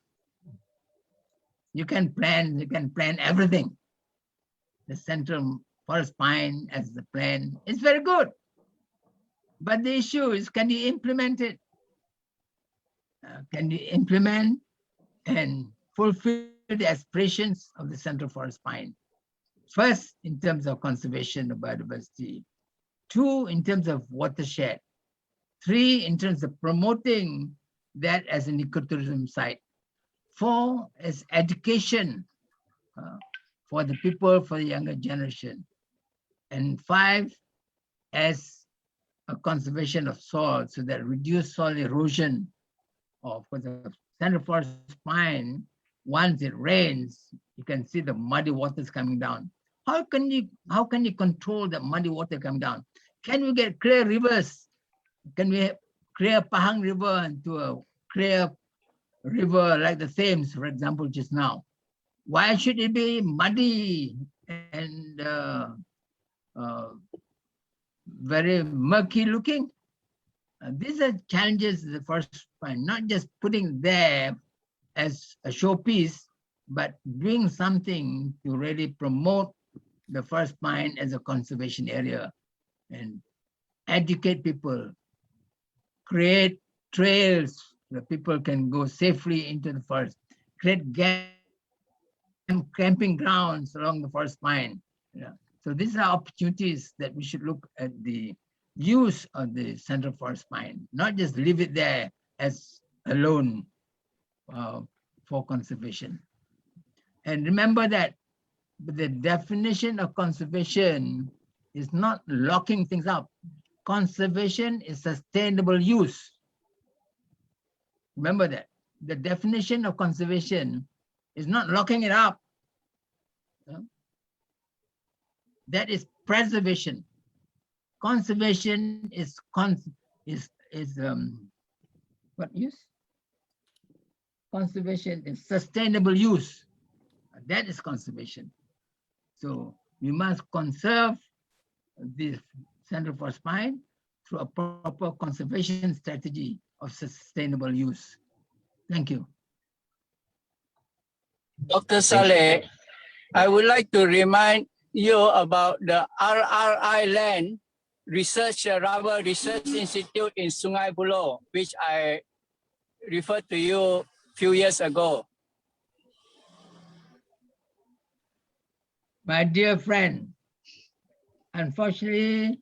You can plan everything. The Central Forest Spine as the plan is very good. But the issue is, can you implement it? Can you implement and fulfill the aspirations of the Central Forest Spine? First, in terms of conservation of biodiversity. 2, in terms of watershed. 3, in terms of promoting that as an ecotourism site. 4, as education for the people, for the younger generation. And 5, as a conservation of soil, so that reduce soil erosion. For the Central Forest Spine, once it rains, you can see the muddy waters coming down. How can you control the muddy water coming down? Can we get clear rivers? Can we clear Pahang River into a clear river like the Thames, for example, just now? Why should it be muddy and very murky looking? These are challenges of the forest spine, not just putting there as a showpiece, but doing something to really promote the forest mine as a conservation area and educate people, create trails where people can go safely into the forest, create camping grounds along the forest mine. So these are opportunities that we should look at the use of the Central Forest Mine, not just leave it there as alone for conservation. And remember that the definition of conservation is not locking things up. Conservation is sustainable use. Remember that. The definition of conservation is not locking it up. That is preservation. Conservation is what use? Conservation is sustainable use. That is conservation. So we must conserve this Central Forest Mine through a proper conservation strategy of sustainable use. Thank you. Dr. Salleh, I would like to remind you about the RRI land research, Rubber Research Institute in Sungai Buloh, which I referred to you a few years ago. My dear friend, unfortunately,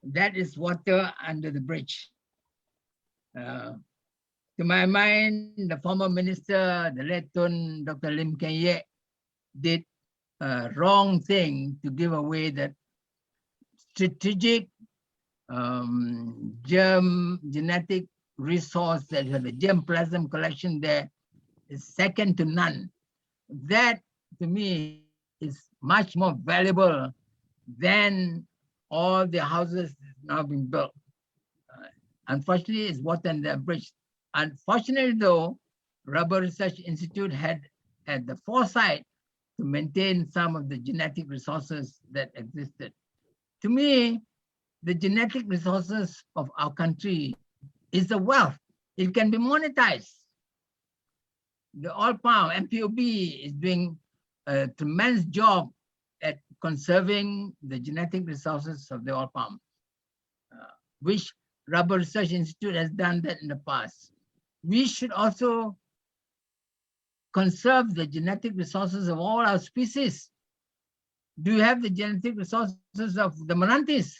that is water under the bridge. To my mind, the former minister, the late Dr. Lim Keng Yek, did a wrong thing to give away that strategic genetic resource that you have, the germplasm collection there is second to none. That, to me, is much more valuable than all the houses now being built. Unfortunately, it's water under the bridge. Unfortunately, though, Rubber Research Institute had the foresight to maintain some of the genetic resources that existed. To me, the genetic resources of our country is a wealth. It can be monetized. The oil palm, MPOB, is doing a tremendous job at conserving the genetic resources of the oil palm, which Rubber Research Institute has done that in the past. We should also conserve the genetic resources of all our species. Do you have the genetic resources of the Morantis?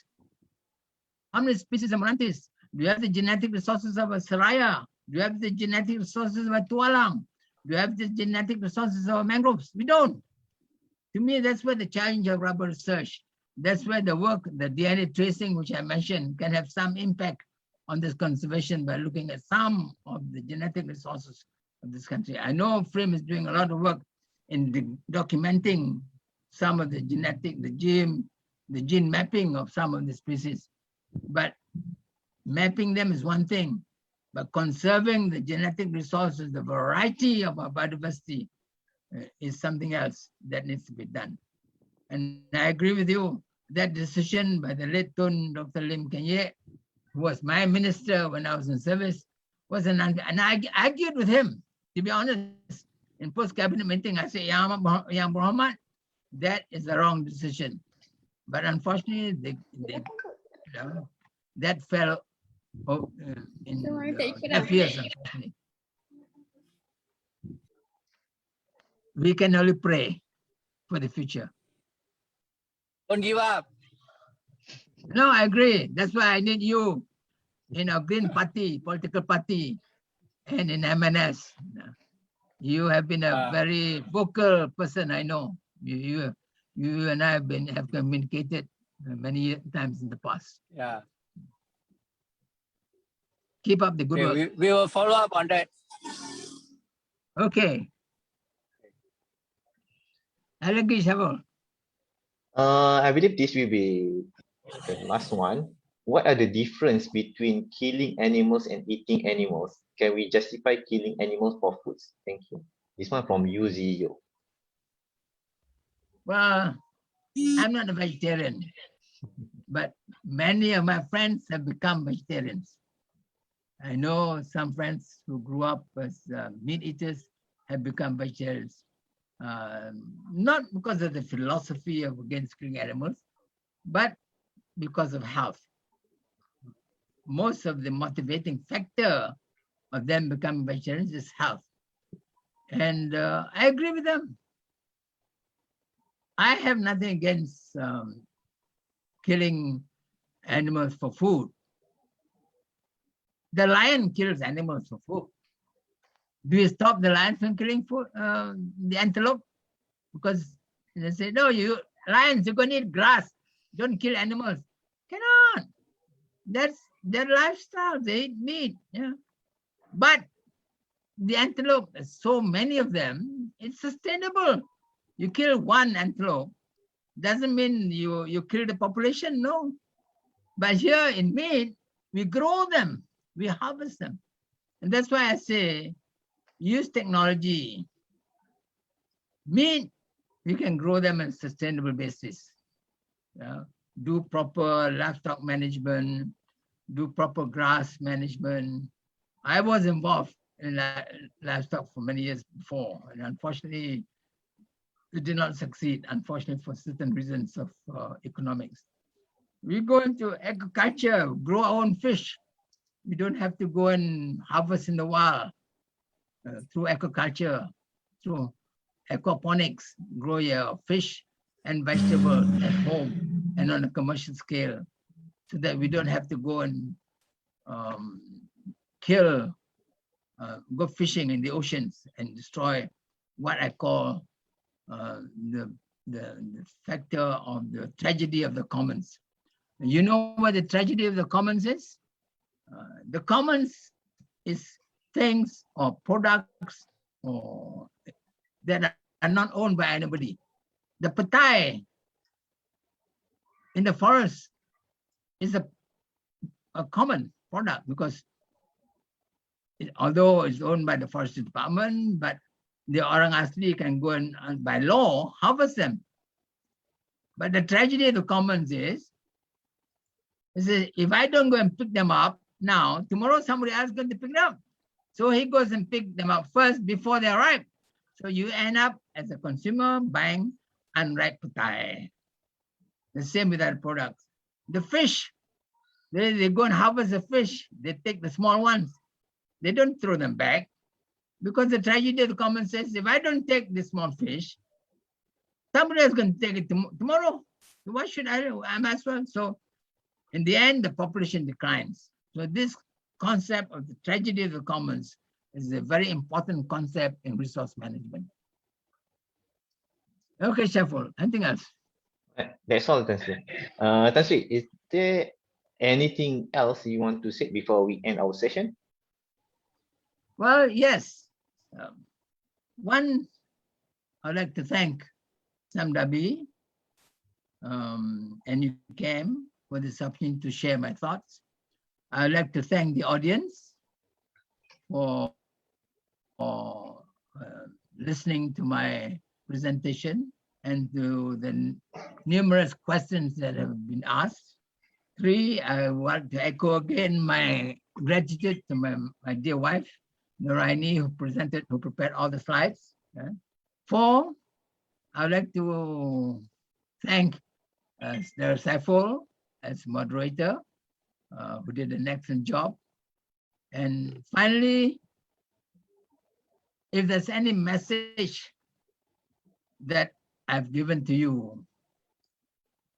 How many species of Morantis? Do you have the genetic resources of a Seraya? Do you have the genetic resources of a Tualang? Do you have the genetic resources of mangroves? We don't. To me, that's where the challenge of rubber research, that's where the work, the DNA tracing, which I mentioned, can have some impact on this conservation by looking at some of the genetic resources of this country. I know FRIM is doing a lot of work in documenting some of the genetic, the gene mapping of some of the species. But mapping them is one thing, but conserving the genetic resources, the variety of our biodiversity is something else that needs to be done. And I agree with you, that decision by the late Dr. Lim Keng Yek, who was my minister when I was in service, was and I argued with him, to be honest. In post-cabinet meeting, I said, Yang Muhammad, that is the wrong decision. But unfortunately, that fell in the years, unfortunately. We can only pray for the future. Don't give up. No, I agree. That's why I need you in our Green Party, political party, and in MNS. You have been a very vocal person, I know. You and I have communicated many times in the past. Yeah. Keep up the good work. We will follow up on that. Okay. I believe this will be the last one. What are the difference between killing animals and eating animals? Can we justify killing animals for foods? Thank you. This one from UZio. Well, I'm not a vegetarian, but many of my friends have become vegetarians. I know some friends who grew up as meat eaters have become vegetarians. Not because of the philosophy of against killing animals, but because of health. Most of the motivating factor of them becoming vegetarians is health. And I agree with them. I have nothing against killing animals for food. The lion kills animals for food. Do you stop the lions from killing food, the antelope? Because they say, no, you lions, you're going to eat grass. Don't kill animals. Cannot. That's their lifestyle. They eat meat. Yeah. But the antelope, so many of them, it's sustainable. You kill one antelope, doesn't mean you kill the population, no. But here in meat, we grow them, we harvest them. And that's why I say, use technology. Meat, you can grow them on a sustainable basis. Do proper livestock management, do proper grass management. I was involved in livestock for many years before, and unfortunately, it did not succeed, unfortunately, for certain reasons of economics. We go into agriculture, grow our own fish. We don't have to go and harvest in the wild. Through agriculture, through aquaponics, grow your fish and vegetable at home and on a commercial scale, so that we don't have to go and go fishing in the oceans and destroy what I call the factor of the tragedy of the commons. You know what the tragedy of the commons is? The commons is things or products or that are not owned by anybody. The patai in the forest is a common product because although it's owned by the forestry department, but the orang asli can go and by law harvest them. But the tragedy of the commons is if I don't go and pick them up now, tomorrow somebody else is going to pick them up. So he goes and picks them up first before they arrive. So you end up as a consumer buying unripe patai. The same with other products. The fish, they go and harvest the fish. They take the small ones. They don't throw them back because the tragedy of the commons says, if I don't take this small fish, somebody else is going to take it tomorrow. So why should I might as well. So in the end, the population declines. So this concept of the tragedy of the commons is a very important concept in resource management. Okay, Shaful, anything else? That's all, Tan Sri. Tan Sri, is there anything else you want to say before we end our session? Well, yes. One, I'd like to thank Samdabi and UKM for this opportunity to share my thoughts. I'd like to thank the audience for listening to my presentation and to the numerous questions that have been asked. Three, I want to echo again my gratitude to my dear wife, Noraini, who prepared all the slides. Four, I would like to thank Saiful as moderator, who did an excellent job. And finally, if there's any message that I've given to you,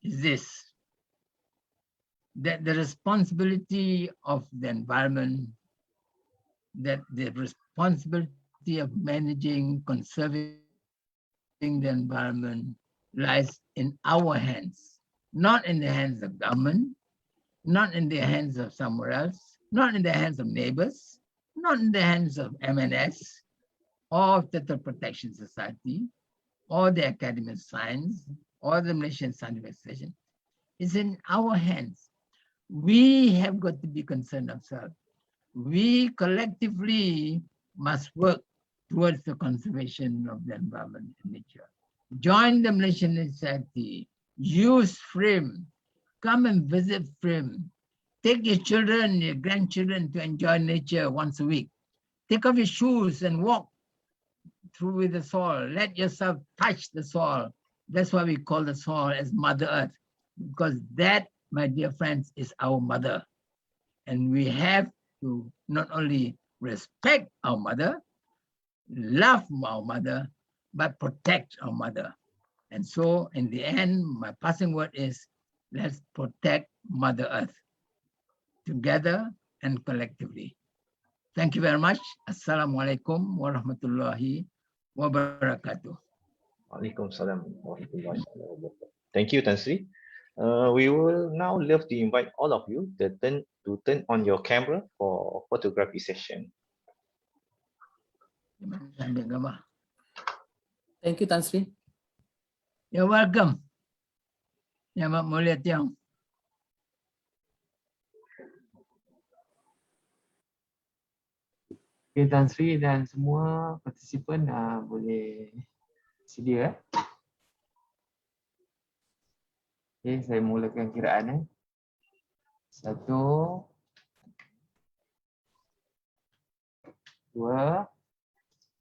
is this, that the responsibility of the environment, that the responsibility of managing, conserving the environment lies in our hands, not in the hands of government, not in the hands of somewhere else, not in the hands of neighbors, not in the hands of MNS, or Turtle Protection Society, or the Academy of Science, or the Malaysian Scientific Association. It's in our hands. We have got to be concerned ourselves. We collectively must work towards the conservation of the environment and nature. Join the Malaysian Society, use FRIM, come and visit FRIM. Take your children, your grandchildren to enjoy nature once a week. Take off your shoes and walk through with the soil. Let yourself touch the soil. That's why we call the soil as Mother Earth, because that, my dear friends, is our mother. And we have to not only respect our mother, love our mother, but protect our mother. And so in the end, my passing word is, let's protect Mother Earth together and collectively. Thank you very much. Assalamualaikum warahmatullahi wabarakatuh. Waalaikumsalam warahmatullahi wabarakatuh. Thank you, Tan Sri. We will now love to invite all of you to turn on your camera for photography session. Thank you, Tan Sri. You're welcome. Yang Amat Mulia Tiong. Okay, Tan Sri dan semua partisipan boleh sedia. Okay, saya mulakan kiraan. 1, 2,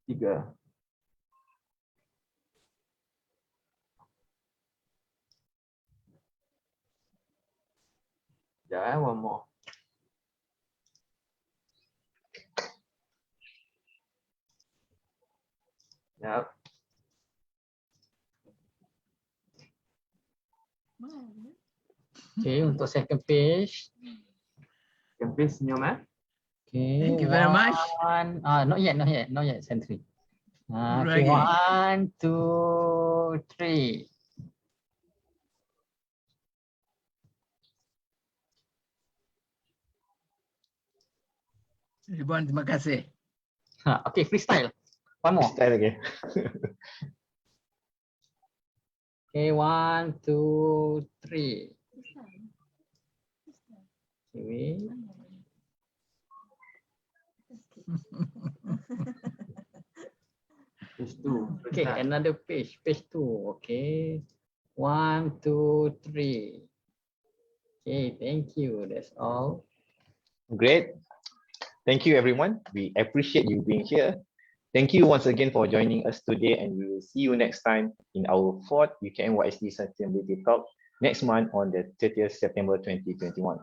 3. Sekejap, one more. Sekejap. Okay, untuk second page. Second page senyum Okay. Thank you very much. Not yet, Sentry. Okay, Right. 1, 2, 3. Ribuan terima kasih. Okay, freestyle. One more. Freestyle again. Okay, 1, 2, 3. Okay. Page 2. Okay, another page. Page 2. Okay. 1, 2, 3. Okay, thank you. That's all. Great. Thank you, everyone. We appreciate you being here. Thank you once again for joining us today, and we will see you next time in our 4th UKM-YSD Sustainability Talk next month on the 30th September 2021.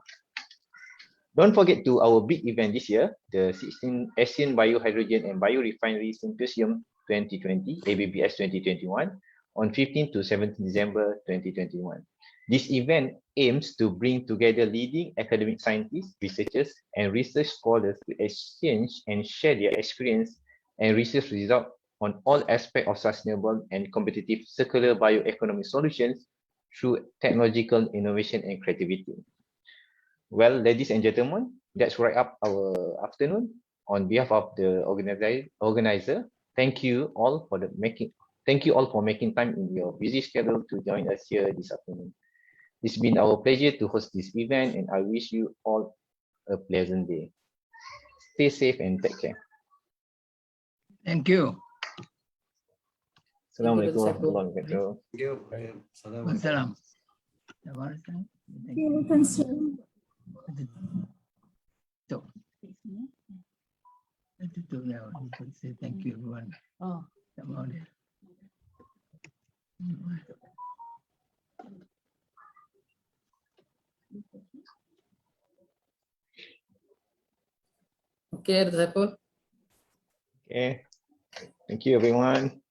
Don't forget to our big event this year, the 16th Asian Biohydrogen and Biorefinery Symposium 2020, ABBS 2021, on 15 to 17 December 2021. This event aims to bring together leading academic scientists, researchers, and research scholars to exchange and share their experience and research results on all aspects of sustainable and competitive circular bioeconomic solutions through technological innovation and creativity. Well, ladies and gentlemen, that's wrap up our afternoon. On behalf of the organizer, thank you all for making time in your busy schedule to join us here this afternoon. It's been our pleasure to host this event, and I wish you all a pleasant day. Stay safe and take care. Thank you. Assalamualaikum warahmatullahi wabarakatuh. Thank you. Wassalam. Thank you, Tan Sri. Thank you, everyone. Okay, Dr. Saiful. Okay. Thank you, everyone.